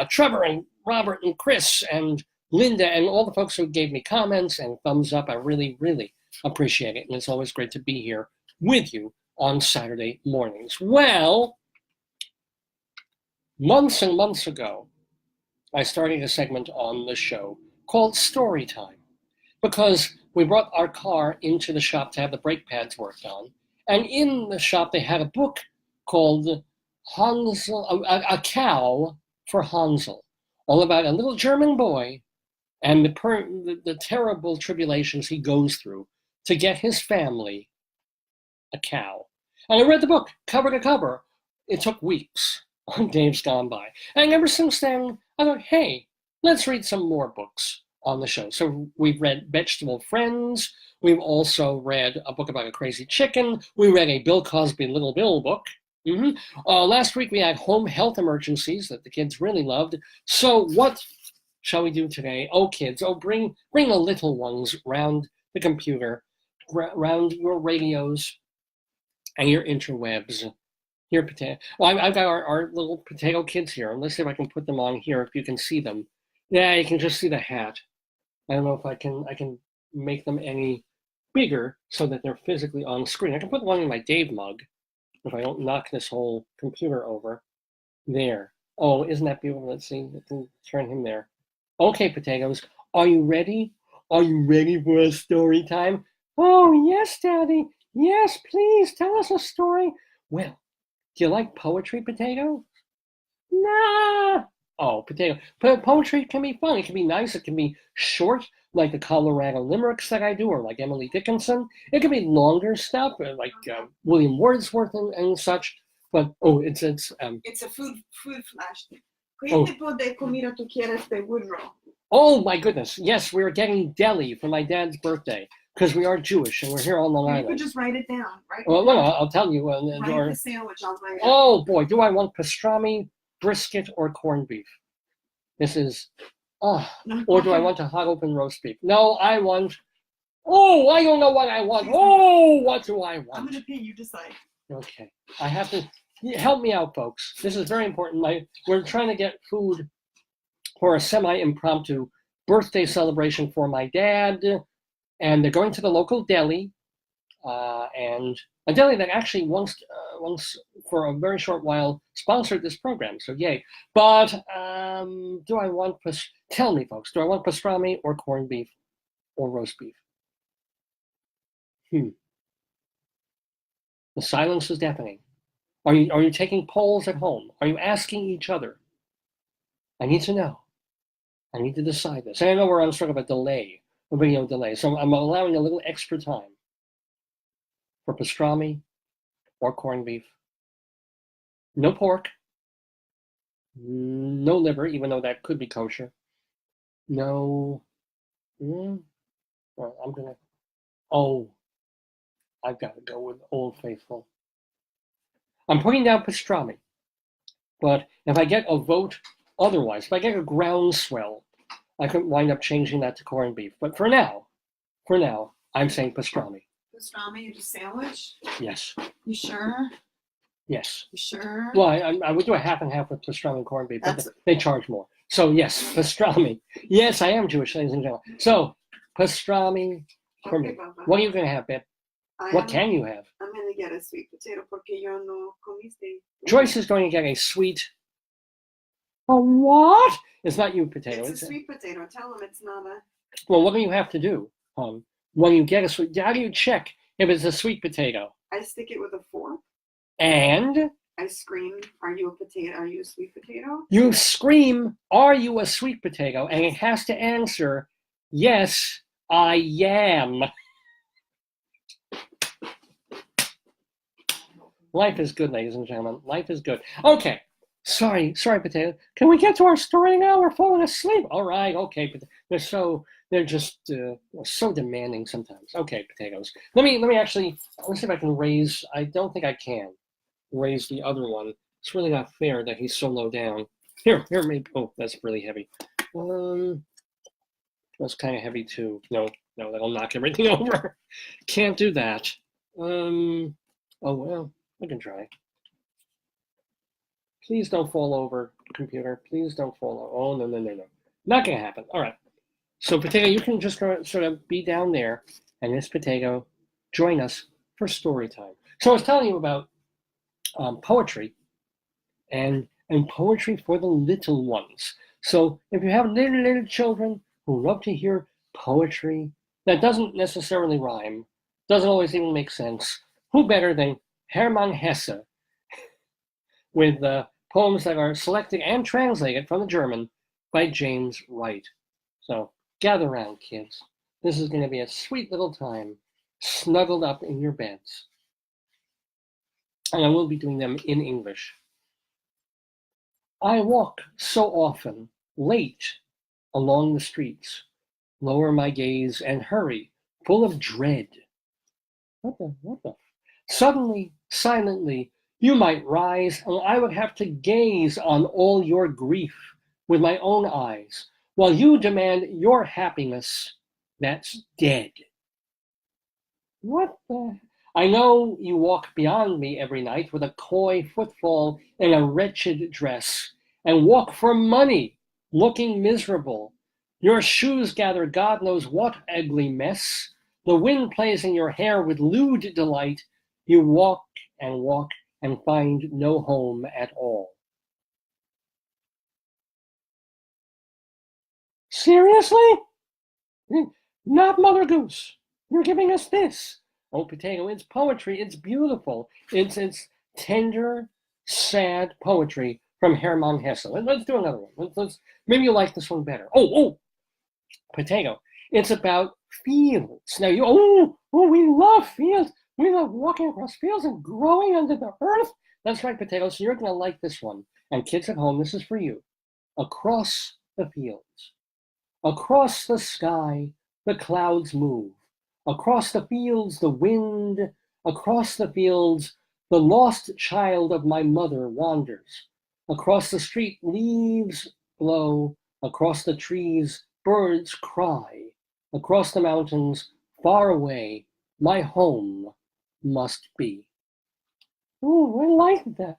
Trevor and Robert and Chris and Linda and all the folks who gave me comments and thumbs up. I really, really appreciate it. And it's always great to be here with you on Saturday mornings. Well, Months and months ago, I started a segment on the show called Storytime because we brought our car into the shop to have the brake pads worked on. And in the shop, they had a book called Hansel, a Cow for Hansel, all about a little German boy and the terrible tribulations he goes through to get his family a cow. And I read the book cover to cover. It took weeks on Dave's Gone By. And ever since then, I thought, hey, let's read some more books on the show. So we've read Vegetable Friends. We've also read a book about a crazy chicken. We read a Bill Cosby Little Bill book. Last week we had home health emergencies that the kids really loved. So what shall we do today? Oh, kids, bring the little ones round the computer, round your radios and your interwebs. Here, potato. Well, I've got our little potato kids here. Let's see if I can put them on here, if you can see them. Yeah, you can just see the hat. I don't know if I can make them any bigger so that they're physically on screen. I can put one in my Dave mug if I don't knock this whole computer over. There. Oh, isn't that beautiful? Let's see. I can turn him there. Okay, potatoes. Are you ready? Are you ready for a story time? Oh, yes, Daddy. Yes, please. Tell us a story. Well, do you like poetry, Potato? Nah. Oh, Potato. Poetry can be fun. It can be nice. It can be short, like the Colorado Limericks that I do, or like Emily Dickinson. It can be longer stuff, like William Wordsworth and such. But it's a food flash. ¿Qué tipo de comida tú quieres de Woodrow? Oh my goodness! Yes, we're getting deli for my dad's birthday because we are Jewish and we're here on Long Island. You could just write it down, right? Well, no, I'll tell you. Write the sandwich. I'll write it. Oh boy, do I want pastrami, brisket, or corned beef? This is, or do I want a hot open roast beef? No, I want. Oh, I don't know what I want. Oh, what do I want? I'm gonna pay you decide. Okay, I have to. Help me out, folks. This is very important. We're trying to get food for a semi-impromptu birthday celebration for my dad, and they're going to the local deli, and a deli that actually once for a very short while sponsored this program. So yay! But do I want? Tell me, folks. Do I want pastrami or corned beef or roast beef? The silence is deafening. Are you taking polls at home? Are you asking each other? I need to know. I need to decide this. And I know we're on sort of a video delay, so I'm allowing a little extra time for pastrami or corned beef. No pork. No liver, even though that could be kosher. No. Well, I'm gonna. Oh, I've got to go with Old Faithful. I'm putting down pastrami, but if I get a vote otherwise, if I get a groundswell, I could wind up changing that to corned beef. But for now, I'm saying pastrami. Pastrami, you do sandwich? Yes. You sure? Yes. You sure? Well, I would do a half and half with pastrami and corned beef, but they charge more. So yes, pastrami. Yes, I am Jewish, ladies and gentlemen. So pastrami for me. Papa. What are you going to have, babe? What can you have? I'm going to get a sweet potato porque yo no comiste. Joyce is going to get a sweet. A what? It's not you, potato. It's a sweet potato. Tell them it's not a. Well, what do you have to do? When you get a sweet, how do you check if it's a sweet potato? I stick it with a fork. And? I scream, "Are you a potato? Are you a sweet potato?" You scream, "Are you a sweet potato?" And it has to answer, "Yes, I am." Life is good, ladies and gentlemen. Life is good. Okay. Sorry, potato. Can we get to our story now? We're falling asleep. All right, okay. But they're just so demanding sometimes. Okay, potatoes. Let me actually. Let's see if I can raise. I don't think I can raise the other one. It's really not fair that he's so low down. Here, maybe. Oh, that's really heavy. That's kind of heavy too. No, that'll knock everything over. Can't do that. Oh well. I can try. Please don't fall over, computer. Please don't fall over. Oh, no. Not going to happen. All right. So, Potato, you can just sort of be down there, and this Potato, join us for story time. So I was telling you about poetry, and and poetry for the little ones. So if you have little children who love to hear poetry that doesn't necessarily rhyme, doesn't always even make sense, who better than Hermann Hesse with poems that are selected and translated from the German by James Wright. So gather around, kids. This is going to be a sweet little time, snuggled up in your beds. And I will be doing them in English. I walk so often, late, along the streets, lower my gaze and hurry, full of dread. What the? Suddenly, silently, you might rise, and I would have to gaze on all your grief with my own eyes, while you demand your happiness that's dead. What the? I know you walk beyond me every night with a coy footfall and a wretched dress, and walk for money, looking miserable. Your shoes gather God knows what ugly mess. The wind plays in your hair with lewd delight. You walk and find no home at all. Seriously? Not Mother Goose. You're giving us this. Oh, Potato, it's poetry. It's beautiful. It's tender, sad poetry from Hermann Hesse. Let's do another one. Maybe you like this one better. Oh, Potato. It's about fields. Now we love fields. We love walking across fields and growing under the earth. That's right, Potato. So you're going to like this one. And kids at home, this is for you. Across the fields. Across the sky, the clouds move. Across the fields, the wind. Across the fields, the lost child of my mother wanders. Across the street, leaves blow. Across the trees, birds cry. Across the mountains, far away, my home must be. Oh, I like that.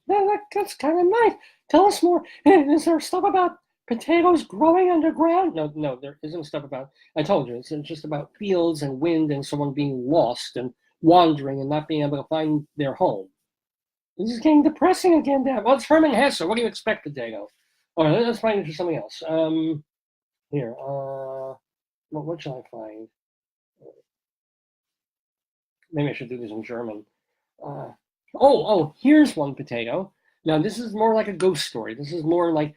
That's kind of nice. Tell us more. Is there stuff about potatoes growing underground? No, there isn't stuff about, I told you, it's just about fields and wind and someone being lost and wandering and not being able to find their home. This is getting depressing again, Dad. Well, it's Hermann Hesse. What do you expect, Potato? All right, let's find it for something else. Here, what shall I find? Maybe I should do this in German. Here's one, Potato. Now, this is more like a ghost story. This is more like,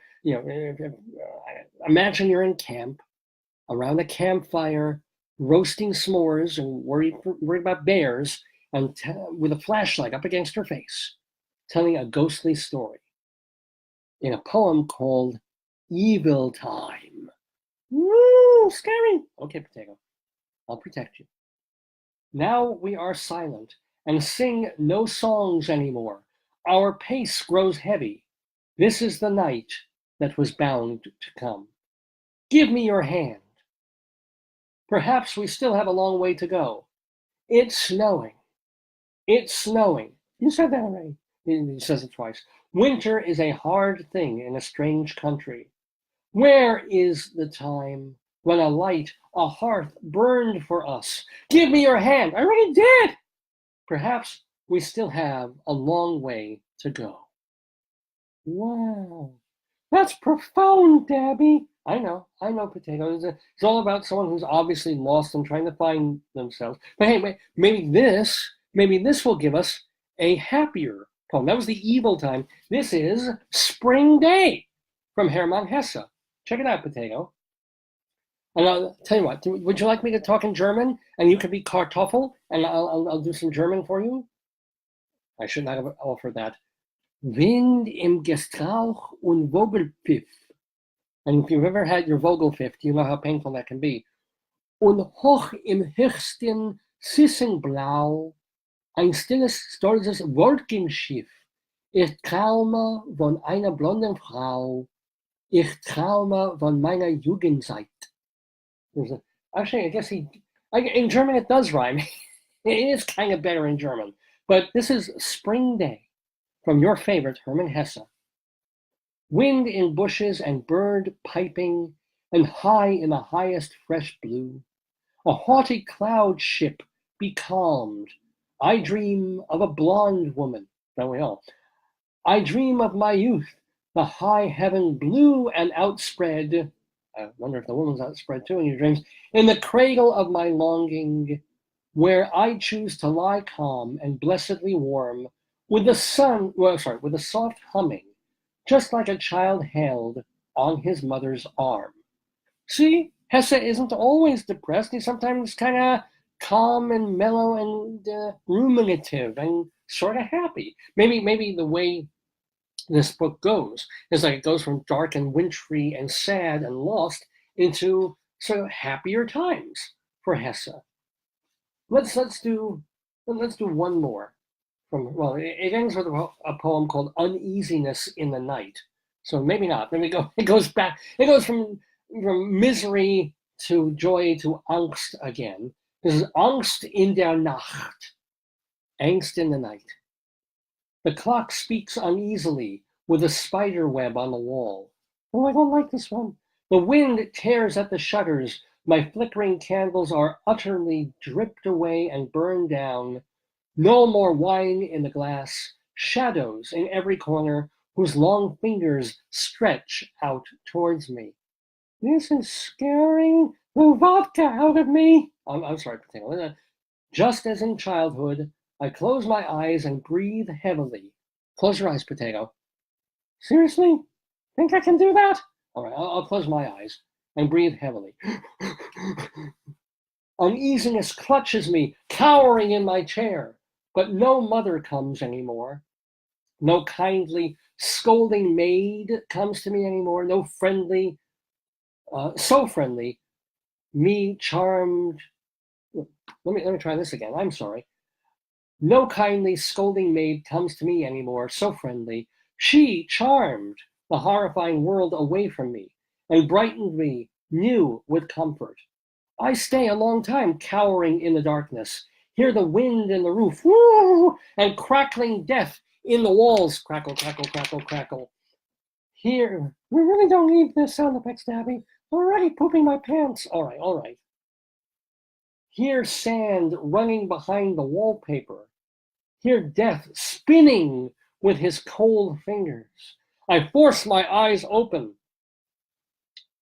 imagine you're in camp, around a campfire, roasting s'mores and worried about bears, and with a flashlight up against her face, telling a ghostly story in a poem called Evil Time. Woo, scary. Okay, Potato, I'll protect you. Now we are silent and sing no songs anymore. Our pace grows heavy. This is the night that was bound to come. Give me your hand. Perhaps we still have a long way to go. It's snowing. It's snowing. You said that already. He says it twice. Winter is a hard thing in a strange country. Where is the time when a light, a hearth burned for us? Give me your hand. I already did. Perhaps we still have a long way to go. Wow. That's profound, Dabby. I know, Potato. It's all about someone who's obviously lost and trying to find themselves. But hey, maybe this will give us a happier poem. That was the Evil Time. This is Spring Day from Hermann Hesse. Check it out, Potato. And I'll tell you what, would you like me to talk in German? And you could be Kartoffel, and I'll do some German for you? I should not have offered that. Wind im Gestrauch und Vogelpfiff. And if you've ever had your Vogelpfiff, you know how painful that can be. Und hoch im höchsten Sissenblau, ein stilles, stolzes Wolkenschiff. Ich träume von einer blonden Frau. Ich träume von meiner Jugendzeit. Actually, I guess in German it does rhyme. It is kind of better in German. But this is Spring Day from your favorite Hermann Hesse. Wind in bushes and bird piping, and high in the highest fresh blue. A haughty cloud ship becalmed. I dream of a blonde woman. Don't we all? I dream of my youth, the high heaven blue and outspread. I wonder if the woman's outspread too in your dreams. In the cradle of my longing, where I choose to lie calm and blessedly warm, with the soft humming, just like a child held on his mother's arm. See, Hesse isn't always depressed. He's sometimes kind of calm and mellow and ruminative and sort of happy. Maybe the way this book goes is like it goes from dark and wintry and sad and lost into sort of happier times for Hesse. Let's do one more. It ends with a poem called "Uneasiness in the Night." So maybe not. Then it goes back. It goes from misery to joy to Angst again. This is Angst in der Nacht. Angst in the night. The clock speaks uneasily with a spider web on the wall. Oh, I don't like this one. The wind tears at the shutters. My flickering candles are utterly dripped away and burned down. No more wine in the glass. Shadows in every corner whose long fingers stretch out towards me. This is scaring the vodka out of me. I'm sorry, Potato. Just as in childhood, I close my eyes and breathe heavily. Close your eyes, Potato. Seriously? Think I can do that? All right, I'll close my eyes and breathe heavily. Uneasiness clutches me, cowering in my chair, but no mother comes anymore. No kindly, scolding maid comes to me anymore. No friendly, so friendly, me charmed. Let me try this again. I'm sorry. No kindly, scolding maid comes to me anymore, so friendly. She charmed the horrifying world away from me and brightened me new with comfort. I stay a long time cowering in the darkness, hear the wind in the roof, woo, and crackling death in the walls, crackle, crackle, crackle, crackle. Here, we really don't need this sound effects, Dabby. I'm already pooping my pants. All right. Hear sand running behind the wallpaper. Hear death spinning with his cold fingers. I force my eyes open.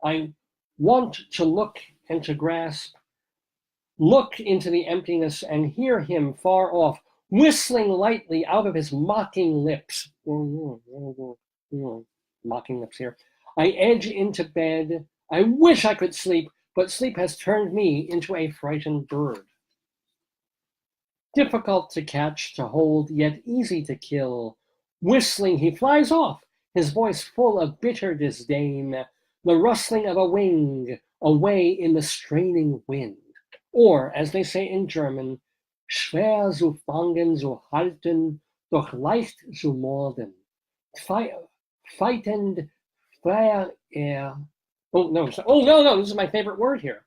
I want to look and to grasp. Look into the emptiness and hear him far off, whistling lightly out of his mocking lips. Mocking lips here. I edge into bed. I wish I could sleep, but sleep has turned me into a frightened bird. Difficult to catch, to hold, yet easy to kill. Whistling, he flies off, his voice full of bitter disdain, the rustling of a wing away in the straining wind. Or, as they say in German, schwer zu fangen, zu halten, doch leicht zu morden. Feitend freier er. Oh no, this is my favorite word here.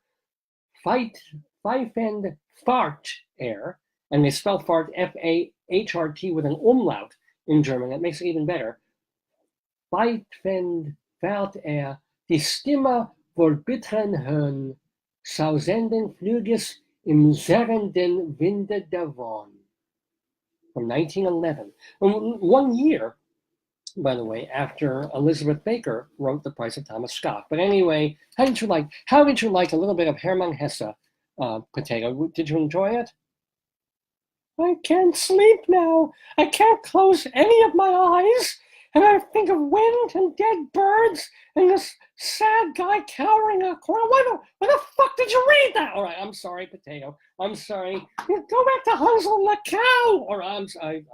Pfeifend fart er. And they spell fart F-A-H-R-T with an umlaut in German. That makes it even better. Pfeifend fart er. Die Stimme vor bitteren Höhen, sausenden Flüges im zerrenden Winde davon. From 1911. 1 year, by the way, after Elizabeth Baker wrote The Price of Thomas Scott. But anyway, how did you like a little bit of Hermann Hesse, Potato? Did you enjoy it? I can't sleep now. I can't close any of my eyes. And I think of wind and dead birds and this sad guy cowering in a corner. Why the fuck did you read that? All right, I'm sorry, Potato. I'm sorry. Go back to Hansel and the cow. Or I'm sorry.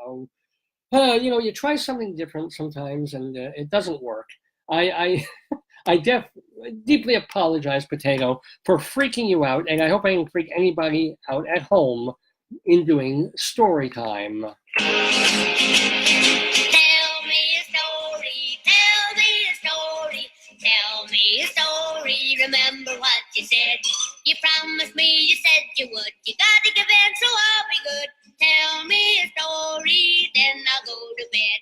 You try something different sometimes and it doesn't work. I deeply apologize, Potato, for freaking you out, and I hope I didn't freak anybody out at home in doing story time. Tell me a story, remember what you said. You promised me, you said you would. You gotta give in, so I'll be good. Tell me a story, then I'll go to bed.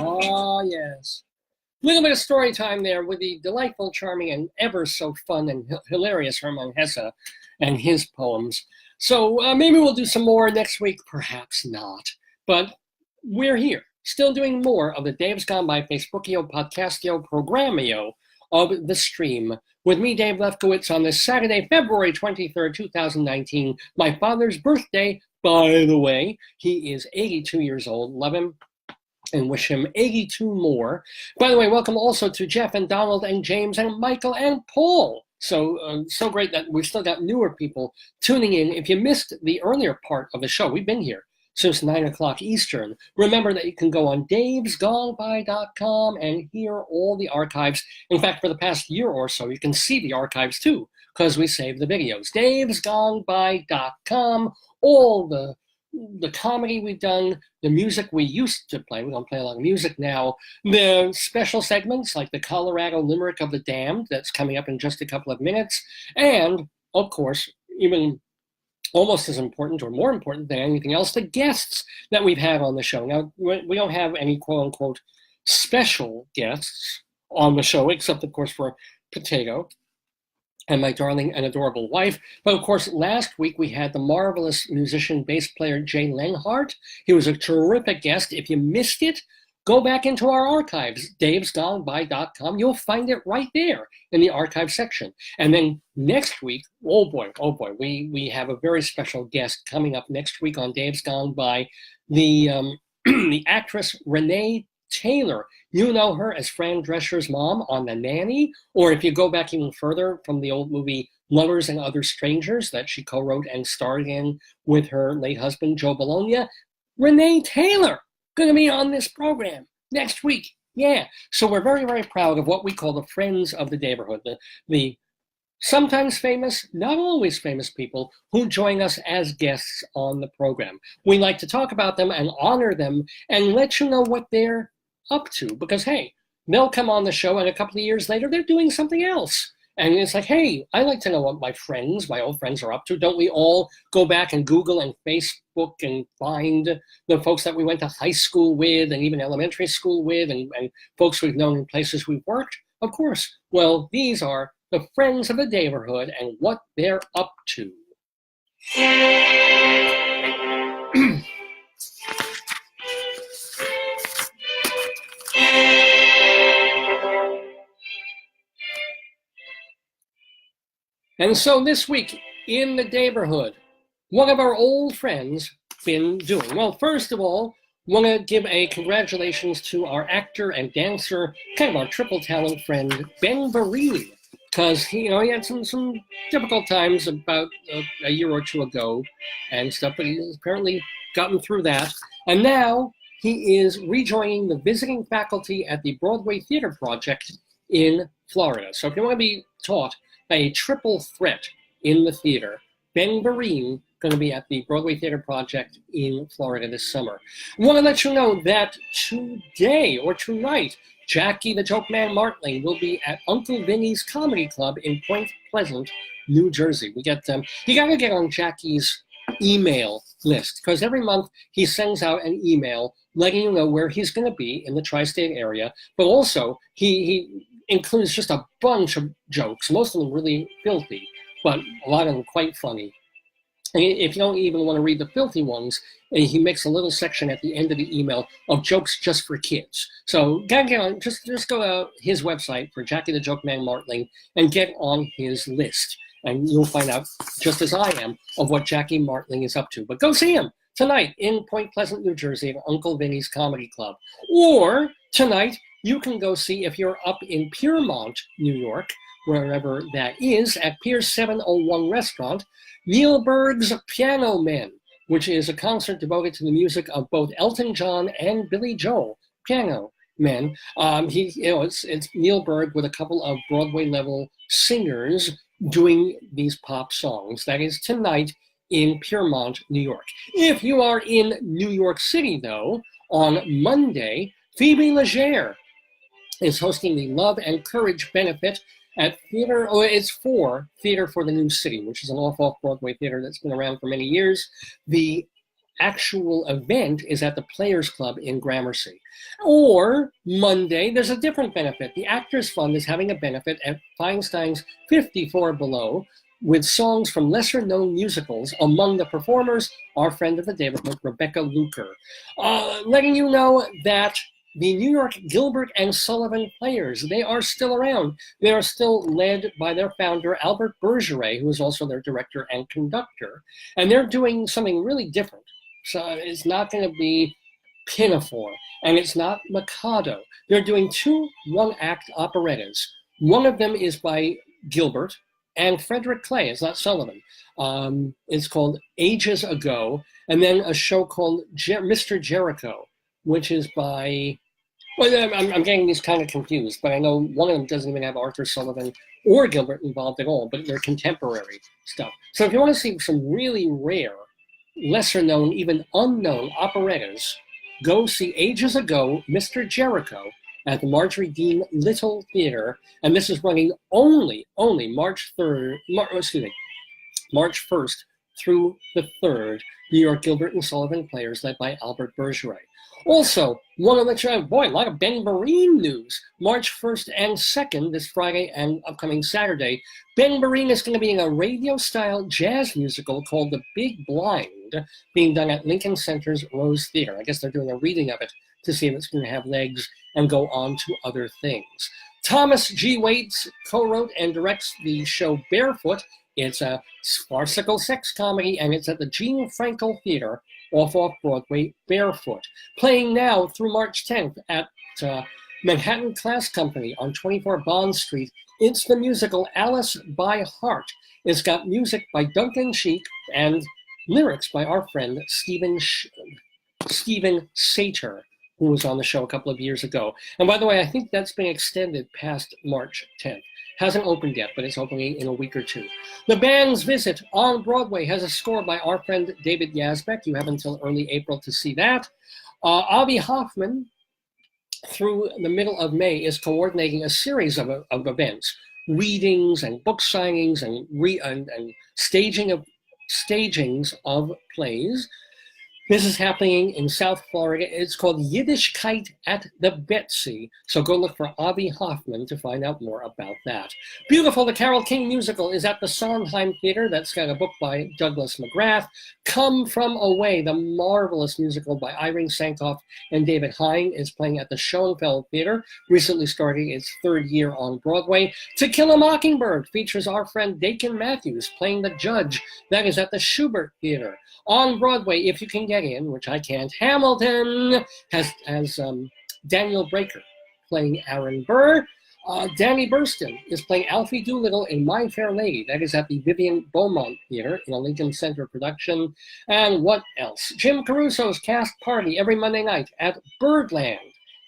Oh, yes. A little bit of story time there with the delightful, charming, and ever so fun and hilarious Hermann Hesse and his poems. So maybe we'll do some more next week, perhaps not. But we're here, still doing more of the Dave's Gone By Facebookio, Podcastio, Programmio of the stream. With me, Dave Lefkowitz, on this Saturday, February 23rd, 2019, my father's birthday, by the way. He is 82 years old. Love him and wish him 82 more. By the way, welcome also to Jeff and Donald and James and Michael and Paul. So great that we've still got newer people tuning in. If you missed the earlier part of the show, we've been here since 9 o'clock Eastern. Remember that you can go on davesgoneby.com and hear all the archives. In fact, for the past year or so, you can see the archives too, because we save the videos. davesgoneby.com, all the comedy we've done, the music we used to play. We don't play a lot of music now. The special segments like the Colorado Limerick of the Damned, that's coming up in just a couple of minutes. And, of course, even almost as important or more important than anything else, the guests that we've had on the show. Now, we don't have any quote-unquote special guests on the show, except, of course, for Potato and my darling and adorable wife. But, of course, last week we had the marvelous musician, bass player Jay Lenhart. He was a terrific guest. If you missed it, go back into our archives, davesgoneby.com. You'll find it right there in the archive section. And then next week, oh boy, we have a very special guest coming up next week on Dave's Gone By, the actress Renee Taylor. You know her as Fran Drescher's mom on The Nanny, or if you go back even further from the old movie Lovers and Other Strangers that she co-wrote and starred in with her late husband, Joe Bologna. Renee Taylor going to be on this program next week. Yeah. So we're very, very proud of what we call the Friends of the Daverhood, the sometimes famous, not always famous people who join us as guests on the program. We like to talk about them and honor them and let you know what they're up to, because, hey, they'll come on the show and a couple of years later, they're doing something else. And it's like, hey, I like to know what my old friends are up to. Don't we all go back and Google and Facebook and find the folks that we went to high school with and even elementary school with and folks we've known in places we've worked? Of course. Well, these are the Friends of the Daverhood and what they're up to. And so this week in the Daverhood, what have our old friends been doing? Well, first of all, I want to give a congratulations to our actor and dancer, kind of our triple talent friend, Ben Vereen, because he had some difficult times about a year or two ago and stuff, but he's apparently gotten through that. And now he is rejoining the visiting faculty at the Broadway Theater Project in Florida. So if you want to be taught a triple threat in the theater, Ben Vereen going to be at the Broadway Theater Project in Florida this summer. I want to let you know that today or tonight, Jackie the Joke Man Martling will be at Uncle Vinny's Comedy Club in Point Pleasant, New Jersey. You got to get on Jackie's email list, because every month he sends out an email letting you know where he's going to be in the tri-state area, but also he includes just a bunch of jokes, most of them really filthy, but a lot of them quite funny. And if you don't even want to read the filthy ones, he makes a little section at the end of the email of jokes just for kids. So gotta get on, just go to his website for Jackie the Joke Man Martling and get on his list. And you'll find out, just as I am, of what Jackie Martling is up to. But go see him tonight in Point Pleasant, New Jersey at Uncle Vinny's Comedy Club. Or tonight, you can go see, if you're up in Piermont, New York, wherever that is, at Pier 701 Restaurant, Neil Berg's Piano Men, which is a concert devoted to the music of both Elton John and Billy Joel. Piano Men. It's Neil Berg with a couple of Broadway-level singers doing these pop songs. That is tonight in Piermont, New York. If you are in New York City, though, on Monday, Phoebe Legere is hosting the Love and Courage benefit at it's for Theater for the New City, which is an off-Broadway theater that's been around for many years. The actual event is at the Players Club in Gramercy. Or Monday, there's a different benefit. The Actors Fund is having a benefit at Feinstein's 54 Below, with songs from lesser-known musicals. Among the performers, our friend of the Daverhood, Rebecca Luker. Letting you know that the New York Gilbert and Sullivan Players, they are still around. They are still led by their founder, Albert Bergeret, who is also their director and conductor. And they're doing something really different. So it's not going to be Pinafore, and it's not Mikado. They're doing 2 one-act operettas. One of them is by Gilbert and Frederick Clay. It's not Sullivan. It's called Ages Ago, and then a show called Mr. Jericho, which is by, well, I'm getting these kind of confused, but I know one of them doesn't even have Arthur Sullivan or Gilbert involved at all, but they're contemporary stuff. So if you want to see some really rare, lesser known, even unknown operettas, go see Ages Ago, Mr. Jericho at the Marjorie Dean Little Theater, and this is running only March 1st through the 3rd, New York Gilbert and Sullivan Players, led by Albert Bergeret. Also, want to let you know, boy, a lot of Ben Vereen news. March 1st and 2nd, this Friday and upcoming Saturday, Ben Vereen is going to be in a radio-style jazz musical called The Big Blind, being done at Lincoln Center's Rose Theater. I guess they're doing a reading of it to see if it's going to have legs and go on to other things. Thomas G. Waits co-wrote and directs the show Barefoot. It's a farcical sex comedy, and it's at the Gene Frankel Theater off Broadway, Barefoot. Playing now through March 10th at Manhattan Class Company on 24 Bond Street. It's the musical Alice by Heart. It's got music by Duncan Sheik and lyrics by our friend Stephen Sater, who was on the show a couple of years ago. And by the way, I think that's been extended past March 10th. Hasn't opened yet, but it's opening in a week or two. The Band's Visit on Broadway has a score by our friend David Yazbek. You have until early April to see that. Avi Hoffman, through the middle of May, is coordinating a series of events, readings and book signings and stagings of plays. This is happening in South Florida. It's called Yiddishkeit at the Betsy. So go look for Avi Hoffman to find out more about that. Beautiful, the Carole King musical is at the Sondheim Theater. That's got a book by Douglas McGrath. Come From Away, the marvelous musical by Irene Sankoff and David Hein, is playing at the Schoenfeld Theater, recently starting its 3rd year on Broadway. To Kill a Mockingbird features our friend Dakin Matthews playing the judge. That is at the Schubert Theater. On Broadway, if you can get in, which I can't, Hamilton has Daniel Breaker playing Aaron Burr. Danny Burston is playing Alfie Doolittle in My Fair Lady. That is at the Vivian Beaumont Theater in a Lincoln Center production. And what else? Jim Caruso's cast party every Monday night at Birdland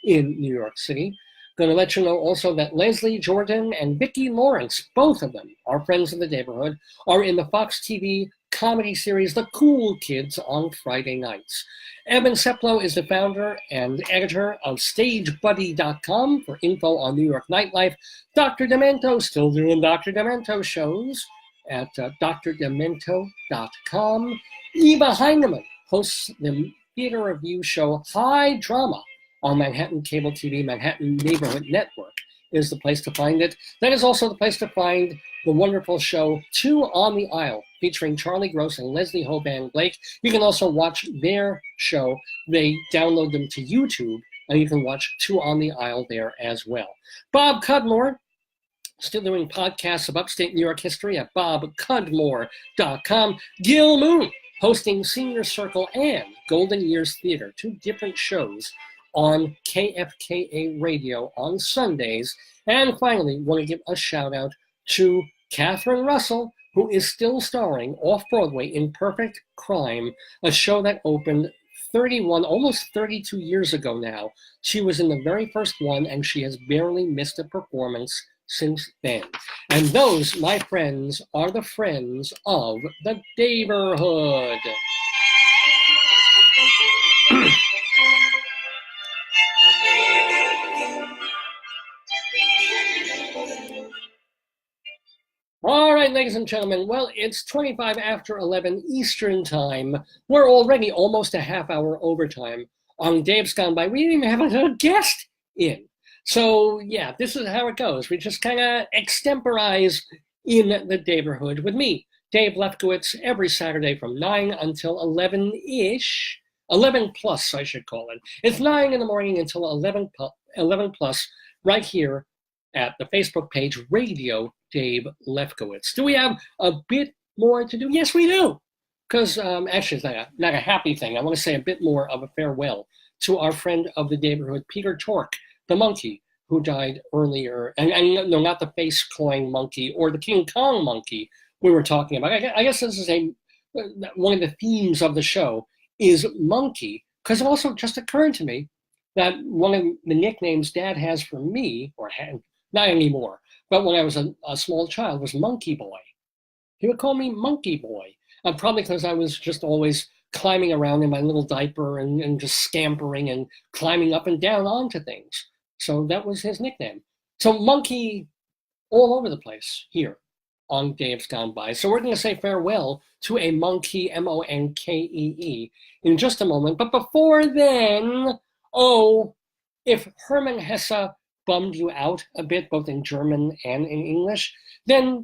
in New York City. Going to let you know also that Leslie Jordan and Vicki Lawrence, both of them, our friends of the Daverhood, are in the Fox TV comedy series The Cool Kids on Friday nights. Evan Seplow is the founder and editor of StageBuddy.com for info on New York nightlife. Dr. Demento, still doing Dr. Demento shows at drdemento.com. Eva Heinemann hosts the theater review show High Drama on Manhattan Cable TV, Manhattan Neighborhood Network is the place to find it. That is also the place to find the wonderful show Two on the Aisle, featuring Charlie Gross and Leslie Hoban Blake. You can also watch their show. They download them to YouTube, and you can watch Two on the Aisle there as well. Bob Cudmore, still doing podcasts of upstate New York history at bobcudmore.com. Gil Moon, hosting Senior Circle and Golden Years Theater, 2 different shows on KFKA Radio on Sundays. And finally, want to give a shout out to Catherine Russell, who is still starring off-Broadway in Perfect Crime, a show that opened 31, almost 32 years ago now. She was in the very first one, and she has barely missed a performance since then. And those, my friends, are the friends of the Daverhood. All right, ladies and gentlemen, well, it's 25 after 11 Eastern Time. We're already almost a half-hour overtime on Dave's Gone By. We didn't even have a guest in. So, yeah, this is how it goes. We just kind of extemporize in the Daverhood with me, Dave Lefkowitz, every Saturday from 9 until 11-ish. 11 plus, I should call it. It's 9 in the morning until 11 plus, right here at the Facebook page, Radio Dave Lefkowitz. Do we have a bit more to do? Yes, we do. Because actually, it's not a happy thing. I want to say a bit more of a farewell to our friend of the Daverhood, Peter Tork, the monkey who died earlier. And no, not the face-clawing monkey or the King Kong monkey we were talking about. I guess this is one of the themes of the show is monkey, because it also just occurred to me that one of the nicknames Dad has for me, or had, not anymore, but when I was a small child, was Monkey Boy. He would call me Monkey Boy, probably because I was just always climbing around in my little diaper and just scampering and climbing up and down onto things. So that was his nickname. So monkey all over the place here on Dave's Gone By. So we're going to say farewell to a monkey, M-O-N-K-E-E, in just a moment. But before then, if Hermann Hesse bummed you out a bit, both in German and in English, then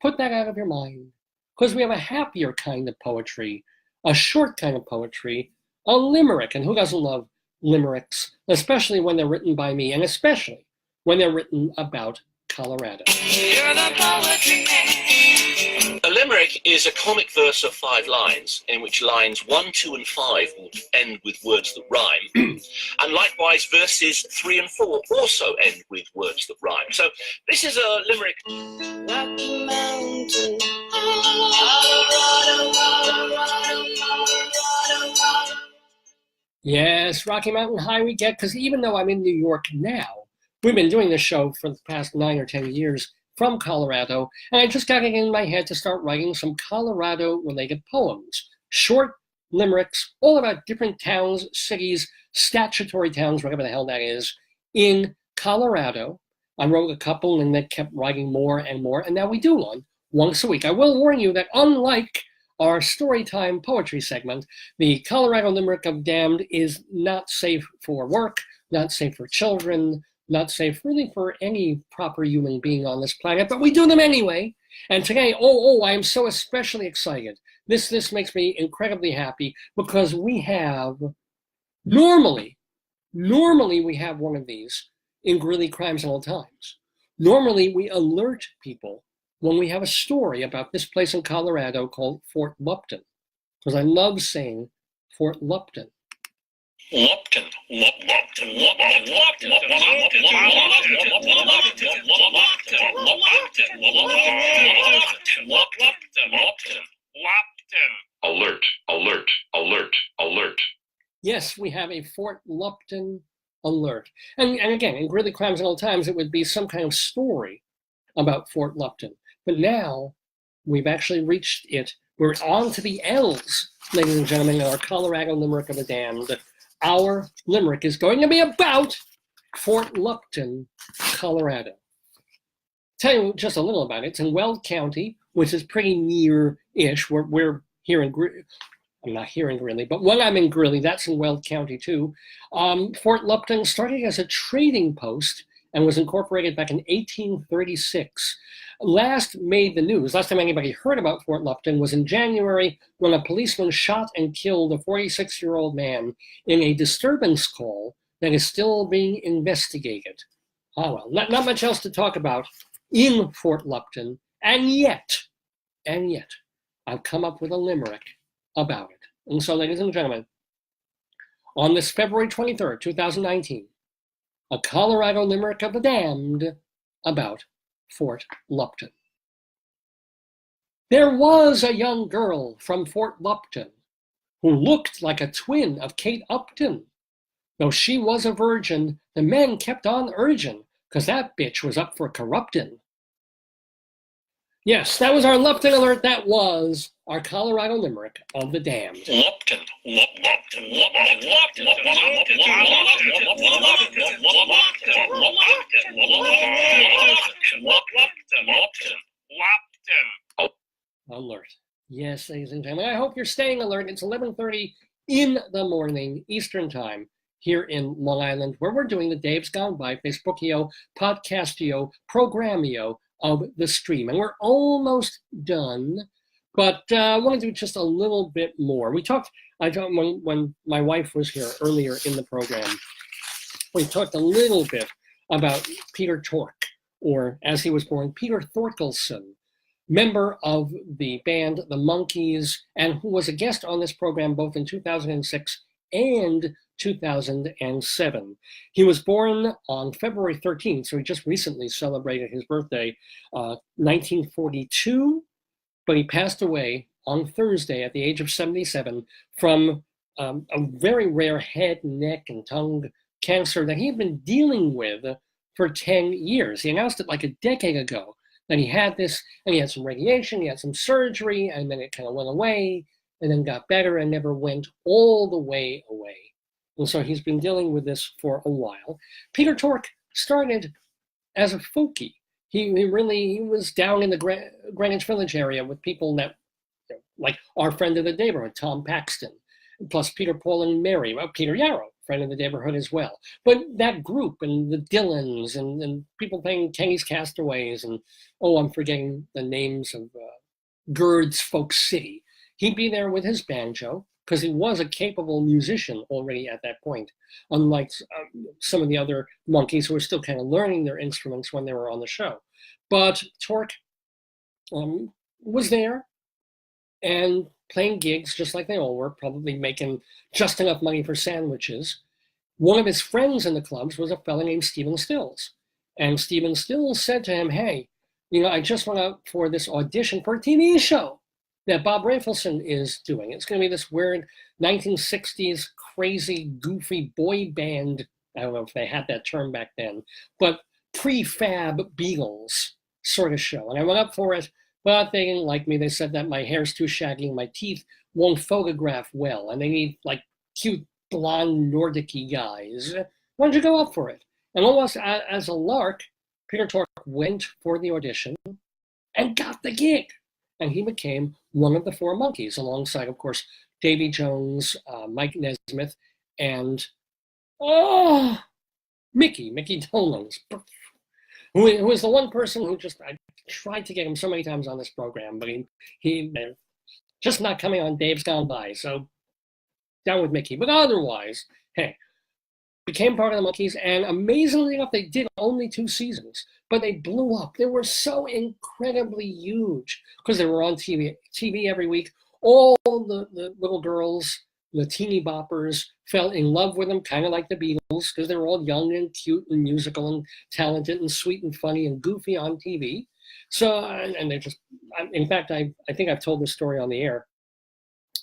put that out of your mind. Because we have a happier kind of poetry, a short kind of poetry, a limerick. And who doesn't love limericks, especially when they're written by me, and especially when they're written about Colorado. You're the poetry man. A limerick is a comic verse of 5 lines, in which lines 1, 2, and 5 will end with words that rhyme. And likewise, verses 3 and 4 also end with words that rhyme. So this is a limerick. Rocky Mountain, Colorado, Colorado. Yes, Rocky Mountain High we get, because even though I'm in New York now, we've been doing this show for the past 9 or 10 years from Colorado, and I just got it in my head to start writing some Colorado-related poems. Short limericks, all about different towns, cities, statutory towns, whatever the hell that is, in Colorado. I wrote a couple and then kept writing more and more, and now we do one once a week. I will warn you that unlike our Storytime poetry segment, the Colorado Limerick of Damned is not safe for work, not safe for children, not safe really for any proper human being on this planet, but we do them anyway. And today, I am so especially excited. This makes me incredibly happy because we have, normally we have one of these in Greeley Crimes and Old Times. Normally we alert people when we have a story about this place in Colorado called Fort Lupton, because I love saying Fort Lupton. Lupton, Lupton, Lupton, Alert, alert, alert, alert. Yes, we have a Fort Lupton alert. And again, in Greeley Crimes and Old Times, it would be some kind of story about Fort Lupton. But now we've actually reached it. We're on to the L's, ladies and gentlemen, our Colorado Limerick of the Damned. Our limerick is going to be about Fort Lupton, Colorado. Tell you just a little about it. It's in Weld County, which is pretty near-ish. We're here in Greeley. I'm not here in Greeley, but when I'm in Greeley, that's in Weld County too. Fort Lupton started as a trading post and was incorporated back in 1836. Last made the news, last time anybody heard about Fort Lupton was in January when a policeman shot and killed a 46-year-old man in a disturbance call that is still being investigated. Oh well, not much else to talk about in Fort Lupton, and yet, I've come up with a limerick about it. And so, ladies and gentlemen, on this February 23rd, 2019, a Colorado Limerick of the Damned about Fort Lupton. There was a young girl from Fort Lupton who looked like a twin of Kate Upton. Though she was a virgin, the men kept on urging, 'cause that bitch was up for corruptin'. Yes, that was our Lupton alert. That was our Colorado Limerick of the Damned. Lupton, Lupton, Lupton, Lupton, Lupton, Alert. Yes, ladies and gentlemen. I hope you're staying alert. It's 11:30 in the morning, Eastern Time, here in Long Island, where we're doing the Dave's Gone By, Facebookio, Podcastio, Programmio of the stream. And we're almost done, but I want to do just a little bit more. I talked when my wife was here earlier in the program, we talked a little bit about Peter Tork, or as he was born, Peter Thorkelson, member of the band The Monkees, and who was a guest on this program both in 2006 and 2007. He was born on February 13th, so he just recently celebrated his birthday, 1942, but he passed away on Thursday at the age of 77 from a very rare head, neck, and tongue cancer that he had been dealing with for 10 years. He announced it like a decade ago that he had this, and he had some radiation, he had some surgery, and then it kind of went away, and then got better and never went all the way away. And so he's been dealing with this for a while. Peter Tork started as a folkie. He was down in the Greenwich Village area with people that, like our friend of the Daverhood, Tom Paxton, plus Peter, Paul, and Mary, Peter Yarrow, friend of the Daverhood as well. But that group and the Dylans and people playing Kenny's Castaways and, I'm forgetting the names of Gerd's Folk City. He'd be there with his banjo because he was a capable musician already at that point, unlike some of the other Monkees who were still kind of learning their instruments when they were on the show. But Tork was there and playing gigs just like they all were, probably making just enough money for sandwiches. One of his friends in the clubs was a fellow named Stephen Stills. And Stephen Stills said to him, hey, I just went out for this audition for a TV show that Bob Rafelson is doing. It's going to be this weird 1960s crazy, goofy boy band. I don't know if they had that term back then, but prefab Beatles sort of show. And I went up for it, but they didn't like me. They said that my hair's too shaggy and my teeth won't photograph well, and they need like cute blonde Nordic-y guys. Why don't you go up for it? And almost as a lark, Peter Tork went for the audition and got the gig. And he became one of the four Monkees, alongside, of course, Davy Jones, Mike Nesmith, and Mickey Dolenz, who is the one person who I tried to get him so many times on this program, but he just not coming on Dave's Gone By, so down with Mickey. But otherwise, hey, became part of the Monkees, and amazingly enough, they did only 2 seasons, but they blew up. They were so incredibly huge because they were on TV every week. All the little girls, the teeny boppers, fell in love with them, kind of like the Beatles, because they were all young and cute and musical and talented and sweet and funny and goofy on TV. So, and they just, in fact, I think I've told this story on the air,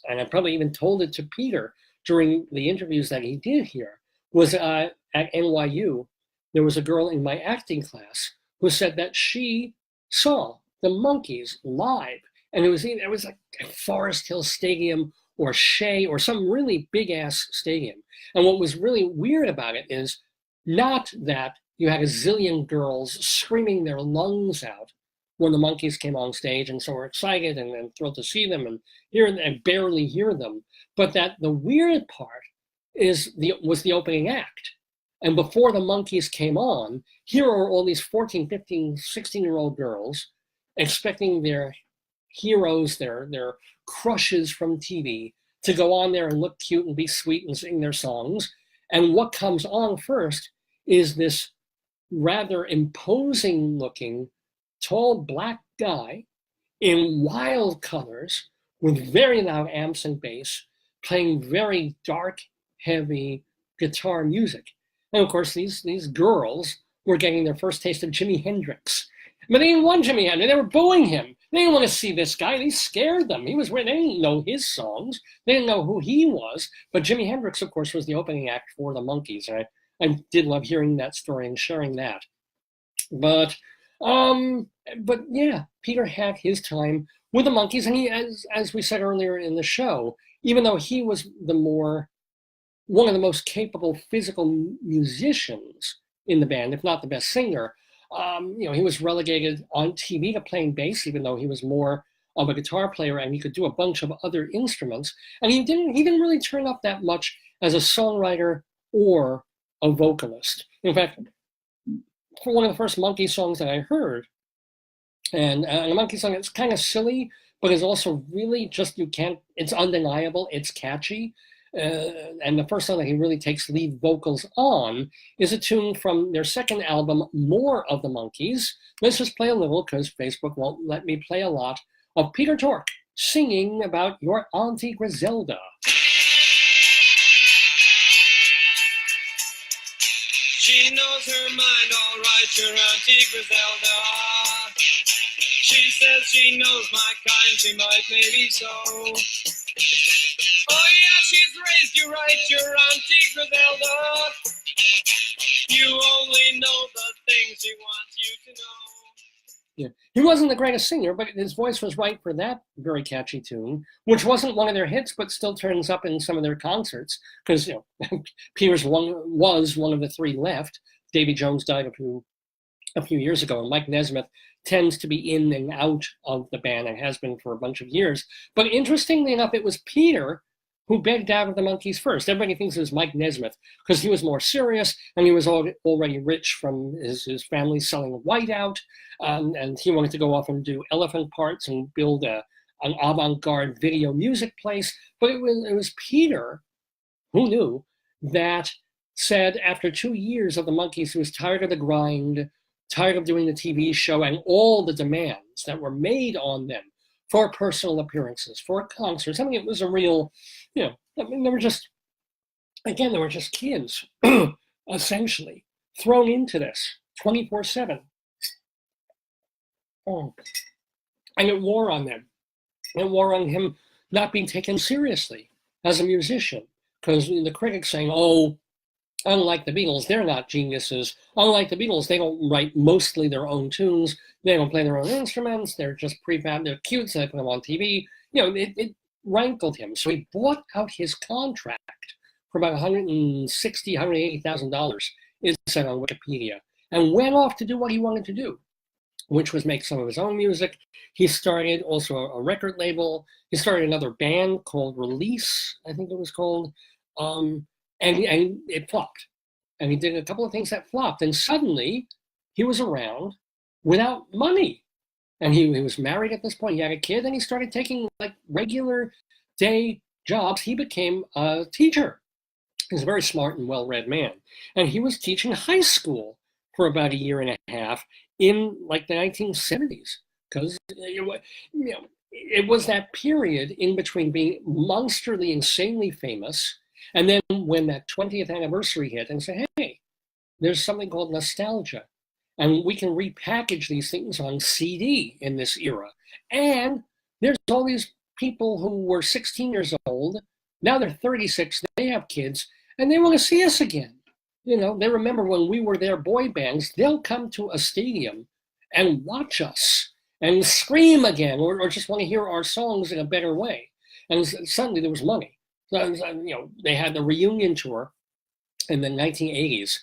and I probably even told it to Peter during the interviews that he did here, was at NYU, there was a girl in my acting class who said that she saw the Monkees live, and it was like Forest Hill Stadium or Shea or some really big ass stadium. And what was really weird about it is not that you had a zillion girls screaming their lungs out when the Monkees came on stage and so were excited and thrilled to see them and hear and barely hear them, but that the weird part was the opening act. And before the Monkees came on, here are all these 14, 15, 16-year-old girls expecting their heroes, their crushes from TV to go on there and look cute and be sweet and sing their songs. And what comes on first is this rather imposing looking, tall black guy in wild colors with very loud amps and bass, playing very dark, heavy guitar music. And of course, these girls were getting their first taste of Jimi Hendrix. But they didn't want Jimi Hendrix. They were booing him. They didn't want to see this guy. They scared them. They didn't know his songs. They didn't know who he was. But Jimi Hendrix, of course, was the opening act for the Monkees. And I did love hearing that story and sharing that. But yeah, Peter had his time with the Monkees. And he, as we said earlier in the show, even though he was one of the most capable physical musicians in the band, if not the best singer, he was relegated on TV to playing bass, even though he was more of a guitar player and he could do a bunch of other instruments. And he didn't really turn up that much as a songwriter or a vocalist. In fact, for one of the first Monkey songs that I heard And the Monkey song, it's kind of silly, but it's also really just, it's undeniable, it's catchy. And the first song that he really takes lead vocals on is a tune from their second album, More of the Monkeys. Let's just play a little, because Facebook won't let me play a lot, of Peter Tork singing about your Auntie Griselda. She knows her mind all right, your Auntie Griselda. She says she knows my kind, she might maybe so. Oh yeah, she's raised you right, your Auntie Griselda. You only know the things she wants you to know. Yeah, he wasn't the greatest singer, but his voice was right for that very catchy tune, which wasn't one of their hits, but still turns up in some of their concerts. Because Peters was one of the three left. Davy Jones died a few years ago, and Mike Nesmith tends to be in and out of the band and has been for a bunch of years. But interestingly enough, it was Peter who begged out of the Monkees first. Everybody thinks it was Mike Nesmith because he was more serious and he was already rich from his family selling whiteout, and he wanted to go off and do elephant parts and build an avant-garde video music place. But it was Peter, who knew, that said after 2 years of the Monkees, he was tired of the grind, tired of doing the TV show and all the demands that were made on them for personal appearances, for concerts. I mean, it was a real, they were just kids, essentially, thrown into this 24/7. Oh. And it wore on them. It wore on him not being taken seriously as a musician, because the critics saying, oh, unlike the Beatles, they're not geniuses. Unlike the Beatles, they don't write mostly their own tunes. They don't play their own instruments. They're just prefab. They're cute, so they put them on TV. It rankled him. So he bought out his contract for about $160,000, $180,000, is said on Wikipedia, and went off to do what he wanted to do, which was make some of his own music. He started also a record label. He started another band called Release, I think it was called. And it flopped. And he did a couple of things that flopped. And suddenly, he was around without money. And he was married at this point. He had a kid, and he started taking regular day jobs. He became a teacher. He's a very smart and well-read man. And he was teaching high school for about a year and a half in the 1970s. Because it was that period in between being monsterly, insanely famous, and then when that 20th anniversary hit and say, hey, there's something called nostalgia, and we can repackage these things on CD in this era. And there's all these people who were 16 years old, now they're 36, they have kids, and they want to see us again. They remember when we were their boy bands. They'll come to a stadium and watch us and scream again, or just want to hear our songs in a better way. And suddenly there was money. So, they had the reunion tour in the 1980s.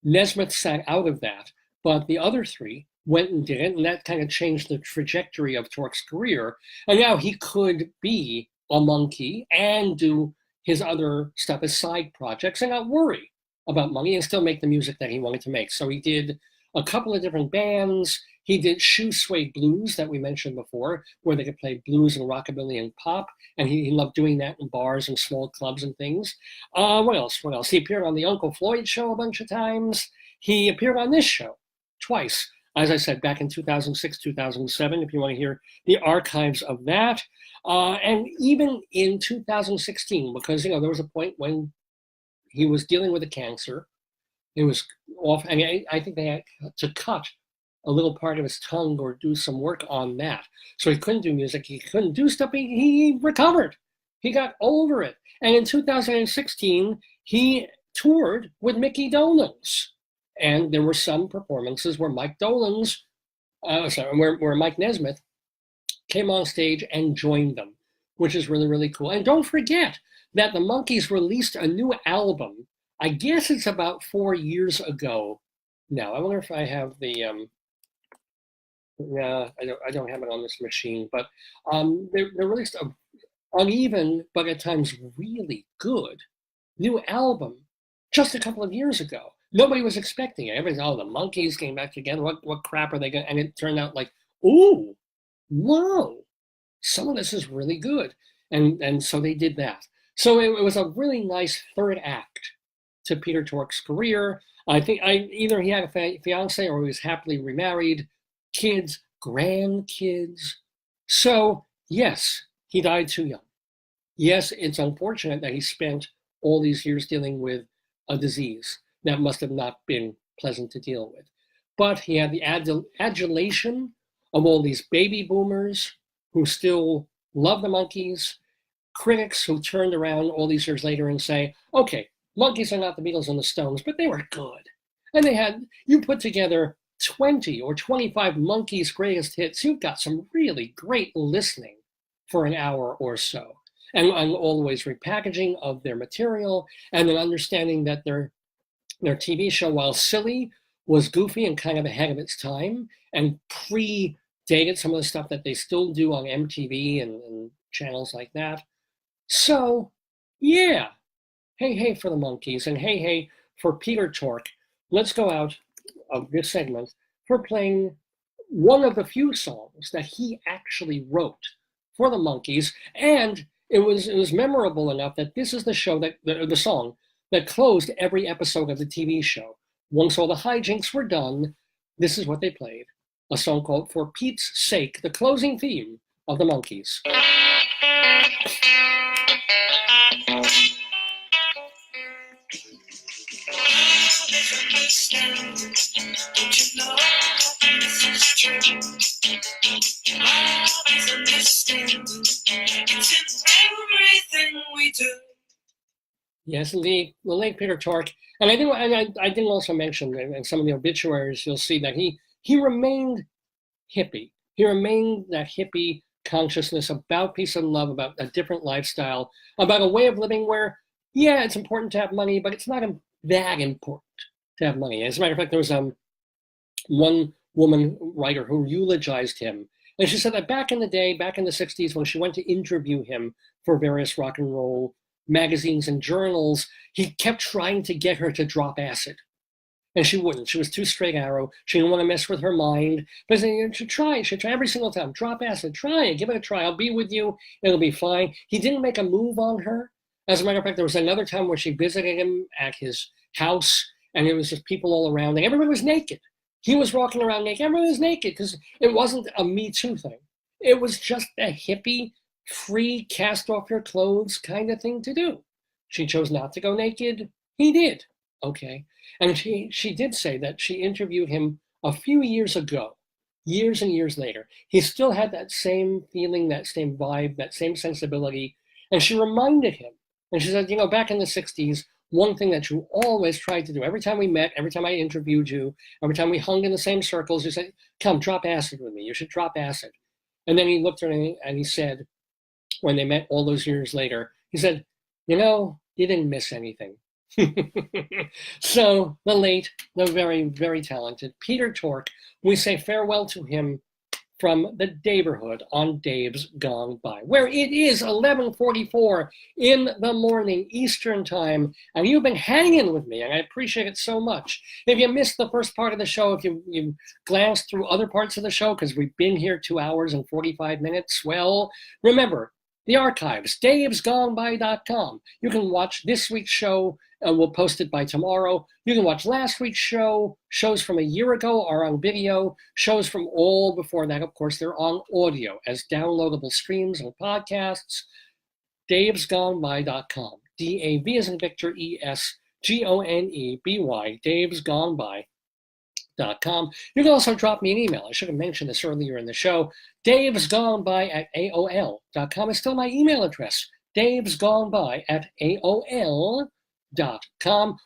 Nesmith sat out of that, but the other three went and did it, and that kind of changed the trajectory of Tork's career. And now he could be a Monkey and do his other stuff as side projects and not worry about money and still make the music that he wanted to make. So he did a couple of different bands. He did Shoe Suede Blues that we mentioned before, where they could play blues and rockabilly and pop, and he loved doing that in bars and small clubs and things. What else? He appeared on the Uncle Floyd show a bunch of times. He appeared on this show twice, as I said, back in 2006, 2007, if you want to hear the archives of that. And even in 2016, because, there was a point when he was dealing with a cancer. It was off, and I think they had to cut a little part of his tongue or do some work on that. So he couldn't do music. He couldn't do stuff. He recovered. He got over it. And in 2016, he toured with Mickey Dolenz. And there were some performances where Mike Nesmith came on stage and joined them, which is really, really cool. And don't forget that the Monkees released a new album. I guess it's about 4 years ago now. I wonder if I have the, I don't have it on this machine, but they released an uneven, but at times really good new album just a couple of years ago. Nobody was expecting it. Everybody's, the Monkees came back together. What crap are they going to, and it turned out ooh, whoa, some of this is really good. And so they did that. So it was a really nice third act to Peter Tork's career. I think either he had a fiance or he was happily remarried, kids, grandkids. So yes, he died too young. Yes, it's unfortunate that he spent all these years dealing with a disease that must have not been pleasant to deal with. But he had the adulation of all these baby boomers who still love the Monkees, critics who turned around all these years later and say, okay, Monkees are not the Beatles and the Stones, but they were good. And you put together 20 or 25 Monkees greatest hits, you've got some really great listening for an hour or so. And always repackaging of their material and an understanding that their TV show, while silly, was goofy and kind of ahead of its time and predated some of the stuff that they still do on MTV and channels like that. So, yeah, hey for the Monkees and hey for Peter Tork. Let's go out of this segment for playing one of the few songs that he actually wrote for the Monkees, and it was memorable enough that this is the song that closed every episode of the TV show. Once all the hijinks were done, this is what they played, a song called For Pete's Sake, the closing theme of the Monkees. Don't you know this is true? Always understand. It's in everything we do. Yes, indeed, the late Peter Tork. And I didn't also mention in some of the obituaries, you'll see that he remained hippie. He remained that hippie consciousness about peace and love, about a different lifestyle, about a way of living where, yeah, it's important to have money, but it's not that important to have money. As a matter of fact, there was one woman writer who eulogized him. And she said that back in the day, back in the 60s, when she went to interview him for various rock and roll magazines and journals, he kept trying to get her to drop acid. And she wouldn't. She was too straight arrow. She didn't want to mess with her mind. But she should try every single time. Drop acid. Try it. Give it a try. I'll be with you. It'll be fine. He didn't make a move on her. As a matter of fact, there was another time where she visited him at his house, and there was just people all around, and everybody was naked. He was walking around naked. Everybody was naked because it wasn't a Me Too thing. It was just a hippie, free, cast off your clothes kind of thing to do. She chose not to go naked. He did. Okay. And she did say that she interviewed him a few years ago, years and years later. He still had that same feeling, that same vibe, that same sensibility. And she reminded him, and she said, back in the 60s, one thing that you always tried to do, every time we met, every time I interviewed you, every time we hung in the same circles, you said, come, drop acid with me. You should drop acid. And then he looked at her and he said, when they met all those years later, he said, you didn't miss anything. So the late, the very, very talented Peter Tork, we say farewell to him from the Daverhood on Dave's Gone By, where it is 11:44 in the morning Eastern Time, and you've been hanging with me, and I appreciate it so much. If you missed the first part of the show, if you glanced through other parts of the show, because we've been here 2 hours and 45 minutes, well, remember, the archives, davesgoneby.com. You can watch this week's show, and we'll post it by tomorrow. You can watch last week's show. Shows from a year ago are on video. Shows from all before that, of course, they're on audio as downloadable streams and podcasts. davesgoneby.com. D-A-V as in Victor, E-S-G-O-N-E-B-Y, davesgoneby.com. You can also drop me an email. I should have mentioned this earlier in the show. davesgoneby@aol.com is still my email address. davesgoneby@aol.com.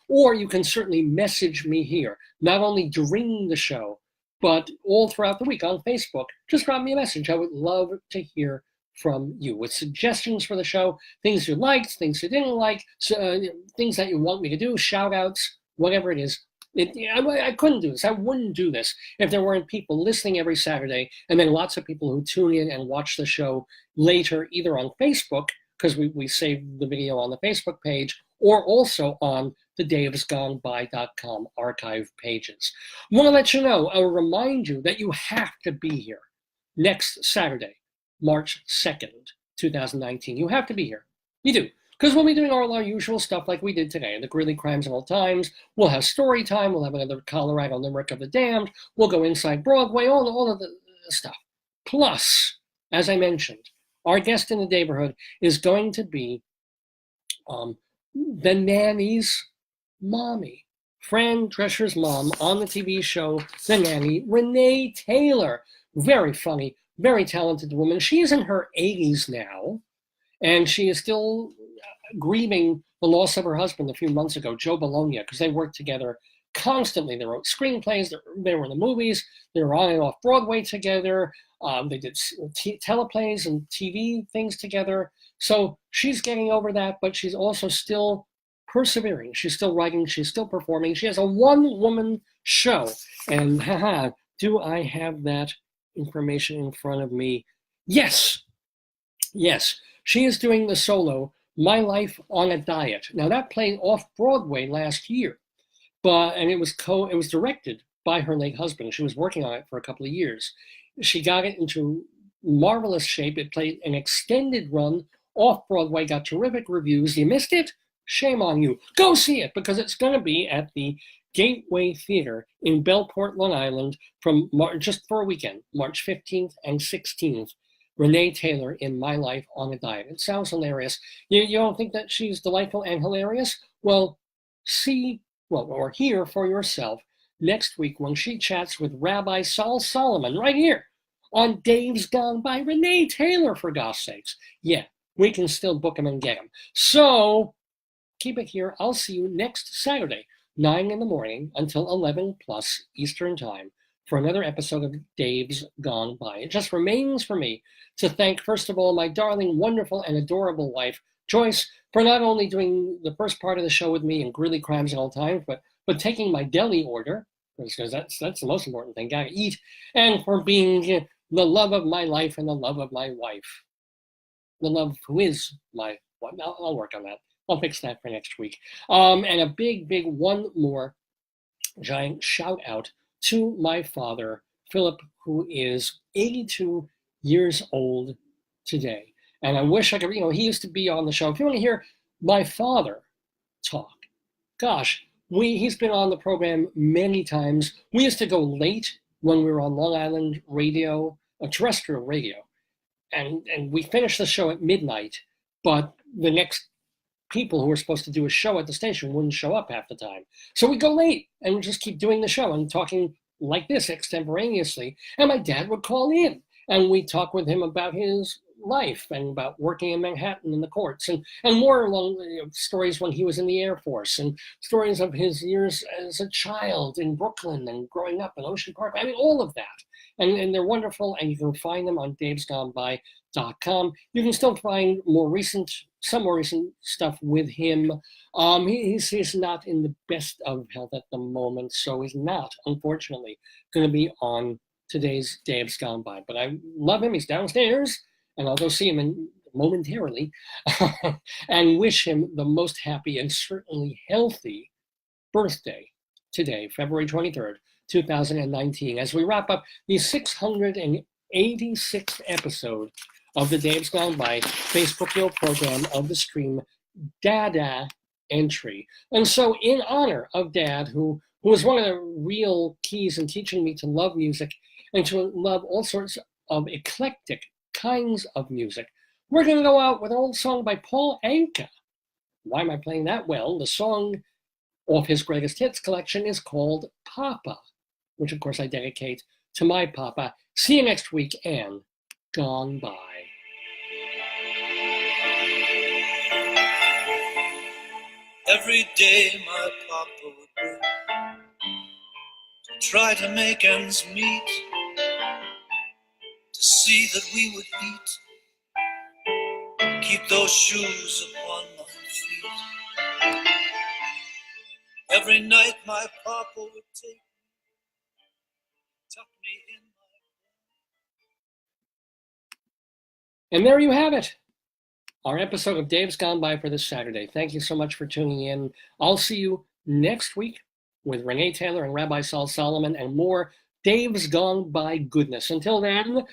Or you can certainly message me here, not only during the show, but all throughout the week on Facebook. Just drop me a message. I would love to hear from you with suggestions for the show, things you liked, things you didn't like, things that you want me to do, shout outs, whatever it is. I couldn't do this. I wouldn't do this if there weren't people listening every Saturday, and then lots of people who tune in and watch the show later, either on Facebook, because we save the video on the Facebook page, or also on the davesgoneby.com archive pages. I want to let you know, I'll remind you that you have to be here next Saturday, March 2nd, 2019. You have to be here. You do. Because we'll be doing all our usual stuff like we did today. The Greeley Crimes of All Times. We'll have story time. We'll have another Colorado Limerick of the Damned. We'll go inside Broadway, all of the stuff. Plus, as I mentioned, our guest in the Daverhood is going to be the nanny's mommy. Fran Drescher's mom on the TV show The Nanny, Renee Taylor. Very funny, very talented woman. She is in her 80s now, and she is still grieving the loss of her husband a few months ago, Joe Bologna, because they worked together constantly. They wrote screenplays, they were in the movies, they were on and off Broadway together, they did teleplays and TV things together. So she's getting over that, but she's also still persevering. She's still writing, she's still performing. She has a one-woman show. And do I have that information in front of me? Yes. She is doing the solo My Life on a Diet. Now that played off Broadway last year, and it was directed by her late husband. She was working on it for a couple of years. She got it into marvelous shape. It played an extended run off Broadway, got terrific reviews. You missed it? Shame on you. Go see it, because it's going to be at the Gateway Theater in Bellport, Long Island, from just for a weekend, March 15th and 16th. Renee Taylor in My Life on a Diet. It sounds hilarious. You don't think that she's delightful and hilarious? Well, or hear for yourself next week when she chats with Rabbi Saul Solomon right here on Dave's Gone by. Renee Taylor, for gosh sakes. Yeah, we can still book him and get him. So keep it here. I'll see you next Saturday, 9 in the morning until 11 plus Eastern Time for another episode of Dave's Gone By. It just remains for me to thank, first of all, my darling, wonderful, and adorable wife, Joyce, for not only doing the first part of the show with me in Greeley Crimes of All Times, but taking my deli order, because that's the most important thing, gotta eat, and for being the love of my life and the love of my wife. The love who is my wife. I'll work on that. I'll fix that for next week. And a big one more giant shout out to my father, Philip, who is 82 years old today. And I wish I could, he used to be on the show. If you want to hear my father talk, gosh, he's been on the program many times. We used to go late when we were on Long Island radio, terrestrial radio, and we finished the show at midnight, but the next people who were supposed to do a show at the station wouldn't show up half the time. So we'd go late and we'd just keep doing the show and talking like this extemporaneously. And my dad would call in and we'd talk with him about his life and about working in Manhattan in the courts and more along stories when he was in the Air Force and stories of his years as a child in Brooklyn and growing up in Ocean Park. I mean, all of that. And they're wonderful, and you can find them on davesgoneby.com. You can still find some more recent stuff with him. He's not in the best of health at the moment, so he's not, unfortunately, going to be on today's Dave's Gone By. But I love him. He's downstairs, and I'll go see him momentarily and wish him the most happy and certainly healthy birthday today, February 23rd. 2019, as we wrap up the 686th episode of the Dave's Gone By Facebook program of the stream DADA entry. And so in honor of Dad, who was one of the real keys in teaching me to love music and to love all sorts of eclectic kinds of music, we're going to go out with an old song by Paul Anka. Why am I playing that? Well, the song off his greatest hits collection is called Papa, which of course I dedicate to my papa. See you next week, and Gone By. Every day my papa would work to try to make ends meet, to see that we would eat, keep those shoes upon my feet. Every night my papa would take tuck me in my... And there you have it. Our episode of Dave's Gone By for this Saturday. Thank you so much for tuning in. I'll see you next week with Renee Taylor and Rabbi Saul Solomon and more Dave's Gone By goodness. Until then,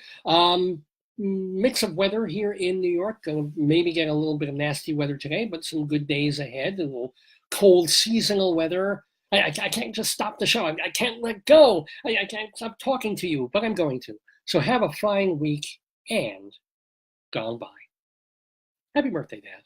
mix of weather here in New York. Maybe get a little bit of nasty weather today, but some good days ahead. A little cold seasonal weather. I can't just stop the show. I can't let go. I can't stop talking to you, but I'm going to. So have a fine week and gone by. Happy birthday, Dad.